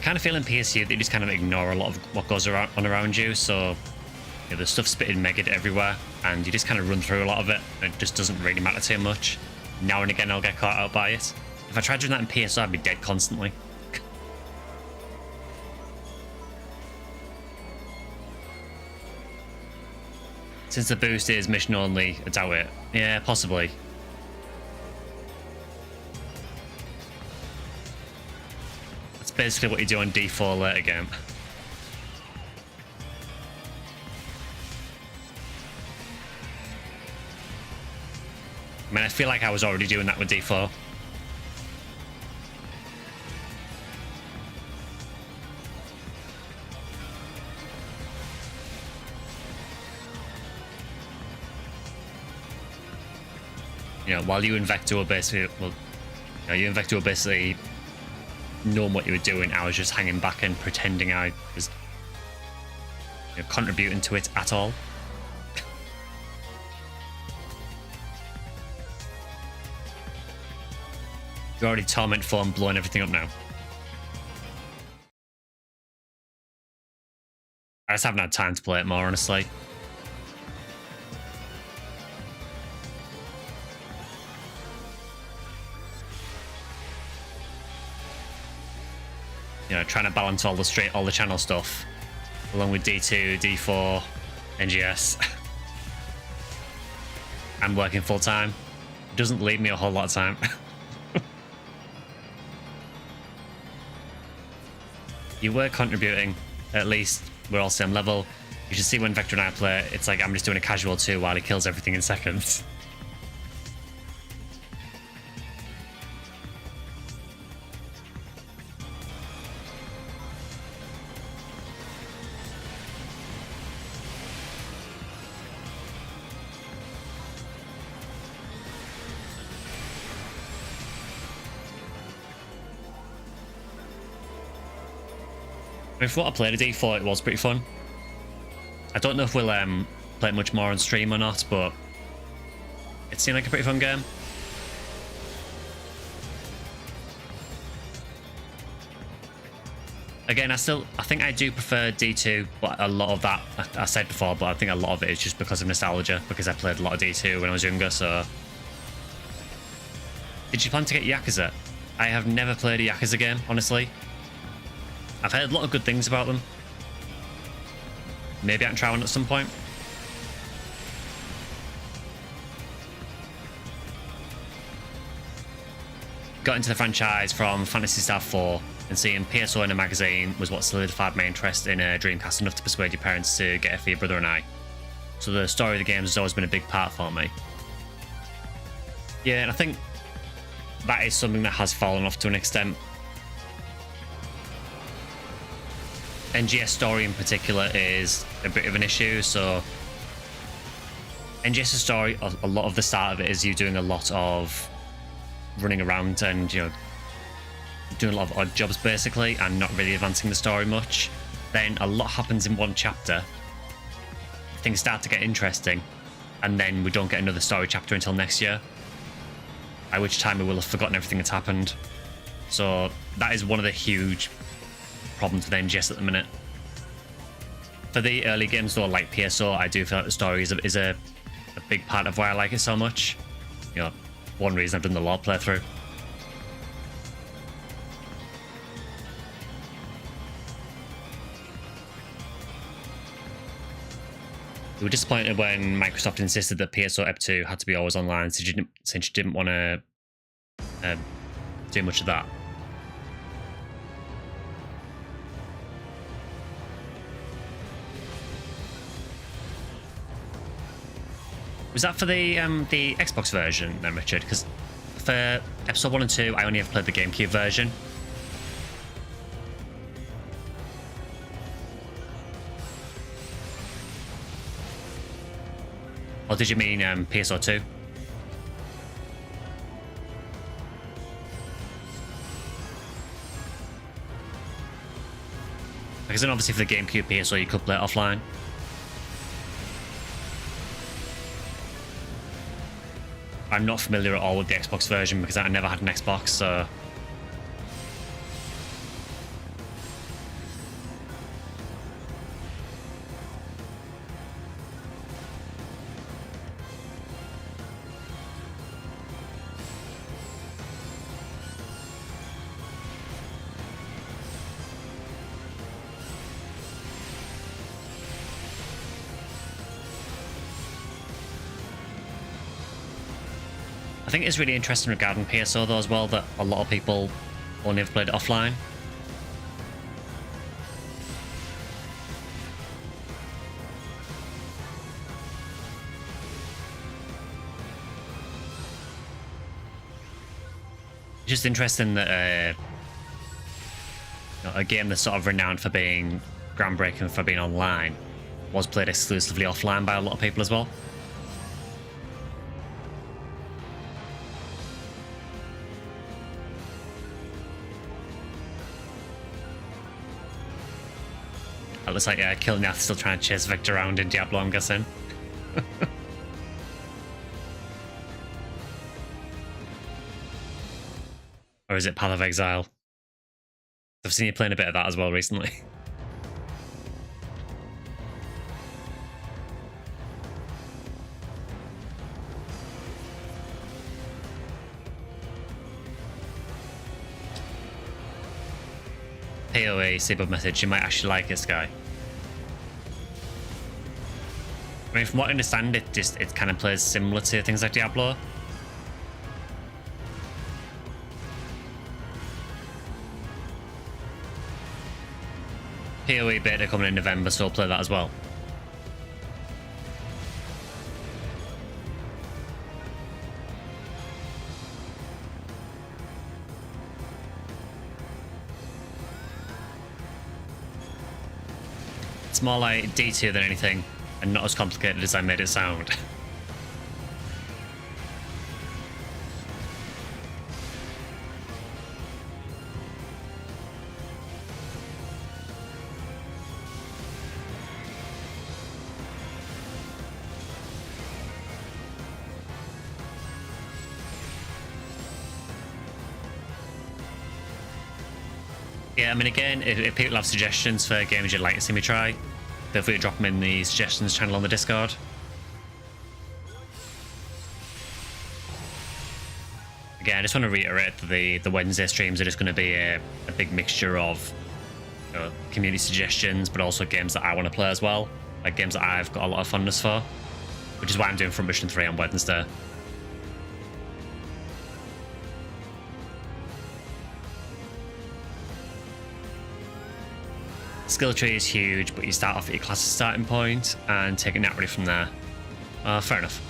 Kind of feeling PSU that you just kind of ignore a lot of what goes around you, so yeah, the stuff's spitting mega everywhere, and you just kind of run through a lot of it, and it just doesn't really matter too much. Now and again, I'll get caught out by it. If I tried doing that in PSO, I'd be dead constantly. Since the boost is mission only, I doubt it. Yeah, possibly. basically what you do on D4 later game. I mean, I feel like I was already doing that with D4. You know, while you and Vector were basically, well, you know, you and Vector were basically knowing what you were doing, I was just hanging back and pretending I was, you know, contributing to it at all. You're already Torment 4 and blowing everything up now. I just haven't had time to play it more, honestly. You know, trying to balance all the channel stuff, along with D2, D4, NGS. I'm working full time. It doesn't leave me a whole lot of time. You were contributing, at least we're all same level. You should see when Vector and I play, it's like I'm just doing a casual 2 while he kills everything in seconds. If what I played a D4, it was pretty fun. I don't know if we'll play it much more on stream or not, but it seemed like a pretty fun game. Again, I think I do prefer D2, but a lot of that, I said before, but I think a lot of it is just because of nostalgia, because I played a lot of D2 when I was younger, so... Did you plan to get Yakuza? I have never played a Yakuza game, honestly. I've heard a lot of good things about them. Maybe I can try one at some point. Got into the franchise from Phantasy Star 4, and seeing PSU in a magazine was what solidified my interest in Dreamcast enough to persuade your parents to get it for your brother and I. So the story of the games has always been a big part for me. Yeah, and I think that is something that has fallen off to an extent. NGS story in particular is a bit of an issue, so NGS's story, a lot of the start of it is you doing a lot of running around and, you know, doing a lot of odd jobs basically and not really advancing the story much. Then a lot happens in one chapter, things start to get interesting, and then we don't get another story chapter until next year, at which time we will have forgotten everything that's happened. So that is one of the huge problems with NGS at the minute. For the early games though, like PSO, I do feel like the story is a big part of why I like it so much. You know, one reason I've done the lore playthrough. We were disappointed when Microsoft insisted that PSO Ep 2 had to be always online, since you didn't want to do much of that. Was that for the Xbox version then, Richard? Because for episode 1 and 2, I only ever played the GameCube version. Or did you mean PSO 2? Because then obviously for the GameCube PSO you could play it offline. I'm not familiar at all with the Xbox version because I never had an Xbox, so... I think it's really interesting regarding PSO though as well that a lot of people only have played it offline. just interesting that a game that's sort of renowned for being groundbreaking for being online was played exclusively offline by a lot of people as well. It looks like Kilnath's still trying to chase Victor around in Diablo, I'm guessing. Or is it Path of Exile? I've seen you playing a bit of that as well recently. POA, Sable message, you might actually like this guy. I mean, from what I understand, it kind of plays similar to things like Diablo. PoE beta coming in November, so I'll play that as well. It's more like D2 than anything, and not as complicated as I made it sound. Yeah, I mean, again, if people have suggestions for games you'd like to see me try, feel free to drop them in the suggestions channel on the Discord. Again, I just want to reiterate that the Wednesday streams are just going to be a big mixture of community suggestions, but also games that I want to play as well, like games that I've got a lot of fondness for, which is why I'm doing Front Mission 3 on Wednesday. Skill tree is huge, but you start off at your class's starting point and take it naturally from there. Fair enough.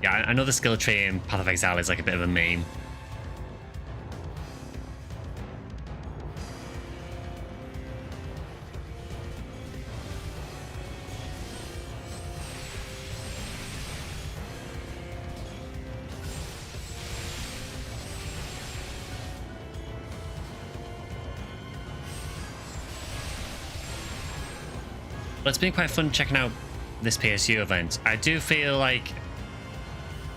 Yeah, I know the skill tree in Path of Exile is like a bit of a meme. But it's been quite fun checking out this PSU event. I do feel like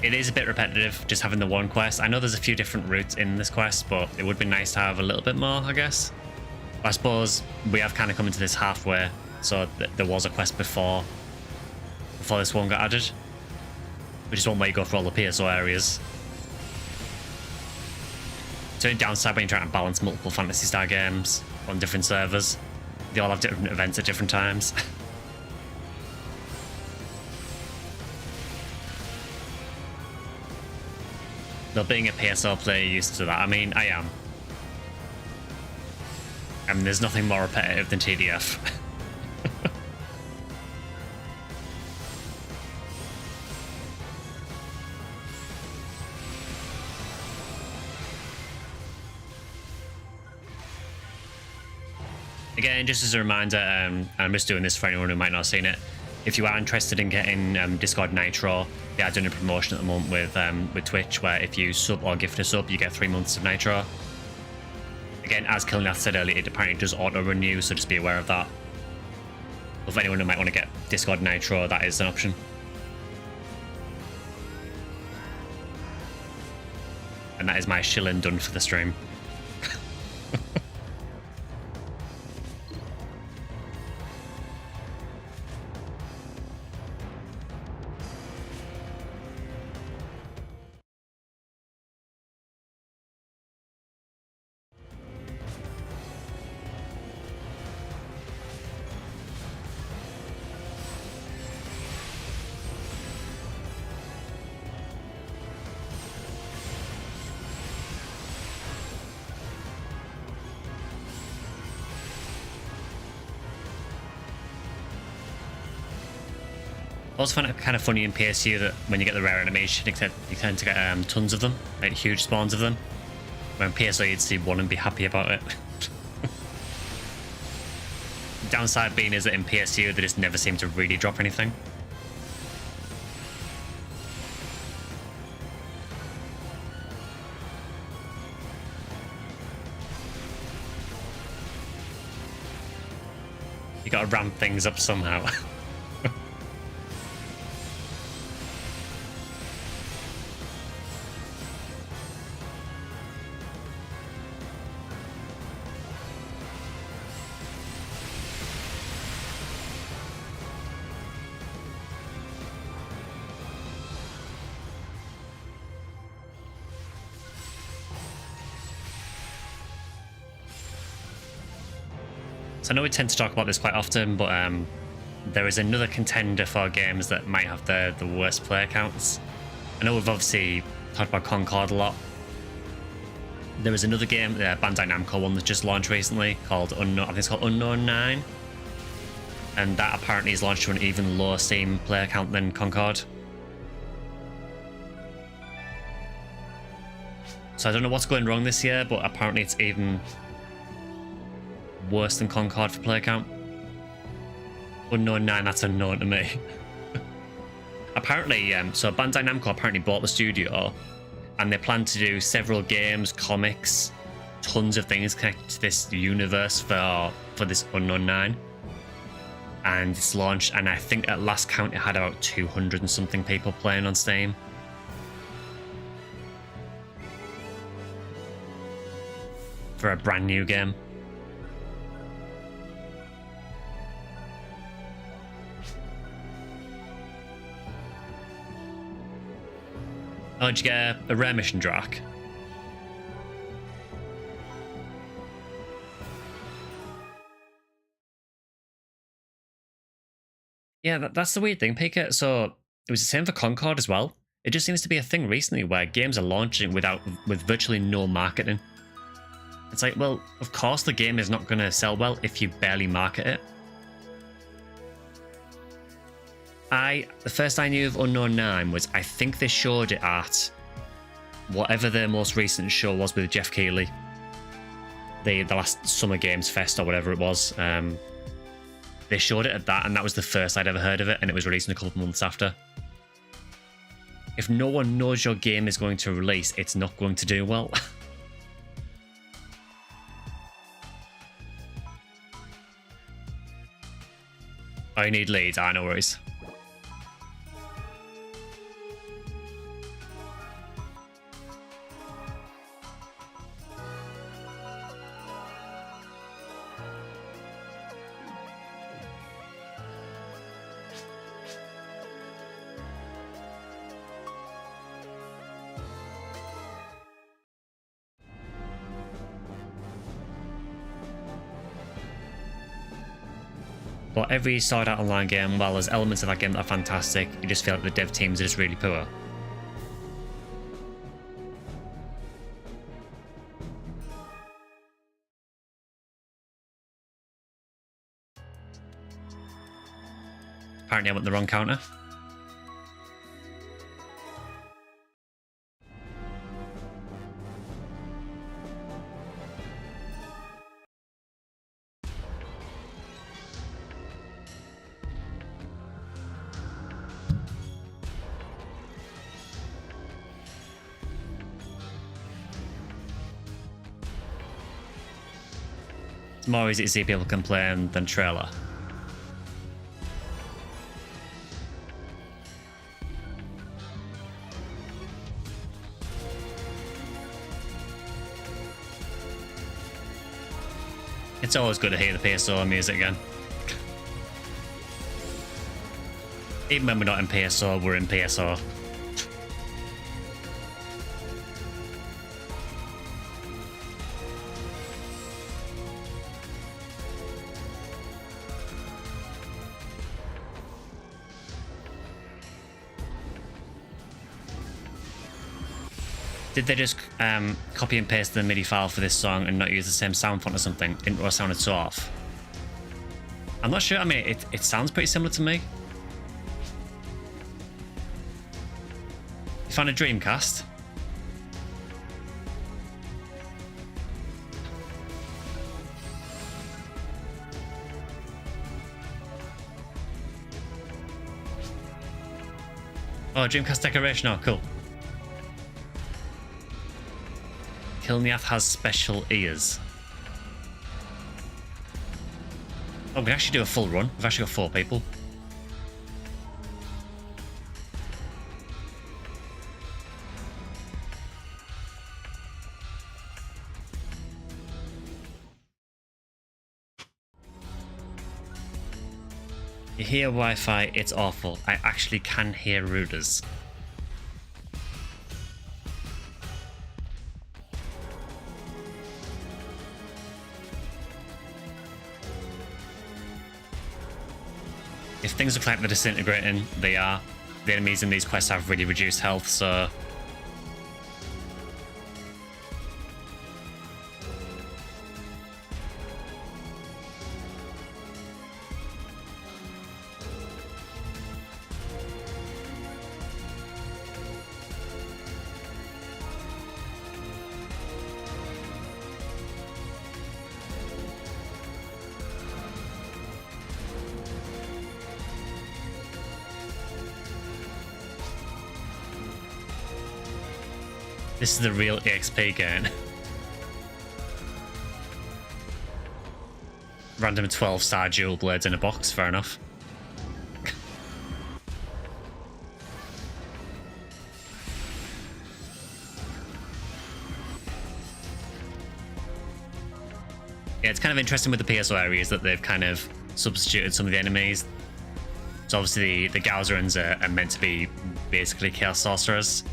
it is a bit repetitive just having the one quest. I know there's a few different routes in this quest, but it would be nice to have a little bit more, I guess. I suppose we have kind of come into this halfway, so there was a quest before this one got added, which is one where you go for all the PSO areas. So the downside when you're trying to balance multiple Phantasy Star games on different servers, they all have different events at different times. Though being a PSO player used to that, I mean, I am. I mean, there's nothing more repetitive than TDF. Again, just as a reminder, and I'm just doing this for anyone who might not have seen it, if you are interested in getting Discord Nitro, they are doing a promotion at the moment with Twitch, where if you sub or gift a sub, you get 3 months of Nitro. Again, as Kilnath said earlier, it apparently does auto-renew, so just be aware of that. If anyone who might want to get Discord Nitro, that is an option. And that is my shilling done for the stream. Also find it kind of funny in PSU that when you get the rare animation, you tend to get tons of them, like huge spawns of them. When PSO you'd see one and be happy about it. Downside being is that in PSU they just never seem to really drop anything. You gotta ramp things up somehow. So I know we tend to talk about this quite often, but there is another contender for games that might have the worst player counts. I know we've obviously talked about Concord a lot. There is another game, the Bandai Namco one that just launched recently called Unknown, I think it's called Unknown 9. And that apparently is launched to an even lower Steam player count than Concord. So I don't know what's going wrong this year, but apparently it's even worse than Concord for player count. Unknown 9, that's unknown to me. Apparently, so Bandai Namco apparently bought the studio and they plan to do several games, comics, tons of things connected to this universe for this Unknown 9. And it's launched, and I think at last count it had about 200 and something people playing on Steam. For a brand new game. Oh, did you get a rare mission, Drac? Yeah, that's the weird thing, Pika. So it was the same for Concord as well. It just seems to be a thing recently where games are launching with virtually no marketing. It's like, well, of course the game is not going to sell well if you barely market it. The first I knew of Unknown 9 was, I think they showed it at whatever their most recent show was with Jeff Keighley. The last Summer Games Fest or whatever it was. They showed it at that, and that was the first I'd ever heard of it, and it was released in a couple of months after. If no one knows your game is going to release, it's not going to do well. I need leads, no worries. But every Sword Art Online game, while there's elements of that game that are fantastic, you just feel like the dev teams are just really poor. Apparently I went the wrong counter. It's more easy to see people complain than trailer. It's always good to hear the PSO music again. Even when we're not in PSO, we're in PSO. Did they just copy and paste the MIDI file for this song and not use the same sound font or something? Intro sounded so off. I'm not sure. I mean, it sounds pretty similar to me. You found a Dreamcast? Oh, Dreamcast decoration. Oh, cool. Kilniath has special ears. Oh, we can actually do a full run. We've actually got 4 people. You hear Wi-Fi, it's awful. I actually can hear routers. If things look like they're disintegrating, they are. The enemies in these quests have really reduced health, so... This is the real EXP gain. Random 12-star dual blades in a box, fair enough. Yeah, it's kind of interesting with the PSO areas that they've kind of substituted some of the enemies. So obviously the Gauzerans are meant to be basically Chaos Sorcerers.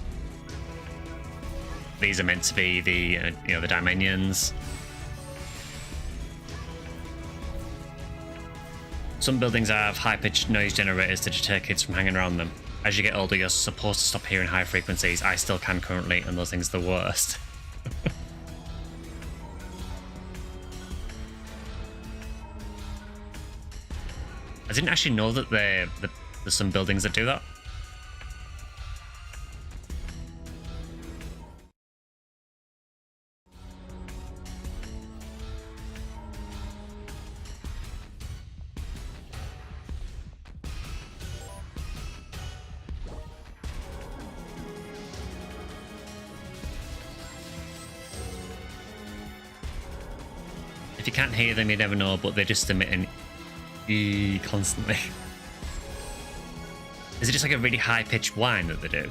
These are meant to be the, the Dominions. Some buildings have high-pitched noise generators to deter kids from hanging around them. As you get older, you're supposed to stop hearing high frequencies. I still can currently, and those things are the worst. I didn't actually know that there's some buildings that do that. If you can't hear them, you never know, but they're just emitting constantly. Is it just like a really high-pitched whine that they do?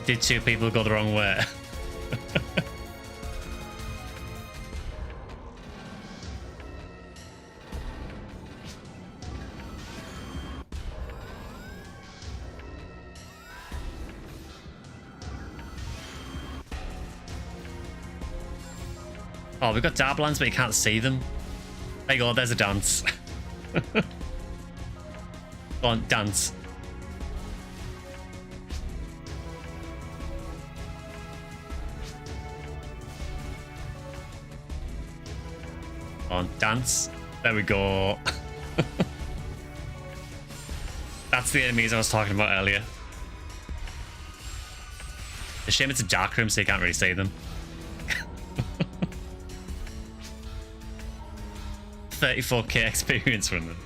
Did 2 people go the wrong way? Oh, we've got Darblans, but you can't see them. There you go, there's a dance. Go on, dance. On, dance. There we go. That's the enemies I was talking about earlier. It's a shame it's a dark room, so you can't really see them. 34k experience from them.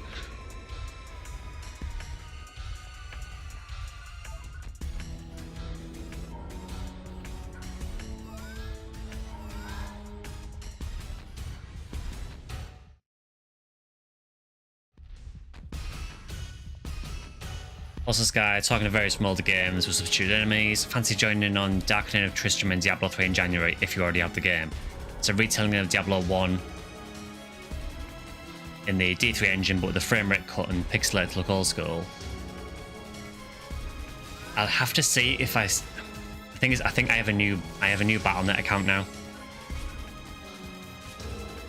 Also, Sky, talking to various multi games with substitute enemies. Fancy joining in on Darkening of Tristram and Diablo 3 in January if you already have the game. It's a retelling of Diablo 1 in the D3 engine, but with the frame rate cut and pixelated to look old school. I'll have to see if I The thing is, I think I have a new Battle.net account now.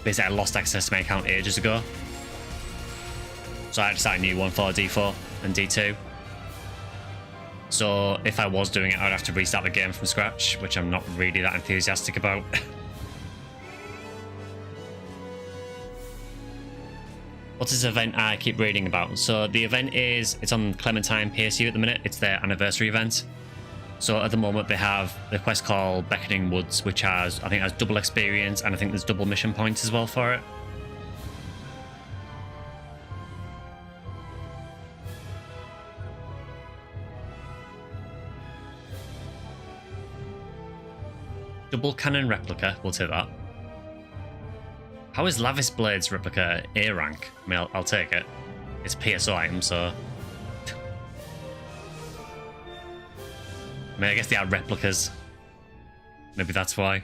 Basically, I lost access to my account ages ago, so I had to start a new one for D4 and D2. So if I was doing it, I'd have to restart the game from scratch, which I'm not really that enthusiastic about. What's this event I keep reading about? So the event it's on Clementine PSU at the minute. It's their anniversary event. So at the moment they have the quest called Beckoning Woods, which I think has double experience, and I think there's double mission points as well for it. Double cannon replica, we'll take that. How is Lavis Blade's replica A rank? I mean, I'll take it. It's a PSO item, so... I mean, I guess they are replicas. Maybe that's why.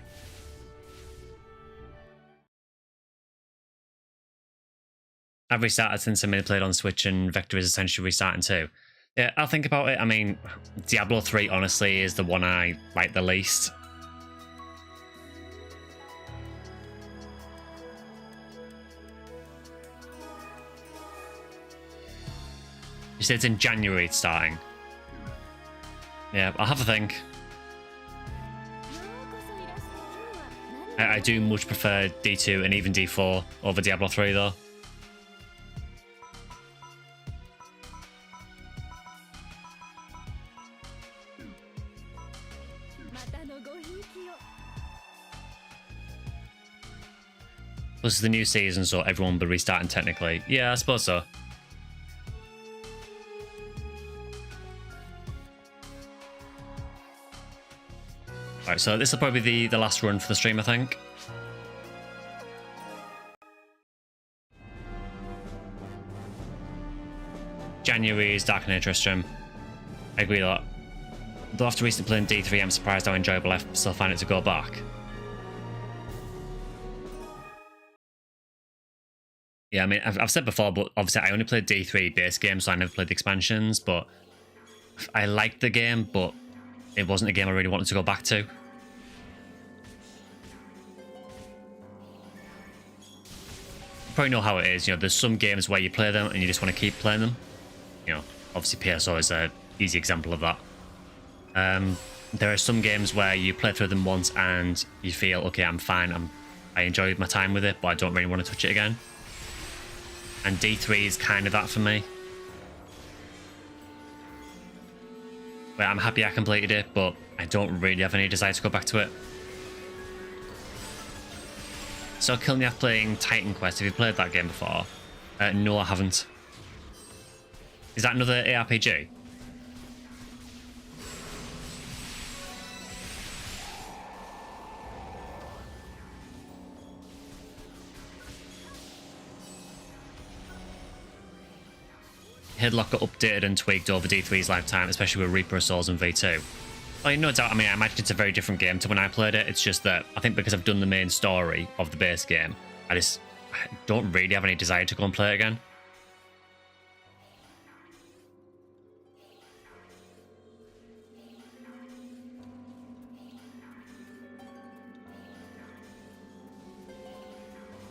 I've restarted since I mainly played on Switch, and Vector is essentially restarting too. Yeah, I'll think about it. I mean, Diablo 3, honestly, is the one I like the least. You said it's in January it's starting. Yeah, I'll have a think. I do much prefer D2 and even D4 over Diablo 3 though. Plus it's the new season, so everyone will be restarting technically. Yeah, I suppose so. Alright, so this will probably be the last run for the stream, I think. January is Dark Nature stream. I agree with that. Though after recently playing D3, I'm surprised how enjoyable I still find it to go back. Yeah, I mean, I've said before, but obviously I only played D3 base game, so I never played the expansions, but I liked the game, but it wasn't a game I really wanted to go back to. You probably know how it is, you know, there's some games where you play them and you just want to keep playing them. You know, obviously PSO is an easy example of that. There are some games where you play through them once and you feel, okay, I'm fine, I enjoyed my time with it, but I don't really want to touch it again. And D3 is kind of that for me. Where I'm happy I completed it, but I don't really have any desire to go back to it. So Kilniath playing Titan Quest, have you played that game before? No, I haven't. Is that another ARPG? Headlock got updated and tweaked over D3's lifetime, especially with Reaper of Souls and V2. Well, no doubt, I mean, I imagine it's a very different game to when I played it. It's just that I think because I've done the main story of the base game, I don't really have any desire to go and play it again.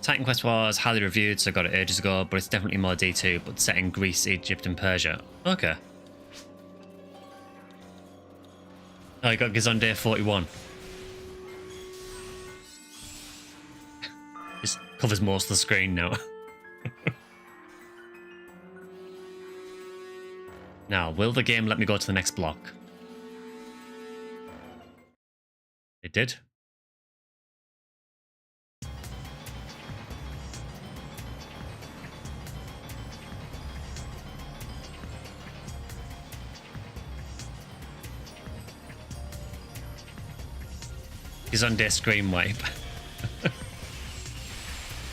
Titan Quest was highly reviewed, so I got it ages ago, but it's definitely more D2, but set in Greece, Egypt, and Persia. Okay. Oh, I got Gazon 41. This covers most of the screen now. Now, will the game let me go to the next block? It did. He's on desk screen wipe.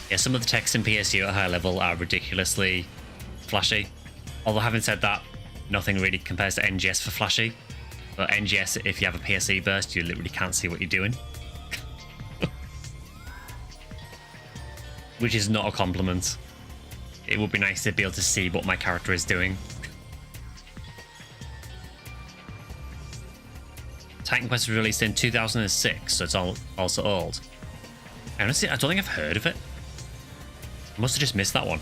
Yeah, some of the text in PSU at high level are ridiculously flashy. Although having said that, nothing really compares to NGS for flashy. But NGS, if you have a PSE burst, you literally can't see what you're doing. Which is not a compliment. It would be nice to be able to see what my character is doing. Titan Quest was released in 2006, so it's also old. Honestly, I don't think I've heard of it. I must have just missed that one.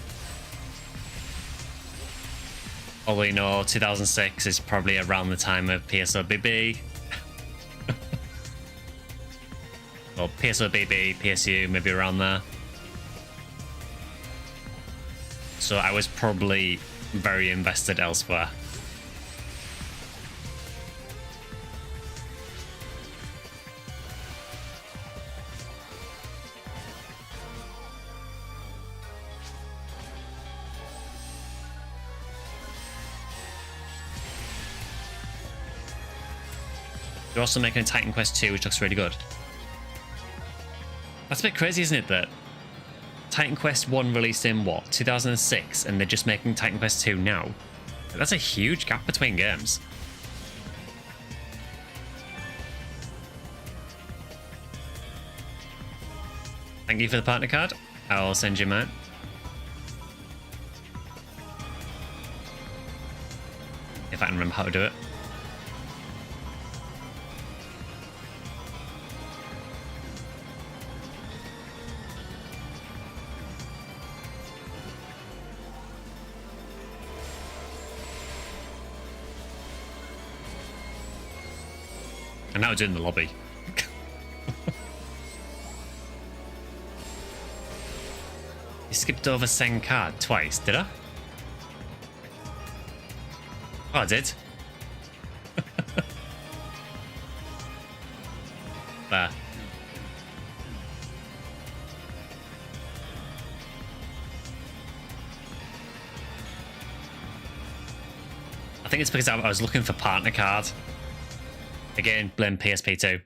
Although, you know, 2006 is probably around the time of PSU. Well, PSU, PSU, maybe around there. So I was probably very invested elsewhere. They're also making a Titan Quest 2, which looks really good. That's a bit crazy, isn't it, that Titan Quest 1 released in, what, 2006, and they're just making Titan Quest 2 now? That's a huge gap between games. Thank you for the partner card. I'll send you mine. If I can remember how to do it. And now it's in the lobby. You skipped over send card twice, did I? Oh, I did. There. I think it's because I was looking for partner card. Again, blame PSP2.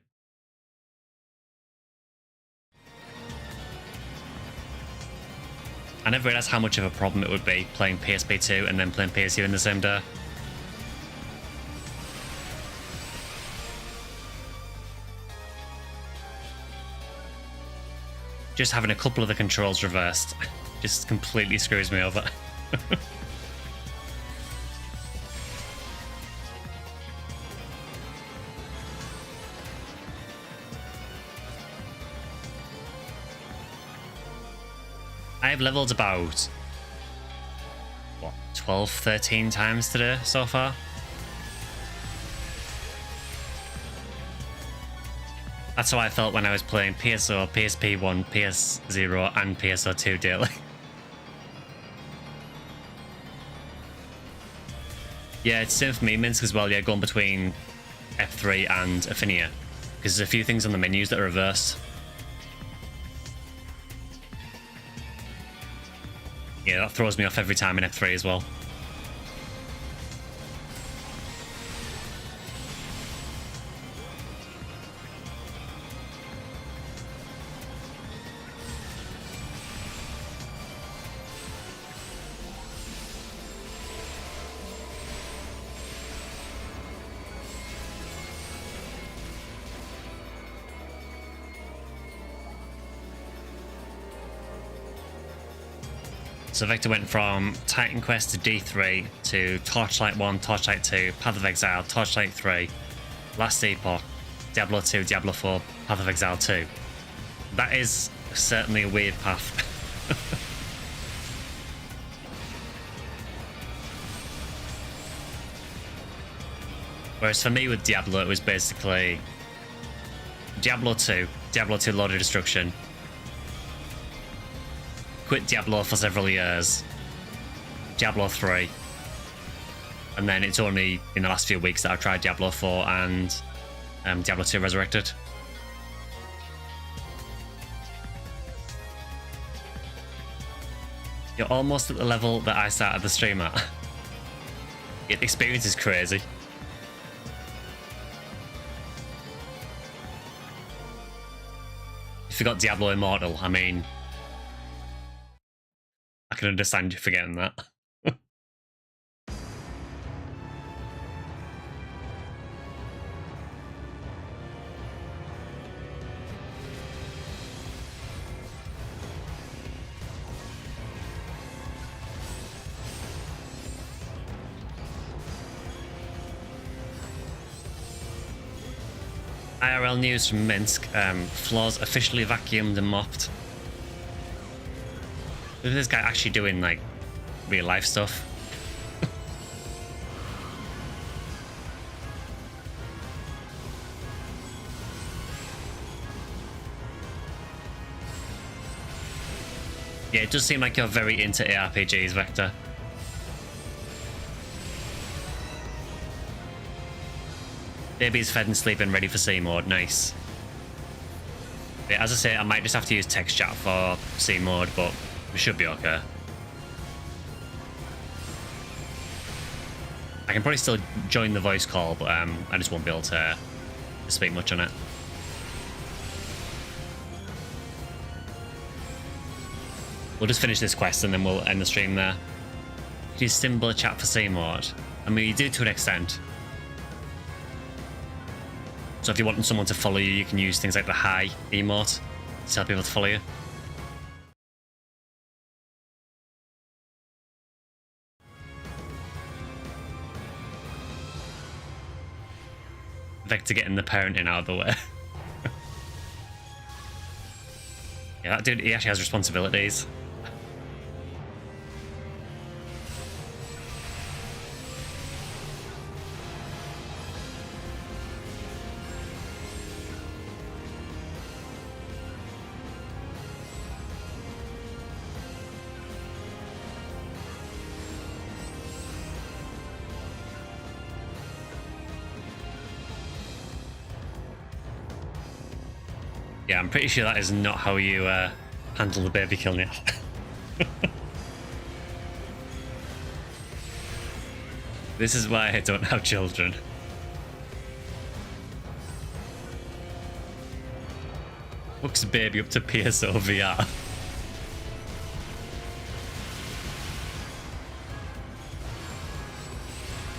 I never realised how much of a problem it would be playing PSP2 and then playing PSU in the same day. Just having a couple of the controls reversed just completely screws me over. I've leveled about, what, 12, 13 times today so far? That's how I felt when I was playing PSO, PSP1, PS0 and PSO2 daily. Yeah, it's same for me, Minsk, as well, yeah, going between F3 and Affinia. Because there's a few things on the menus that are reversed. Yeah, that throws me off every time in F3 as well. So Vector went from Titan Quest to D3 to Torchlight 1, Torchlight 2, Path of Exile, Torchlight 3, Last Epoch, Diablo 2, Diablo 4, Path of Exile 2. That is certainly a weird path. Whereas for me with Diablo, it was basically Diablo 2 Lord of Destruction, quit Diablo for several years, Diablo 3, and then it's only in the last few weeks that I've tried Diablo 4 and Diablo 2 Resurrected. You're almost at the level that I started the stream at. The experience is crazy. If you got Diablo Immortal, I mean, I can understand you forgetting that. IRL news from Minsk. Floors officially vacuumed and mopped. Is this guy actually doing like real life stuff? Yeah, it does seem like you're very into ARPGs, Vector. Baby's fed and sleeping, ready for C mode. Nice. Yeah, as I say, I might just have to use text chat for C mode, but we should be okay. I can probably still join the voice call, but I just won't be able to speak much on it. We'll just finish this quest and then we'll end the stream there. You use symbol chat for C mode. I mean, you do to an extent. So if you're wanting someone to follow you, you can use things like the hi emote to tell people to follow you. Vector getting the parenting out of the way. Yeah, that dude, he actually has responsibilities. Yeah, I'm pretty sure that is not how you handle the baby kill now. This is why I don't have children. Hooks baby up to PSO VR.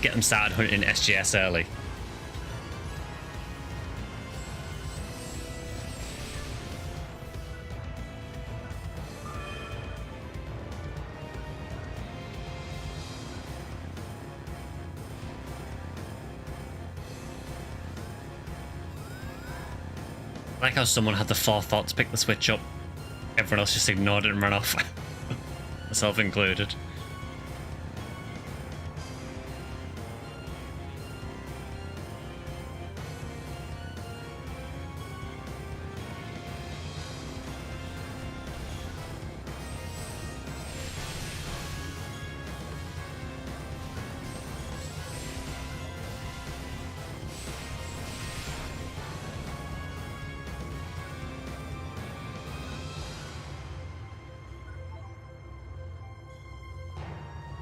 Get them started hunting SGS early. I like how someone had the forethought to pick the switch up. Everyone else just ignored it and ran off. Myself included.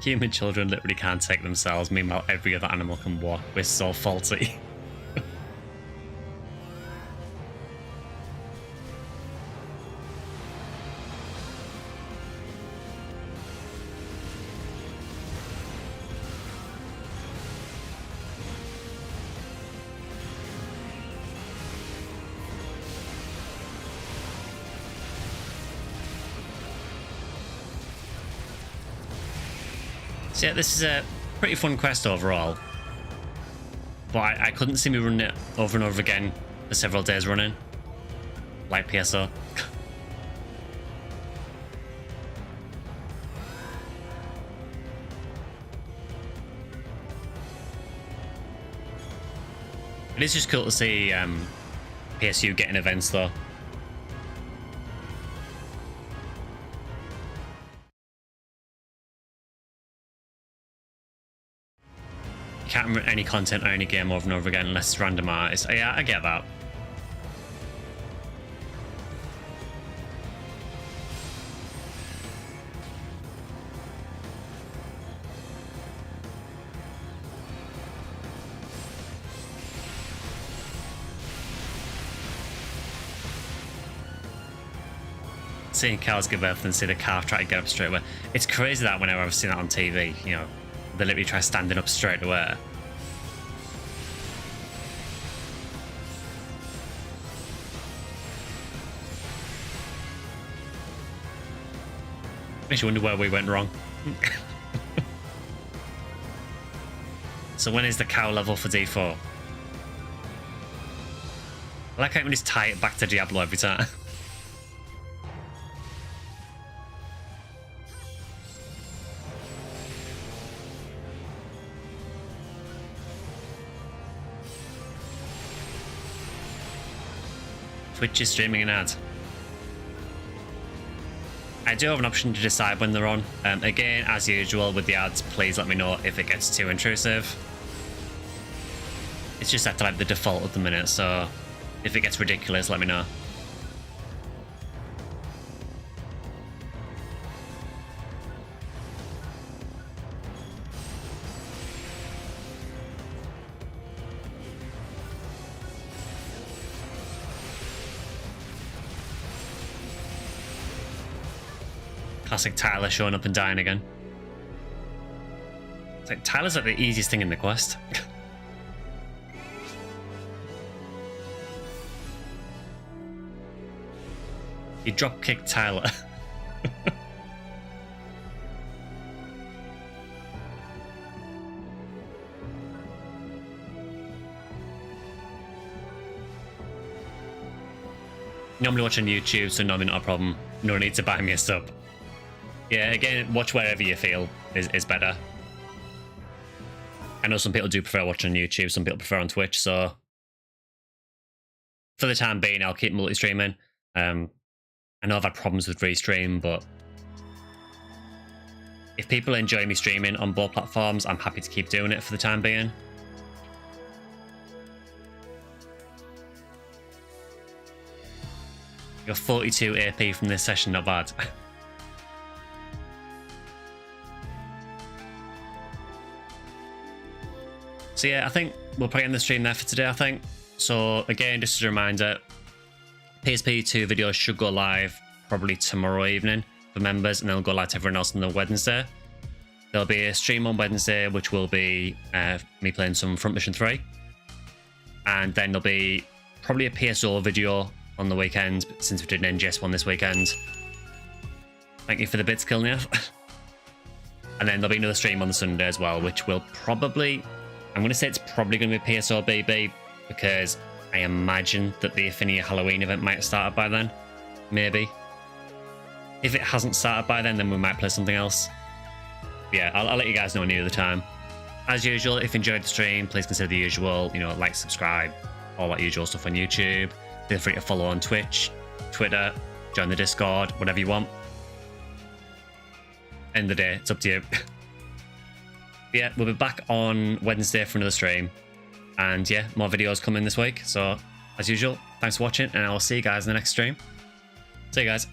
Human children literally can't take themselves, meanwhile every other animal can walk. We're so faulty. So yeah, this is a pretty fun quest overall, but I couldn't see me running it over and over again for several days running, like PSO. It is just cool to see PSU getting events though. Can't run any content or any game over and over again unless it's randomized. Yeah, I get that. Seeing cows give birth and see the calf try to get up straight away. It's crazy that whenever I've seen that on TV, you know, they literally try standing up straight away. Makes you wonder where we went wrong. So when is the cow level for D4? I like how I can just tie it back to Diablo every time. Twitch is streaming an ad. I do have an option to decide when they're on. Again, as usual with the ads, please let me know if it gets too intrusive. It's just set to like the default at the minute, so if it gets ridiculous, let me know. Classic Tyler showing up and dying again. It's like Tyler's like the easiest thing in the quest. You drop kick Tyler. Normally watch on YouTube, so normally not a problem. No need to buy me a sub. Yeah, again, watch wherever you feel is better. I know some people do prefer watching on YouTube, some people prefer on Twitch, so for the time being, I'll keep multi-streaming. I know I've had problems with restream, but if people enjoy me streaming on both platforms, I'm happy to keep doing it for the time being. You're 42 AP from this session, not bad. So yeah, I think we'll probably end the stream there for today, I think. So again, just as a reminder, PSP 2 videos should go live probably tomorrow evening for members, and they'll go live to everyone else on the Wednesday. There'll be a stream on Wednesday, which will be me playing some Front Mission 3. And then there'll be probably a PSO video on the weekend, since we did an NGS one this weekend. Thank you for the bits, Kilnev. And then there'll be another stream on the Sunday as well, which will probably... I'm going to say it's probably going to be PSO BB, because I imagine that the Affinia Halloween event might have started by then. Maybe. If it hasn't started by then we might play something else. But yeah, I'll let you guys know near the time. As usual, if you enjoyed the stream, please consider the usual, you know, like, subscribe, all that usual stuff on YouTube. Feel free to follow on Twitch, Twitter, join the Discord, whatever you want. End of the day, it's up to you. Yeah, we'll be back on Wednesday for another stream. And yeah, more videos coming this week. So, as usual, thanks for watching, and I will see you guys in the next stream. See you guys.